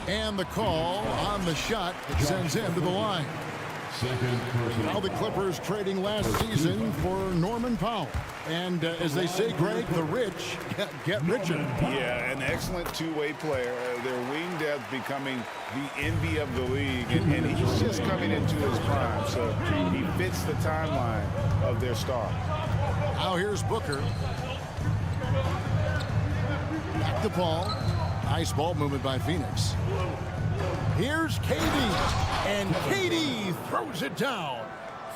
And the call on the shot that sends him to the line. Now the Clippers trading last season for Norman Powell. And as they say, Greg, the rich get richer. Yeah, an excellent two-way player. Their wing depth becoming the envy of the league. And he's just coming into his prime. So he fits the timeline of their star. Now here's Booker. Back to Paul. Nice ball movement by Phoenix. Here's KD. And KD throws it down.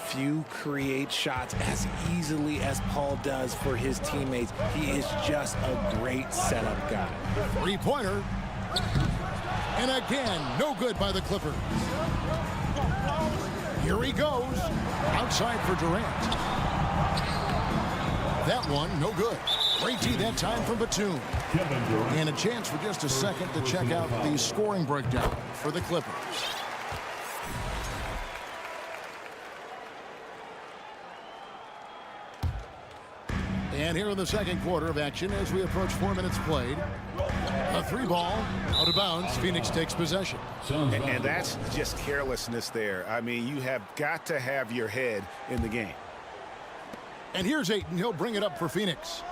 Few create shots as easily as Paul does for his teammates. He is just a great setup guy. Three-pointer. And again, no good by the Clippers. Here he goes. Outside for Durant. That one, no good. Great D that time from Batum. And a chance for just a second to check out the scoring breakdown for the Clippers. And here in the second quarter of action as we approach 4 minutes played. A three ball out of bounds. Phoenix takes possession. And that's just carelessness there. I mean, you have got to have your head in the game. And here's Ayton. He'll bring it up for Phoenix.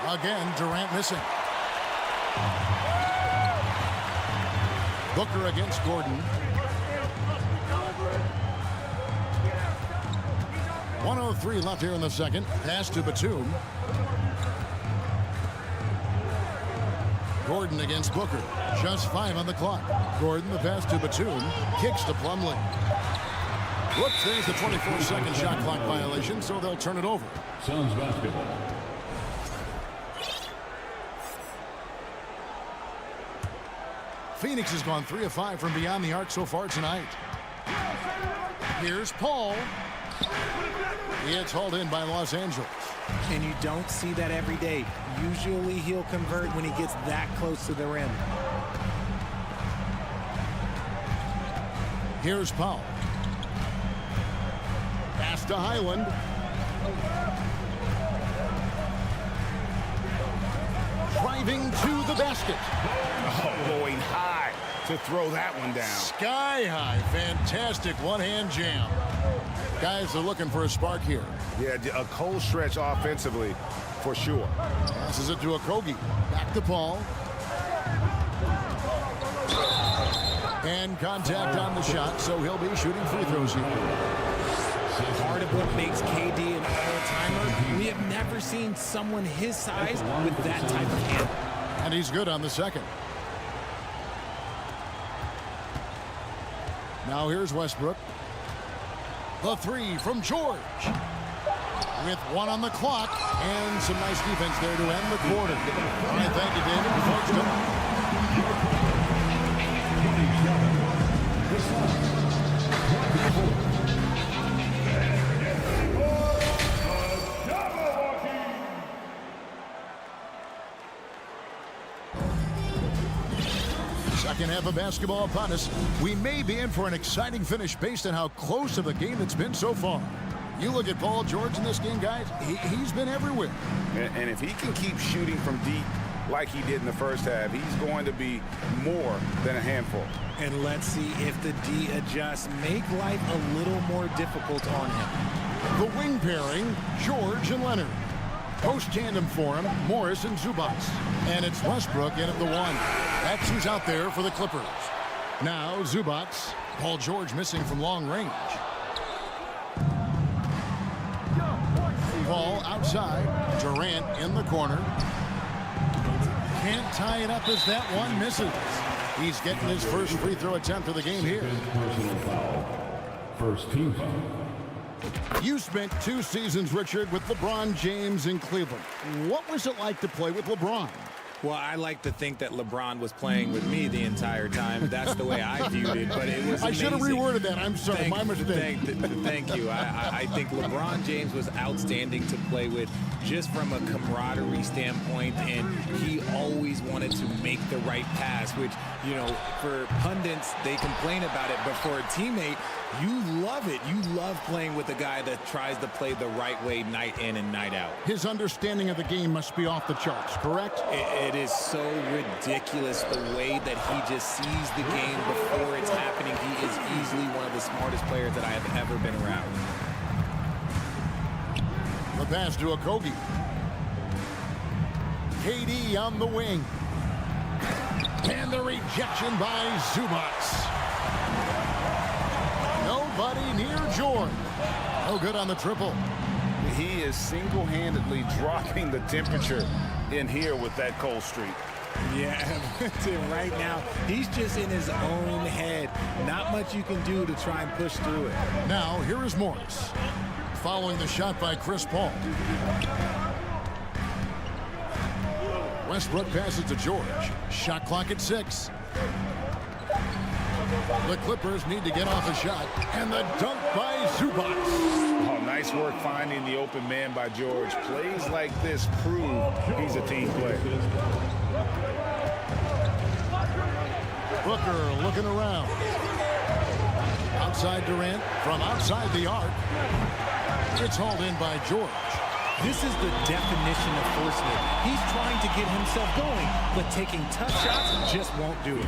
Again, Durant missing. Booker against Gordon. 1:03 left here in the second. Pass to Batum. Gordon against Booker. Just 5 on the clock. Gordon, the pass to Batum. Kicks to Plumlee. Whoops, there's the 24-second shot clock violation, so they'll turn it over. Suns basketball. Phoenix has gone 3 of 5 from beyond the arc so far tonight. Here's Paul. It's hauled in by Los Angeles. And you don't see that every day. Usually he'll convert when he gets that close to the rim. Here's Powell. Pass to Highland. Driving to the basket. Oh, going high to throw that one down. Sky high. Fantastic one-hand jam. Guys are looking for a spark here. Yeah, a cold stretch offensively for sure. Passes it to Okogie. Back to Paul. And contact on the shot, so he'll be shooting free throws here. Part of what makes KD an all-timer, we have never seen someone his size with that type of hand. And he's good on the second. Now here's Westbrook. The three from George. With 1 on the clock and some nice defense there to end the quarter. All right, thank you, David. Second half of basketball upon us. We may be in for an exciting finish based on how close of a game it's been so far. You look at Paul George in this game, guys, he's been everywhere. And if he can keep shooting from deep like he did in the first half, he's going to be more than a handful. And let's see if the D adjusts, make life a little more difficult on him. The wing pairing, George and Leonard. Post tandem for him, Morris and Zubac. And it's Westbrook in at the 1. That's who's out there for the Clippers. Now Zubac. Paul George missing from long range. Paul outside. Durant in the corner. Can't tie it up as that one misses. He's getting his first free throw attempt of the game here. First team foul. You spent 2 seasons, Richard, with LeBron James in Cleveland. What was it like to play with LeBron? Well, I like to think that LeBron was playing with me the entire time. That's the way I viewed it, but it was amazing. I should have reworded that. I'm sorry, my mistake. Thank you. I think LeBron James was outstanding to play with just from a camaraderie standpoint, and he always wanted to make the right pass, which, you know, for pundits, they complain about it, but for a teammate, you love it. You love playing with a guy that tries to play the right way night in and night out. His understanding of the game must be off the charts, correct? It is so ridiculous the way that he just sees the game before it's happening. He is easily one of the smartest players that I have ever been around. The pass to Okogie. KD on the wing. And the rejection by Zubats. Nobody near George. No good on the triple. He is single-handedly dropping the temperature in here with that cold streak. Yeah, right now, he's just in his own head. Not much you can do to try and push through it. Now, here is Morris. Following the shot by Chris Paul. Westbrook passes to George. Shot clock at 6. The Clippers need to get off a shot. And the dunk by Zubac. Oh, nice work finding the open man by George. Plays like this prove he's a team player. Booker looking around. Outside Durant from outside the arc. It's hauled in by George. This is the definition of forcing it. He's trying to get himself going, but taking tough shots just won't do it.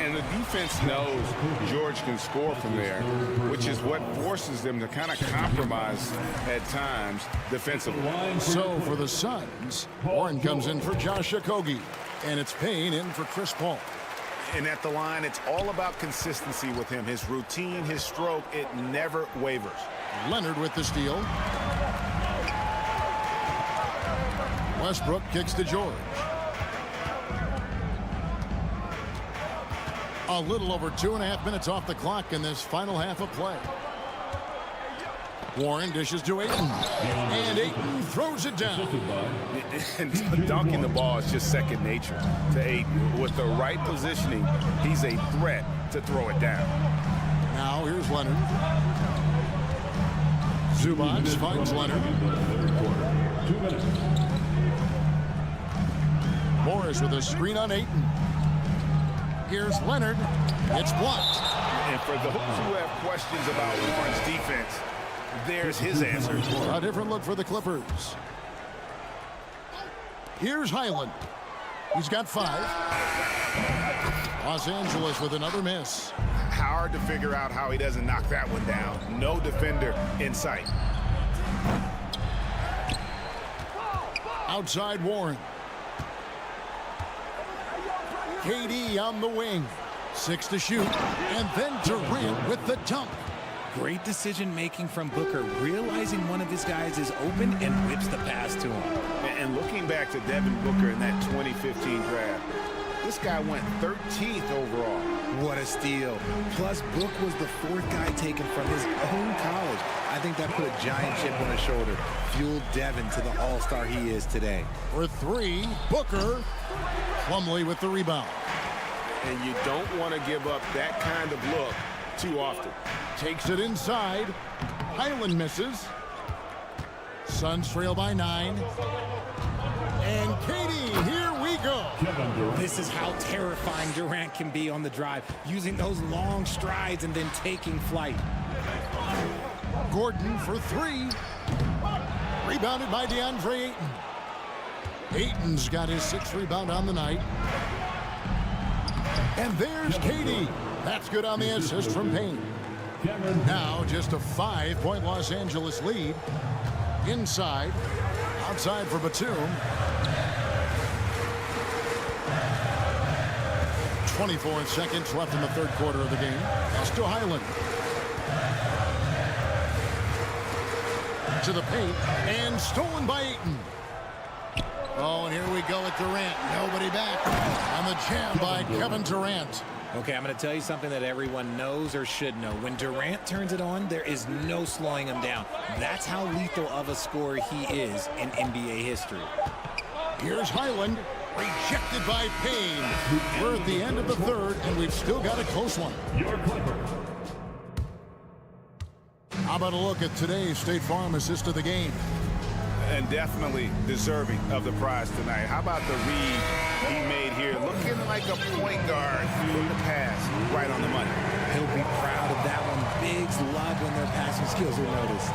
And the defense knows George can score from there, which is what forces them to kind of compromise at times defensively. So for the Suns, Warren comes in for Josh Okogie, and it's Payne in for Chris Paul. And at the line, it's all about consistency with him. His routine, his stroke, it never wavers. Leonard with the steal. Westbrook kicks to George. A little over 2.5 minutes off the clock in this final half of play. Warren dishes to Ayton. And Ayton throws it down. And dunking the ball is just second nature to Ayton. With the right positioning, he's a threat to throw it down. Now here's Leonard. Zubac finds Leonard. 2 minutes. Morris with a screen on Ayton. Here's Leonard. It's blocked. And for those who have questions about Warren's defense, there's his answer. A different look for the Clippers. Here's Highland. He's got 5. Los Angeles with another miss. Hard to figure out how he doesn't knock that one down. No defender in sight. Outside Warren. KD on the wing. 6 to shoot. And then Durant with the dunk. Great decision-making from Booker, realizing one of his guys is open and whips the pass to him. And looking back to Devin Booker in that 2015 draft, this guy went 13th overall. What a steal. Plus, Book was the 4th guy taken from his own college. I think that put a giant chip on his shoulder, fueled Devin to the all-star he is today. For 3, Booker. Plumlee with the rebound. And you don't want to give up that kind of look too often. Takes it inside. Highland misses. Suns trail by 9. And KD, here we go. This is how terrifying Durant can be on the drive, using those long strides and then taking flight. Gordon for 3. Rebounded by DeAndre Ayton. Ayton's got his 6th rebound on the night. And there's KD. That's good on the assist from Payne. Now just a 5-point Los Angeles lead. Inside. Outside for Batum. 24 seconds left in the 3rd quarter of the game. Pass to Highland. To the paint. And stolen by Ayton. Oh, and here we go with Durant. Nobody back. On the jam by Kevin Durant. Okay, I'm going to tell you something that everyone knows or should know. When Durant turns it on, there is no slowing him down. That's how lethal of a scorer he is in NBA history. Here's Highland, rejected by Payne. We're at the end of the third, and we've still got a close one. How about a look at today's State Farm assist of the game? And definitely deserving of the prize tonight. How about the read he made here? Looking like a point guard through the pass right on the money. He'll be proud of that one. Bigs love when their passing skills are noticed.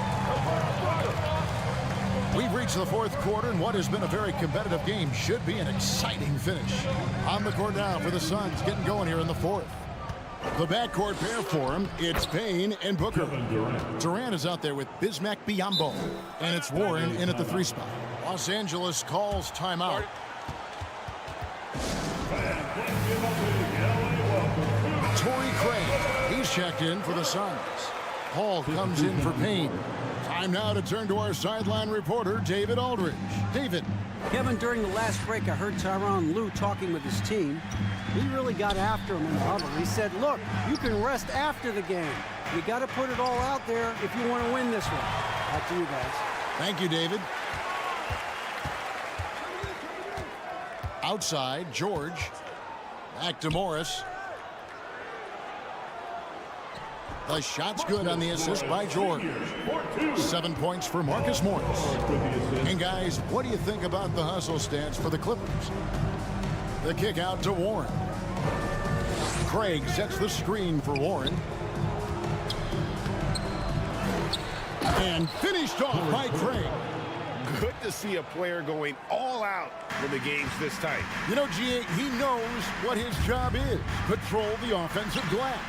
We've reached the fourth quarter, and what has been a very competitive game should be an exciting finish. On the court now for the Suns, getting going here in the fourth. The backcourt pair for him, it's Payne and Booker. Durant is out there with Bismack Biyombo, and it's Warren in at the 3 spot. Los Angeles calls timeout. Torrey Craig, he's checked in for the Suns. Paul comes in for Payne. Time now to turn to our sideline reporter, David Aldridge. David. Kevin, during the last break, I heard Tyronn Lue talking with his team. He really got after him in the huddle. He said, look, you can rest after the game. You got to put it all out there if you want to win this one. Back to you guys. Thank you, David. Outside, George. Back to Morris. The shot's good on the assist by George. 7 points for Marcus Morris. And guys, what do you think about the hustle stance for the Clippers? The kick out to Warren. Craig sets the screen for Warren. And finished off by Craig. Good to see a player going all out when the game's this tight. You know, G.A., he knows what his job is. Patrol the offensive glass.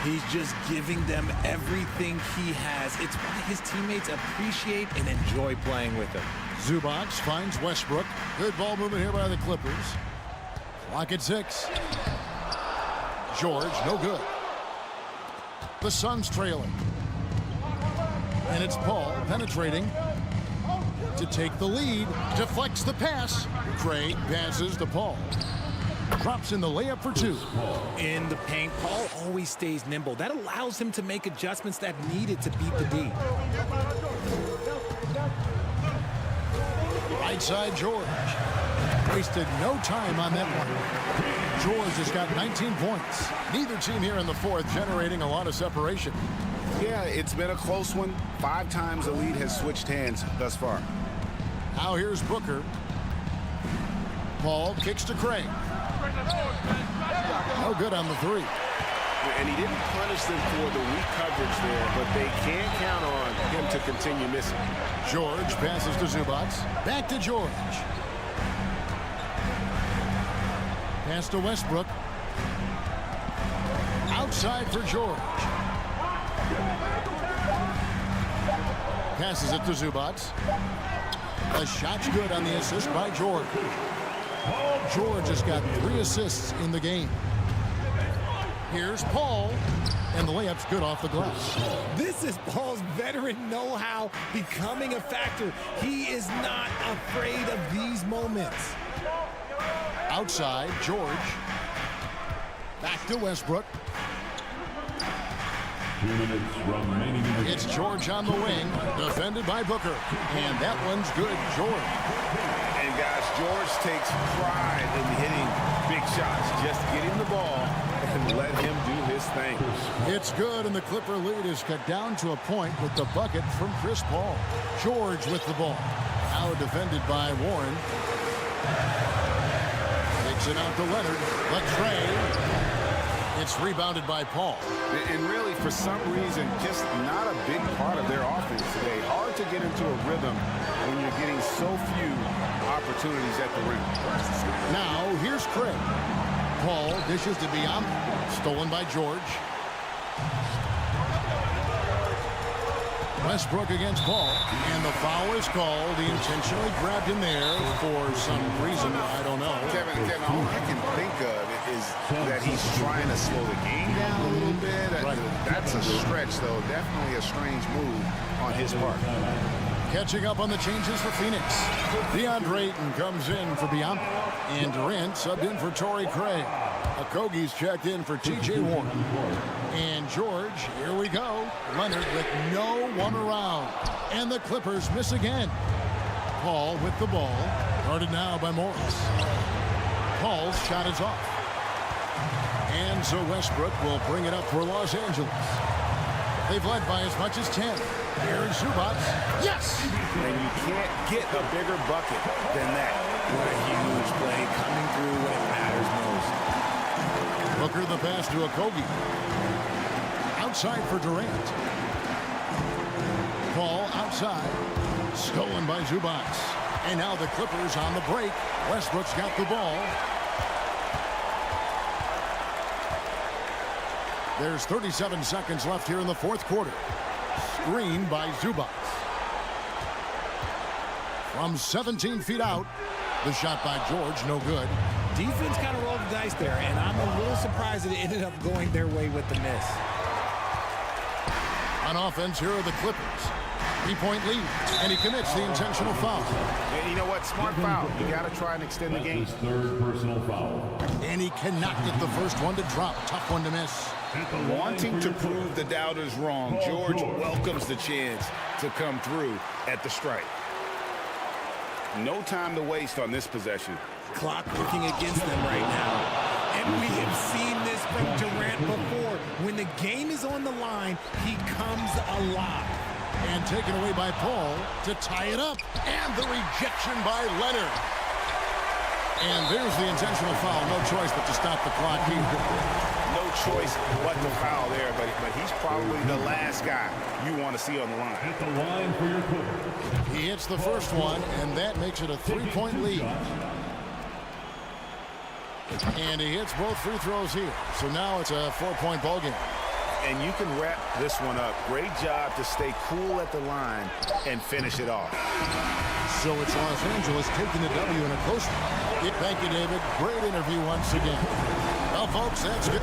He's just giving them everything he has. It's why his teammates appreciate and enjoy playing with him. Zubac finds Westbrook. Good ball movement here by the Clippers. Clock at 6. George, no good. The Suns trailing. And it's Paul penetrating to take the lead. Deflects the pass. Craig passes to Paul. Drops in the layup for 2. In the paint, Paul always stays nimble. That allows him to make adjustments that needed to beat the D. Right side, George. Wasted no time on that one. George has got 19 points. Neither team here in the fourth generating a lot of separation. Yeah, it's been a close one. 5 times the lead has switched hands thus far. Now here's Booker. Paul kicks to Craig. No good on the 3. And he didn't punish them for the weak coverage there, but they can't count on him to continue missing. George passes to Zubac. Back to George. Pass to Westbrook. Outside for George. Passes it to Zubac. The shot's good on the assist by George. George has got 3 assists in the game. Here's Paul, and the layup's good off the glass. This is Paul's veteran know-how becoming a factor. He is not afraid of these moments. Outside, George. Back to Westbrook. 2 minutes remaining. It's George on the wing, defended by Booker. And that one's good, George. And guys, George takes pride in hitting big shots. Just get him the ball and let him do his thing. It's good, and the Clipper lead is cut down to a point with the bucket from Chris Paul. George with the ball. Now defended by Warren. Takes it out to Leonard. The tray. It's rebounded by Paul. And really, for some reason, just not a big part of their offense today. Hard to get into a rhythm when you're getting so few opportunities at the rim. Now, here's Craig. Paul dishes to Biyombo. Stolen by George. Westbrook against Paul. And the foul is called. He intentionally grabbed him there for some reason. I don't know. Kevin, all I can think of is that he's trying to slow the game down a little bit. Right. That's a stretch, though. Definitely a strange move on his part. Catching up on the changes for Phoenix. DeAndre Ayton comes in for Biombo. And Durant subbed in for Torrey Craig. Okogie's checked in for T.J. Warren. And George, here we go. Leonard with no one around. And the Clippers miss again. Paul with the ball. Guarded now by Morris. Paul's shot is off. And so Westbrook will bring it up for Los Angeles. They've led by as much as 10. Here's Zubac. Yes! And you can't get a bigger bucket than that. What a huge play coming through when it matters most. Booker the pass to Okogie. Outside for Durant. Paul outside. Stolen by Zubac. And now the Clippers on the break. Westbrook's got the ball. There's 37 seconds left here in the fourth quarter. Screen by Zubac. From 17 feet out. The shot by George, no good. Defense kind of rolled the dice there, and I'm a little surprised that it ended up going their way with the miss. On offense, here are the Clippers. 3-point lead, and he commits the intentional foul. And you know what? Smart foul. You got to try and extend the game. Third personal foul. And he cannot get the first one to drop. Tough one to miss. Wanting to prove the doubters wrong, George welcomes the chance to come through at the strike. No time to waste on this possession. Clock working against them right now. And we have seen this from Durant before. When the game is on the line, he comes alive. And taken away by Paul to tie it up. And the rejection by Leonard. And there's the intentional foul. No choice but to stop the clock here. No choice but to foul there, but he's probably the last guy you want to see on the line. At the line for your quarter. He hits the first one, and that makes it a 3-point lead. And he hits both free throws here. So now it's a 4-point ball game. And you can wrap this one up. Great job to stay cool at the line and finish it off. So it's Los Angeles taking the W in a close one. Thank you, David. Great interview once again. Well, folks, that's good.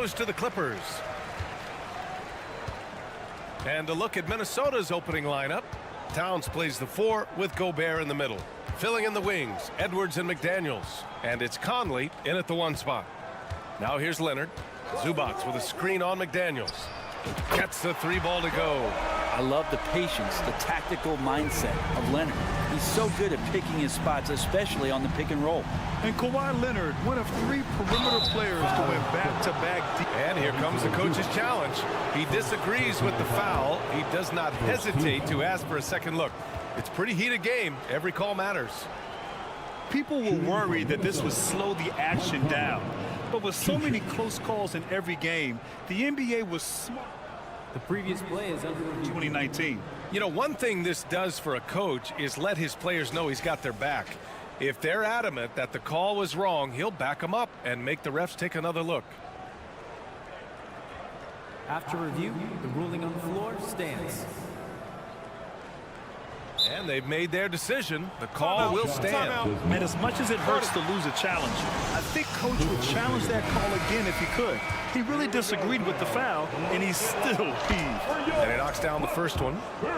goes to the Clippers. And a look at Minnesota's opening lineup. Towns plays the 4 with Gobert in the middle. Filling in the wings, Edwards and McDaniels. And it's Conley in at the 1 spot. Now here's Leonard. Zubac with a screen on McDaniels. Gets the 3 ball to go. I love the patience, the tactical mindset of Leonard. He's so good at picking his spots, especially on the pick and roll. And Kawhi Leonard, one of 3 perimeter players to win back-to-back. And here comes the coach's challenge. He disagrees with the foul. He does not hesitate to ask for a second look. It's a pretty heated game. Every call matters. People were worried that this would slow the action down. But with so many close calls in every game, the NBA was smart. The previous play is under 2019. You know, one thing this does for a coach is let his players know he's got their back. If they're adamant that the call was wrong, he'll back them up and make the refs take another look. After review, the ruling on the floor stands. And they've made their decision. The call will stand. And as much as it hurts to lose a challenge, I think Coach would challenge that call again if he could. He really disagreed with the foul, and he's still peeved. And he knocks down the first one.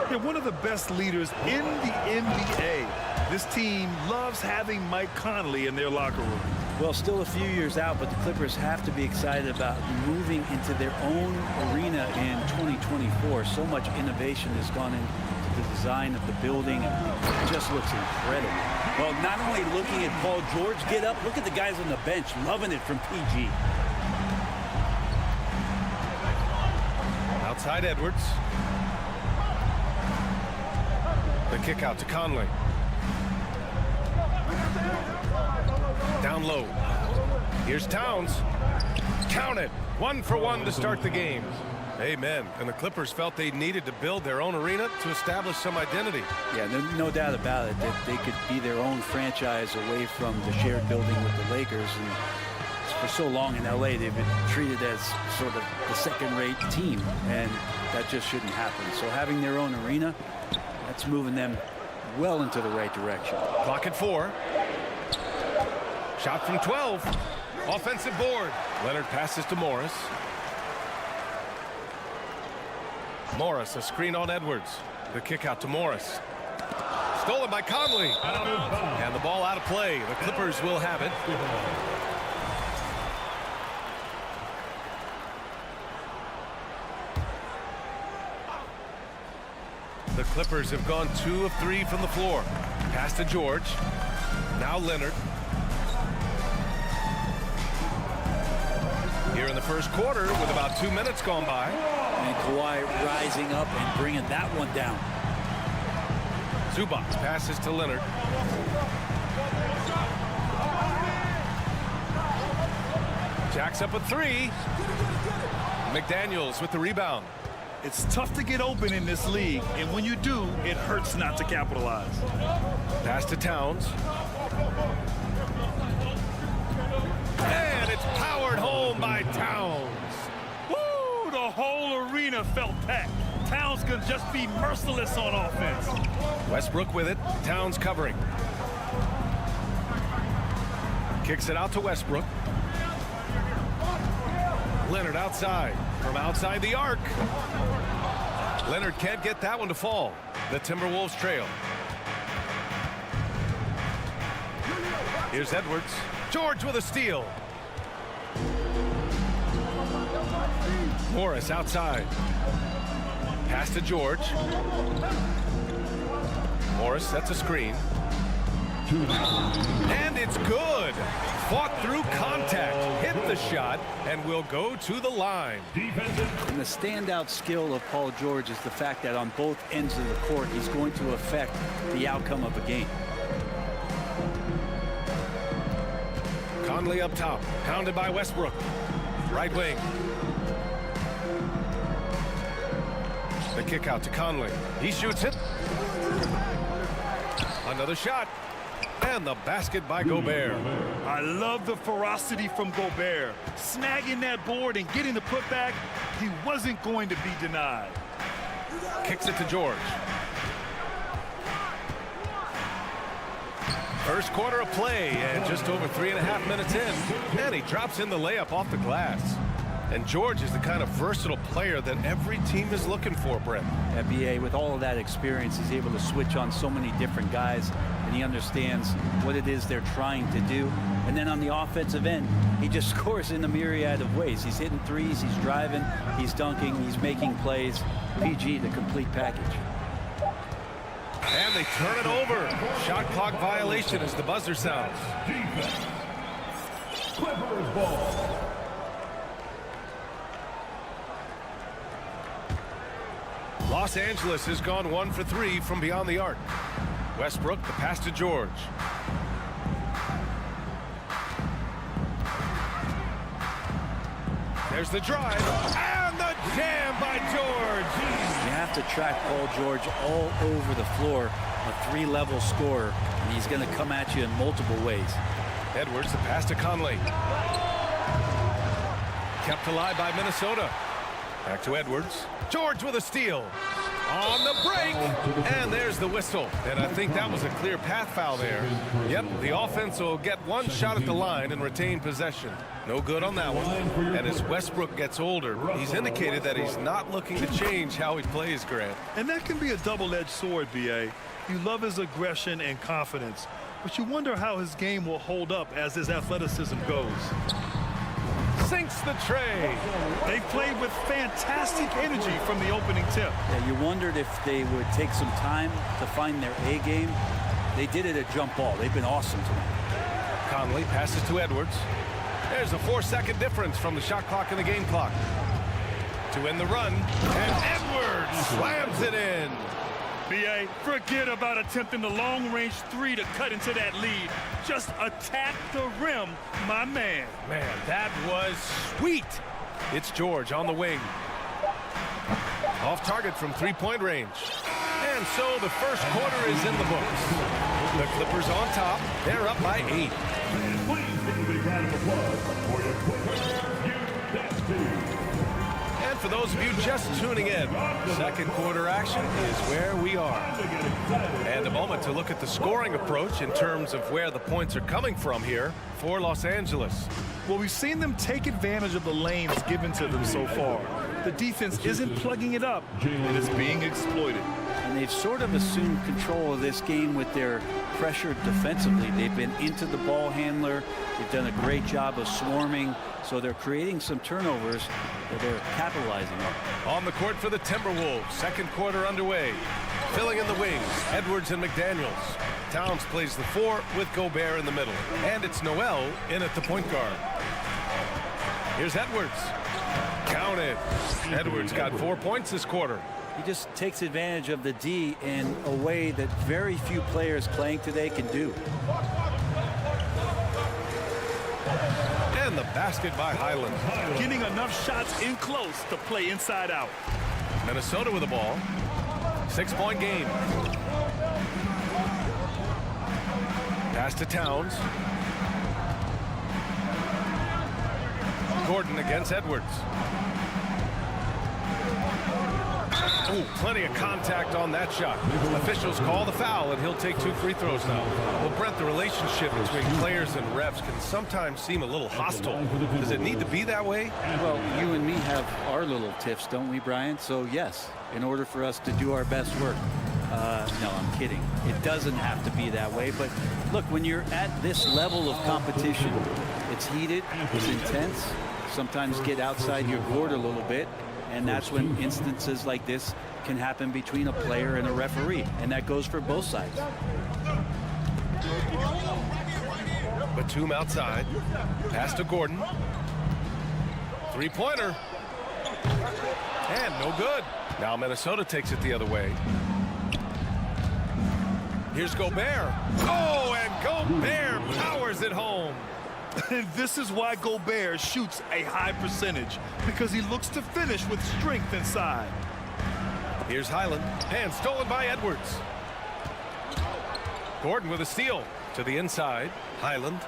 They're one of the best leaders in the NBA. This team loves having Mike Conley in their locker room. Well, still a few years out, but the Clippers have to be excited about moving into their own arena in 2024. So much innovation has gone into the design of the building. It just looks incredible. Well, not only looking at Paul George get up, look at the guys on the bench loving it from PG. Outside Edwards. The kick out to Conley. Down low. Here's Towns. Count it. 1 for 1 to start the game. Amen. And the Clippers felt they needed to build their own arena to establish some identity. Yeah, no doubt about it that they could be their own franchise away from the shared building with the Lakers. And for so long in LA, they've been treated as sort of the second-rate team, and that just shouldn't happen. So having their own arena, that's moving them well into the right direction. Clock at 4. Shot from 12. Offensive board. Leonard passes to Morris. Morris, a screen on Edwards. The kick out to Morris. Stolen by Conley. And the ball out of play. The Clippers will have it. The Clippers have gone 2 of 3 from the floor. Pass to George. Now Leonard. Here in the first quarter with about 2 minutes gone by. And Kawhi rising up and bringing that one down. Zubac passes to Leonard. Jacks up a 3. McDaniels with the rebound. It's tough to get open in this league, and when you do, it hurts not to capitalize. Pass to Towns. And it's powered home by Towns. Woo! The whole arena felt packed. Towns could just be merciless on offense. Westbrook with it. Towns covering. Kicks it out to Westbrook. Leonard outside. From outside the arc. Leonard can't get that one to fall. The Timberwolves trail. Here's Edwards. George with a steal. Morris outside. Pass to George. Morris, that's a screen. And it's good. Fought through contact, hit the shot, and will go to the line. And the standout skill of Paul George is the fact that on both ends of the court, he's going to affect the outcome of a game. Conley up top, pounded by Westbrook. Right wing. The kick out to Conley. He shoots it. Another shot. And the basket by Gobert. I love the ferocity from Gobert. Snagging that board and getting the putback, he wasn't going to be denied. Kicks it to George. First quarter of play and just over 3.5 minutes in. And he drops in the layup off the glass. And George is the kind of versatile player that every team is looking for, Brent. BA, with all of that experience, he's able to switch on so many different guys, and he understands what it is they're trying to do. And then on the offensive end, he just scores in a myriad of ways. He's hitting threes, he's driving, he's dunking, he's making plays. PG, the complete package. And they turn it over. Shot clock violation as the buzzer sounds. Clippers ball. Los Angeles has gone 1 for 3 from beyond the arc. Westbrook, the pass to George. There's the drive, and the jam by George. You have to track Paul George all over the floor, a 3-level scorer, and he's going to come at you in multiple ways. Edwards, the pass to Conley. Kept alive by Minnesota. Back to Edwards. George with a steal. On the break, and there's the whistle. And I think that was a clear path foul there. Yep, the offense will get one shot at the line and retain possession. No good on that one. And as Westbrook gets older, he's indicated that he's not looking to change how he plays, Grant. And that can be a double-edged sword, BA. You love his aggression and confidence, but you wonder how his game will hold up as his athleticism goes. Sinks the tray. They played with fantastic energy from the opening tip. Yeah, you wondered if they would take some time to find their A game. They did it at jump ball. They've been awesome tonight. Conley passes to Edwards. There's a 4-second difference from the shot clock and the game clock. To end the run, and Edwards slams it in. BA, forget about attempting the long-range 3 to cut into that lead. Just attack the rim, my man. Man, that was sweet. It's George on the wing. Off target from 3-point range. And so the first quarter is in the books. The Clippers on top. They're up by 8. Please give a big round of applause for your Clippers, And for those of you just tuning in, second quarter action is where we are. And a moment to look at the scoring approach in terms of where the points are coming from here for Los Angeles. Well, we've seen them take advantage of the lanes given to them so far. The defense isn't plugging it up, and it's being exploited. And they've sort of assumed control of this game with their pressure defensively. They've been into the ball handler. They've done a great job of swarming. So they're creating some turnovers that they're capitalizing on. On the court for the Timberwolves, second quarter underway. Filling in the wings, Edwards and McDaniels. Towns plays the 4 with Gobert in the middle. And it's Noel in at the point guard. Here's Edwards. Count it. Edwards got 4 points this quarter. He just takes advantage of the D in a way that very few players playing today can do. And the basket by Highland. Getting enough shots in close to play inside out. Minnesota with the ball. 6-point game. Pass to Towns. Gordon against Edwards. Ooh, plenty of contact on that shot. Officials call the foul, and he'll take 2 free throws now. Well, Brent, the relationship between players and refs can sometimes seem a little hostile. Does it need to be that way? Well, you and me have our little tiffs, don't we, Brian? So, yes, in order for us to do our best work. No, I'm kidding. It doesn't have to be that way. But, look, when you're at this level of competition, it's heated, it's intense. Sometimes get outside your board a little bit. And that's when instances like this can happen between a player and a referee. And that goes for both sides. Batum outside. Pass to Gordon. 3-pointer. And no good. Now Minnesota takes it the other way. Here's Gobert. Oh, and Gobert powers it home. And this is why Gobert shoots a high percentage, because he looks to finish with strength inside. Here's Highland, and stolen by Edwards. Gordon with a steal to the inside. Highland.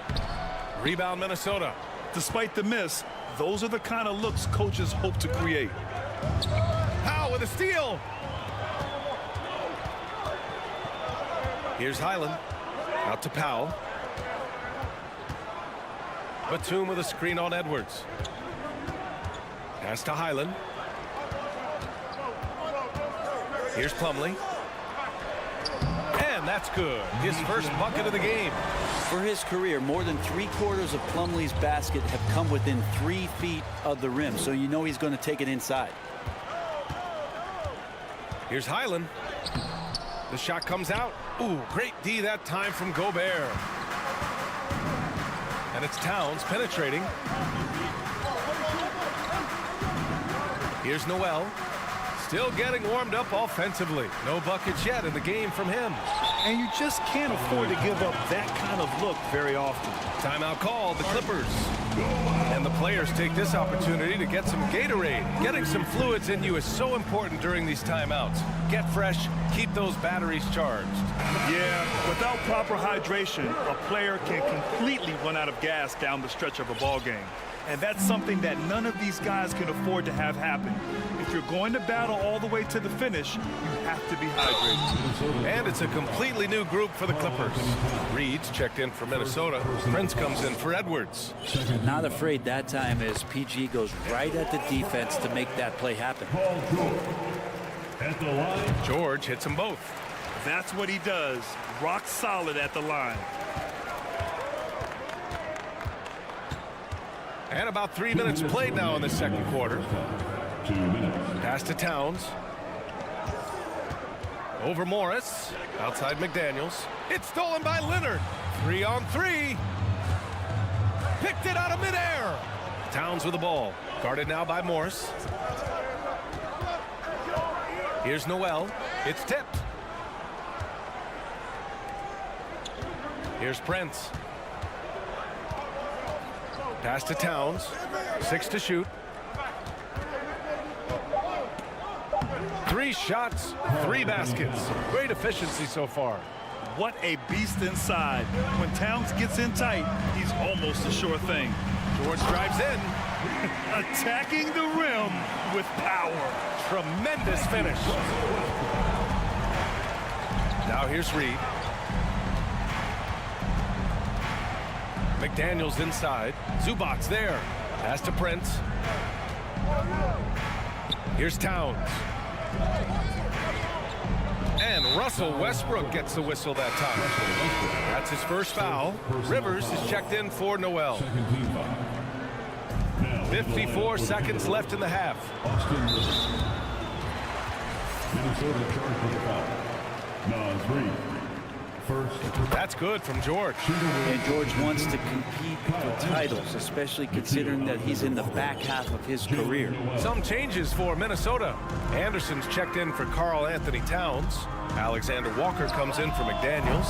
Rebound Minnesota. Despite the miss, those are the kind of looks coaches hope to create. Powell with a steal. Here's Highland. Out to Powell. Batum with a screen on Edwards. Pass to Highland. Here's Plumlee. And that's good. His first bucket of the game. For his career, more than 3/4 of Plumlee's basket have come within 3 feet of the rim, so you know he's going to take it inside. Here's Highland. The shot comes out. Ooh, great D that time from Gobert. And it's Towns penetrating. Here's Noel. Still getting warmed up offensively. No buckets yet in the game from him. And you just can't afford to give up that kind of look very often. Timeout called, the Clippers. And the players take this opportunity to get some Gatorade. Getting some fluids in you is so important during these timeouts. Get fresh, keep those batteries charged. Yeah, without proper hydration, a player can completely run out of gas down the stretch of a ball game. And that's something that none of these guys can afford to have happen. If you're going to battle all the way to the finish, you have to be hydrated. And it's a completely new group for the Clippers. Reed's checked in for Minnesota. Prince comes in for Edwards. Not afraid that time as PG goes right at the defense to make that play happen. George hits them both. That's what he does. Rock solid at the line. And about 3 minutes played now in the second quarter. 2 minutes. Pass to Towns. Over Morris. Outside McDaniels. It's stolen by Leonard. 3-on-3. Picked it out of midair. Towns with the ball. Guarded now by Morris. Here's Noel. It's tipped. Here's Prince. Pass to Towns. 6 to shoot. 3 shots, 3 baskets. Great efficiency so far. What a beast inside. When Towns gets in tight, he's almost a sure thing. George drives in. Attacking the rim with power. Tremendous finish. Now here's Reed. McDaniels inside. Zubac's there. Pass to Prince. Here's Towns. And Russell Westbrook gets the whistle that time. That's his first foul. Rivers is checked in for Noel. 54 seconds left in the half. Minnesota charged with a foul. Nas Reed. That's good from George. And George wants to compete for titles, especially considering that he's in the back half of his career. Some changes for Minnesota. Anderson's checked in for Karl Anthony Towns. Alexander Walker comes in for McDaniels.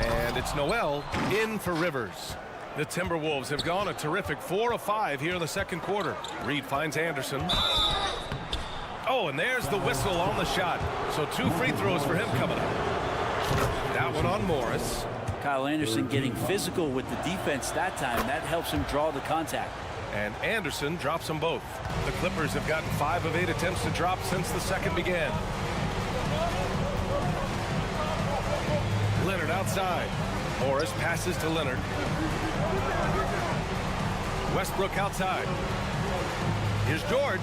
And it's Noel in for Rivers. The Timberwolves have gone a terrific 4 of 5 here in the second quarter. Reed finds Anderson. Oh, and there's the whistle on the shot. So 2 free throws for him coming up. That one on Morris. Kyle Anderson getting physical with the defense that time. That helps him draw the contact. And Anderson drops them both. The Clippers have gotten 5 of 8 attempts to drop since the second began. Leonard outside. Morris passes to Leonard. Westbrook outside. Here's George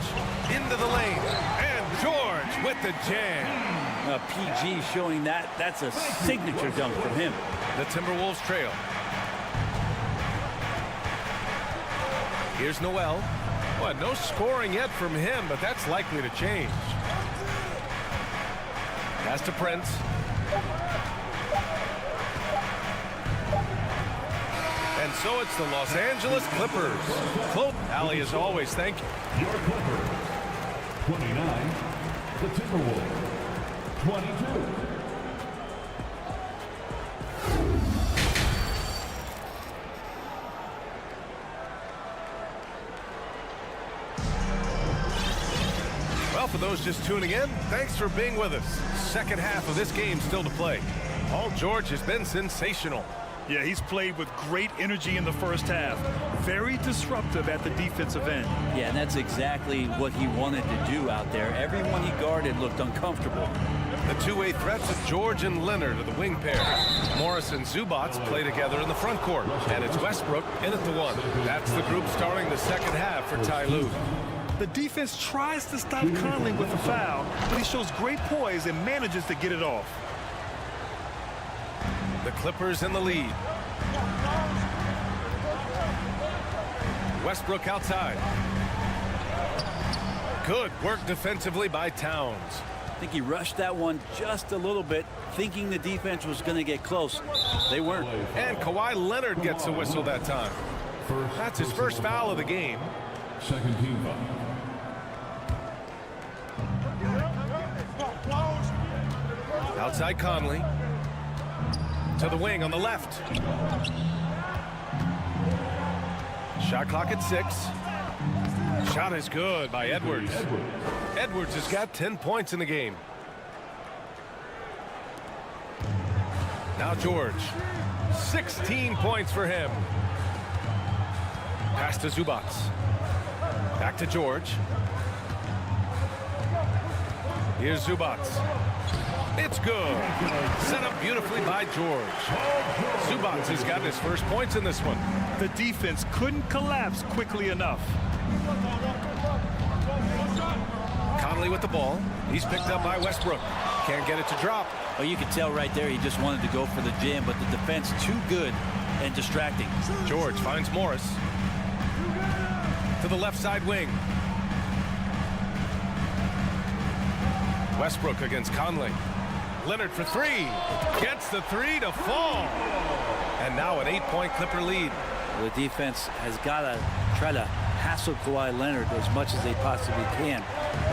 into the lane. And George with the jam. PG showing that's a signature dunk from him. The Timberwolves trail. Here's Noel. Well, no scoring yet from him, but that's likely to change. Pass to Prince. And so it's the Los Angeles Clippers. Cloak Alley as always, thank you. Your Clippers. 29. The Timberwolves. 22. Well, for those just tuning in, thanks for being with us. Second half of this game still to play. Paul George has been sensational. Yeah, he's played with great energy in the first half. Very disruptive at the defensive end. Yeah, and that's exactly what he wanted to do out there. Everyone he guarded looked uncomfortable. The two-way threats of George and Leonard are the wing pair. Morris and Zubac play together in the front court. And it's Westbrook in at the 1. That's the group starting the second half for Ty Lue. The defense tries to stop Conley with a foul, but he shows great poise and manages to get it off. The Clippers in the lead. Westbrook outside. Good work defensively by Towns. I think he rushed that one just a little bit, thinking the defense was going to get close. They weren't. And Kawhi Leonard gets a whistle that time. That's his first foul of the game. Second team foul. Outside Conley. To the wing on the left. Shot clock at 6. Shot is good by Edwards. Edwards has got 10 points in the game. Now George. 16 points for him. Pass to Zubac. Back to George. Here's Zubac. It's good. Set up beautifully by George. Zubac has got his first points in this one. The defense couldn't collapse quickly enough. Conley with the ball. He's picked up by Westbrook. Can't get it to drop. Oh, you can tell right there he just wanted to go for the jam, but the defense too good and distracting. George finds Morris. To the left side wing. Westbrook against Conley. Leonard for 3. Gets the 3 to fall. And now an 8-point Clipper lead. The defense has got to try to hassle Kawhi Leonard as much as they possibly can,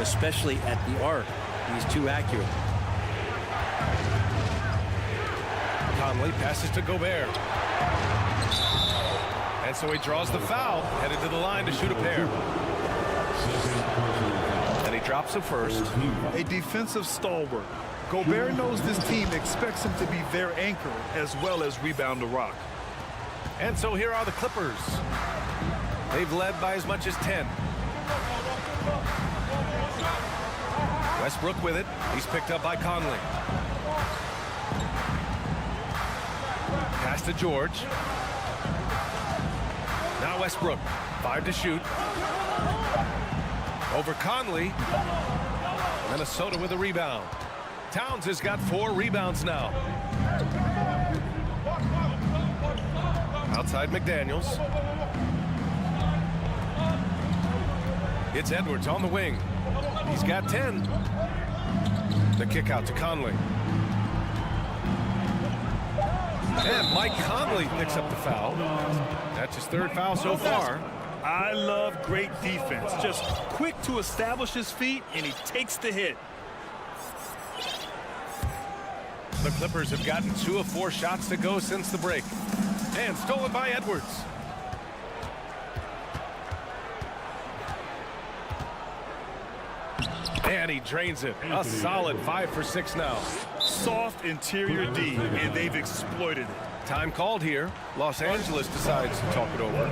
especially at the arc. He's too accurate. Conley passes to Gobert. And so he draws the foul, headed to the line to shoot a pair. And he drops the first. A defensive stalwart. Gobert knows this team expects him to be their anchor as well as rebound the rock. And so here are the Clippers. They've led by as much as 10. Westbrook with it. He's picked up by Conley. Pass to George. Now Westbrook. 5 to shoot. Over Conley. Minnesota with a rebound. Towns has got 4 rebounds now. Outside McDaniels. It's Edwards on the wing. He's got 10. The kick out to Conley. And Mike Conley picks up the foul. That's his 3rd foul so far. I love great defense. Just quick to establish his feet, and he takes the hit. The Clippers have gotten 2 of 4 shots to go since the break. And stolen by Edwards. And he drains it. A solid 5 for 6 now. Soft interior D, and they've exploited it. Time called here. Los Angeles decides to talk it over.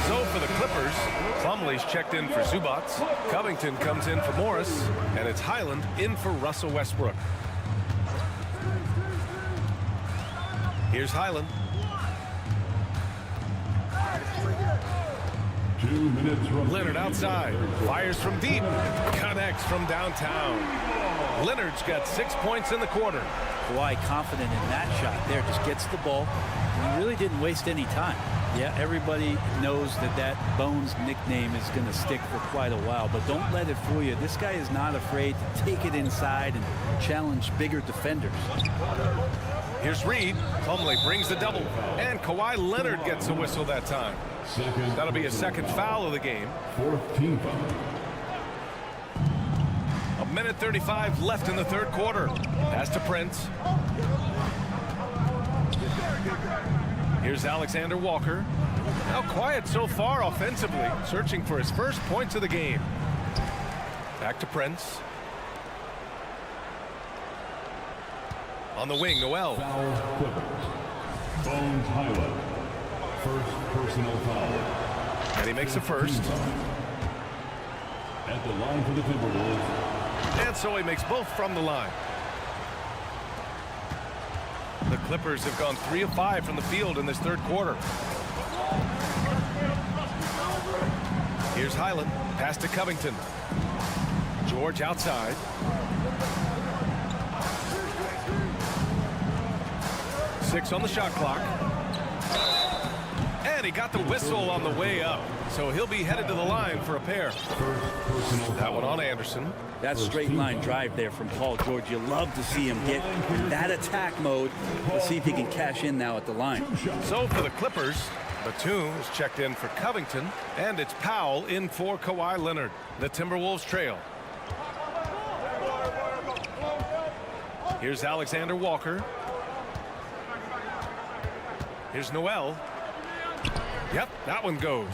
So for the Clippers, Plumlee's checked in for Zubac. Covington comes in for Morris. And it's Highland in for Russell Westbrook. Here's Highland. 2 minutes remaining. Leonard outside. Fires from deep. Connects from downtown. Leonard's got 6 points in the quarter. Kawhi confident in that shot there. Just gets the ball. And he really didn't waste any time. Yeah, everybody knows that Bones nickname is going to stick for quite a while, but don't let it fool you. This guy is not afraid to take it inside and challenge bigger defenders. Here's Reed. Plumlee brings the double. And Kawhi Leonard gets a whistle that time. That'll be a 2nd foul of the game. 4th team foul. 1:35 left in the 3rd quarter. Pass to Prince. Here's Alexander Walker. Now quiet so far offensively, searching for his first points of the game. Back to Prince. On the wing, Noel. Foul, Clippers. Bones Highland. First personal foul. And he makes the first. At the line for the Timberwolves. And so he makes both from the line. The Clippers have gone 3 of 5 from the field in this third quarter. Here's Highland. Pass to Covington. George outside. Six on the shot clock. And he got the whistle on the way up. So he'll be headed to the line for a pair. That one on Anderson. That straight line drive there from Paul George. You love to see him get in that attack mode. Let's see if he can cash in now at the line. So for the Clippers, Batum is checked in for Covington. And it's Powell in for Kawhi Leonard. The Timberwolves trail. Here's Alexander Walker. Here's Noel. Yep, that one goes.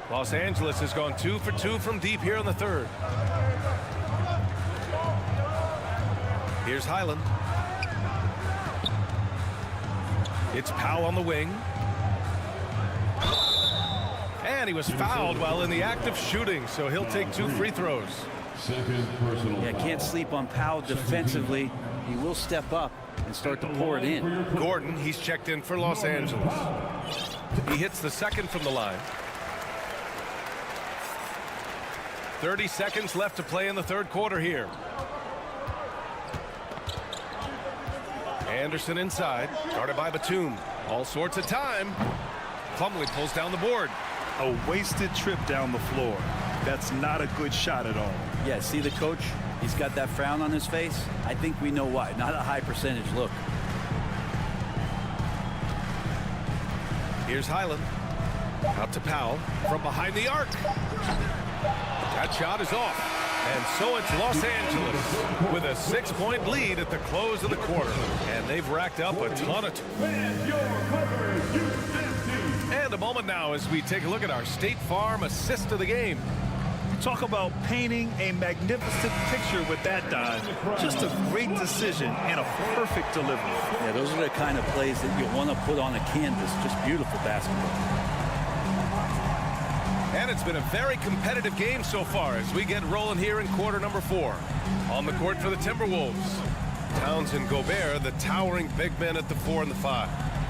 Los Angeles has gone 2 for 2 from deep here in the third. Here's Highland. It's Powell on the wing. And he was fouled while in the act of shooting, so he'll take 2 free throws. Yeah, can't sleep on Powell defensively. He will step up and start to pour it in. Gordon, he's checked in for Los Angeles. He hits the second from the line. 30 seconds left to play in the third quarter here. Anderson inside, guarded by Batum. All sorts of time. Plumlee pulls down the board. A wasted trip down the floor. That's not a good shot at all. Yeah, see the coach? He's got that frown on his face. I think we know why. Not a high percentage look. Here's Highland. Out to Powell from behind the arc. That shot is off. And so it's Los Angeles with a 6-point lead at the close of the quarter. And they've racked up a ton of And a moment now as we take a look at our State Farm assist of the game. Talk about painting a magnificent picture with that dive. Just a great decision and a perfect delivery. Yeah, those are the kind of plays that you want to put on a canvas. Just beautiful basketball. And it's been a very competitive game so far as we get rolling here in quarter number 4. On the court for the Timberwolves, Towns and Gobert, the towering big men at the 4 and the 5.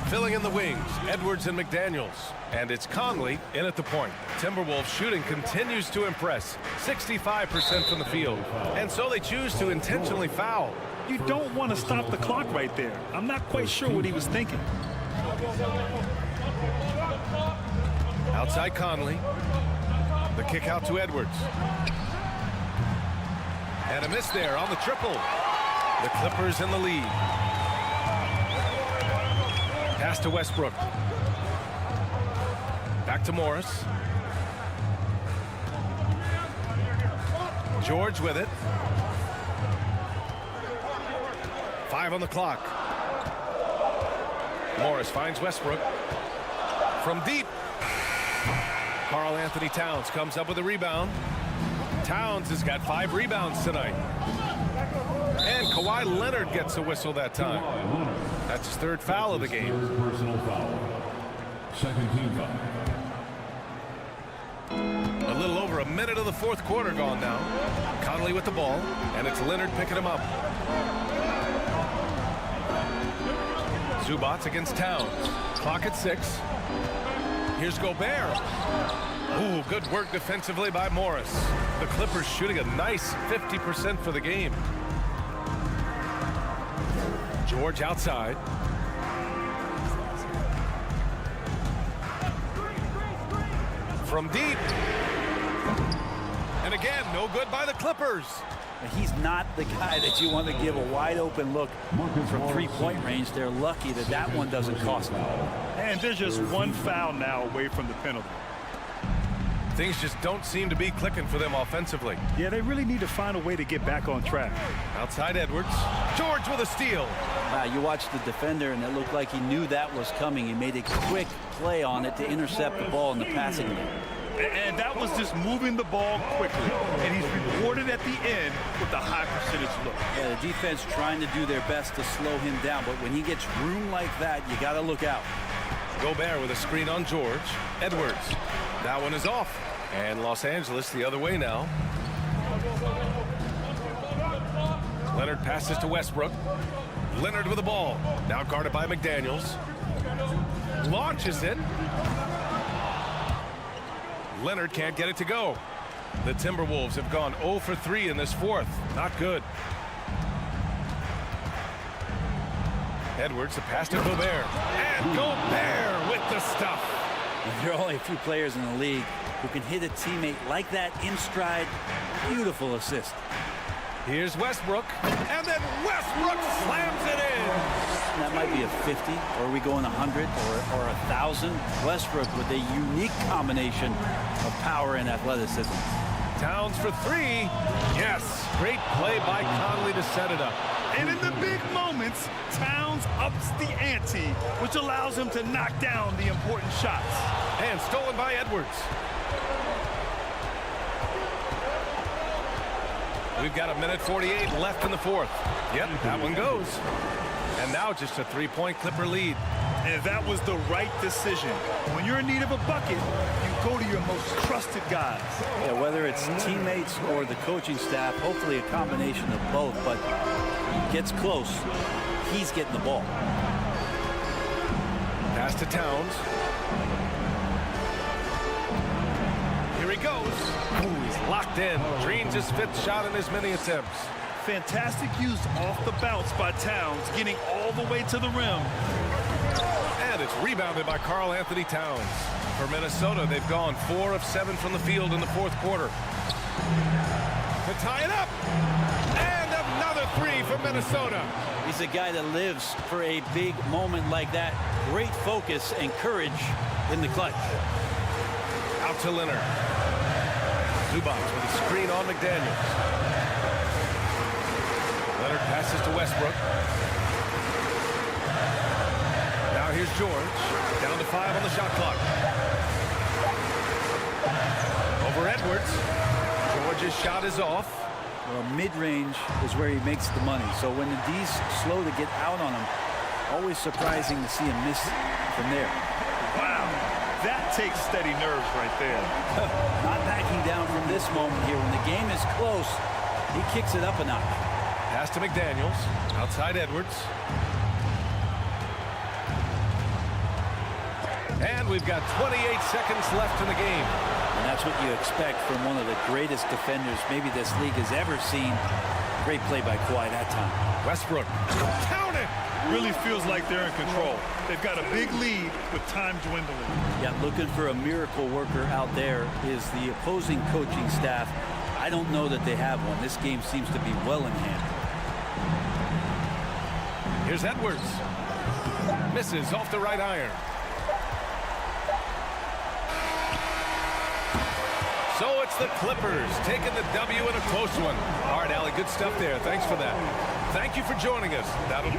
Filling in the wings, Edwards and McDaniels. And it's Conley in at the point. Timberwolves shooting continues to impress. 65% from the field. And so they choose to intentionally foul. You don't want to stop the clock right there. I'm not quite sure what he was thinking. Outside Conley. The kick out to Edwards. And a miss there on the triple. The Clippers in the lead. Pass to Westbrook. Back to Morris. George with it. 5 on the clock. Morris finds Westbrook. From deep. Karl Anthony Towns comes up with a rebound. Towns has got 5 rebounds tonight. And Kawhi Leonard gets a whistle that time. That's his 3rd foul of the game. Third personal foul. Second team foul. A little over a minute of the 4th quarter gone now. Conley with the ball, and it's Leonard picking him up. Zubats against Towns. Clock at 6. Here's Gobert. Ooh, good work defensively by Morris. The Clippers shooting a nice 50% for the game. George outside. From deep. And again, no good by the Clippers. He's not the guy that you want to give a wide open look from 3-point range. They're lucky that that one doesn't cost them. And there's just one foul now away from the penalty. Things just don't seem to be clicking for them offensively. Yeah, they really need to find a way to get back on track. Outside Edwards. George with a steal. You watched the defender, and it looked like he knew that was coming. He made a quick play on it to intercept the ball in the passing lane. And that was just moving the ball quickly. And he's rewarded at the end with a high percentage look. Yeah, the defense trying to do their best to slow him down, but when he gets room like that, you got to look out. Gobert with a screen on George. Edwards. That one is off. And Los Angeles the other way now. Leonard passes to Westbrook. Leonard with the ball. Now guarded by McDaniels. Launches it. Leonard can't get it to go. The Timberwolves have gone 0 for 3 in this fourth. Not good. Edwards, the pass to Gobert. And Gobert with the stuff. There are only a few players in the league who can hit a teammate like that in stride. Beautiful assist. Here's Westbrook, and then Westbrook slams it in. That might be a 50, or are we going 100 or 1,000? Westbrook with a unique combination of power and athleticism. Towns for 3. Yes, great play by Conley to set it up. And in the big moments, Towns ups the ante, which allows him to knock down the important shots. And stolen by Edwards. We've got 1:48 left in the fourth. Yep, that one goes. And now just a 3-point Clipper lead. And that was the right decision. When you're in need of a bucket, you go to your most trusted guys. Yeah, whether it's teammates or the coaching staff, hopefully a combination of both, but he gets close, he's getting the ball. Pass to Towns. Here he goes. Ooh, he's locked in. Dreams his 5th shot in his many attempts. Fantastic use off the bounce by Towns, getting all the way to the rim. And it's rebounded by Karl Anthony Towns. For Minnesota, they've gone 4 of 7 from the field in the fourth quarter. To tie it up. And another 3 for Minnesota. He's a guy that lives for a big moment like that. Great focus and courage in the clutch. Out to Leonard. Zubac with a screen on McDaniels. Leonard passes to Westbrook. Now here's George. Down to 5 on the shot clock. Over Edwards. George's shot is off. Well, mid-range is where he makes the money. So when the D's slow to get out on him, always surprising to see him miss from there. Wow, that takes steady nerves right there. Not backing down from this moment here. When the game is close, he kicks it up a notch. Pass to McDaniels. Outside Edwards. And we've got 28 seconds left in the game. And that's what you expect from one of the greatest defenders maybe this league has ever seen. Great play by Kawhi that time. Westbrook. Count it! Really feels like they're in control. They've got a big lead with time dwindling. Yeah, looking for a miracle worker out there is the opposing coaching staff. I don't know that they have one. This game seems to be well in hand. Here's Edwards. Misses off the right iron. So it's the Clippers taking the W in a close one. All right, Allie, good stuff there. Thanks for that. Thank you for joining us. That'll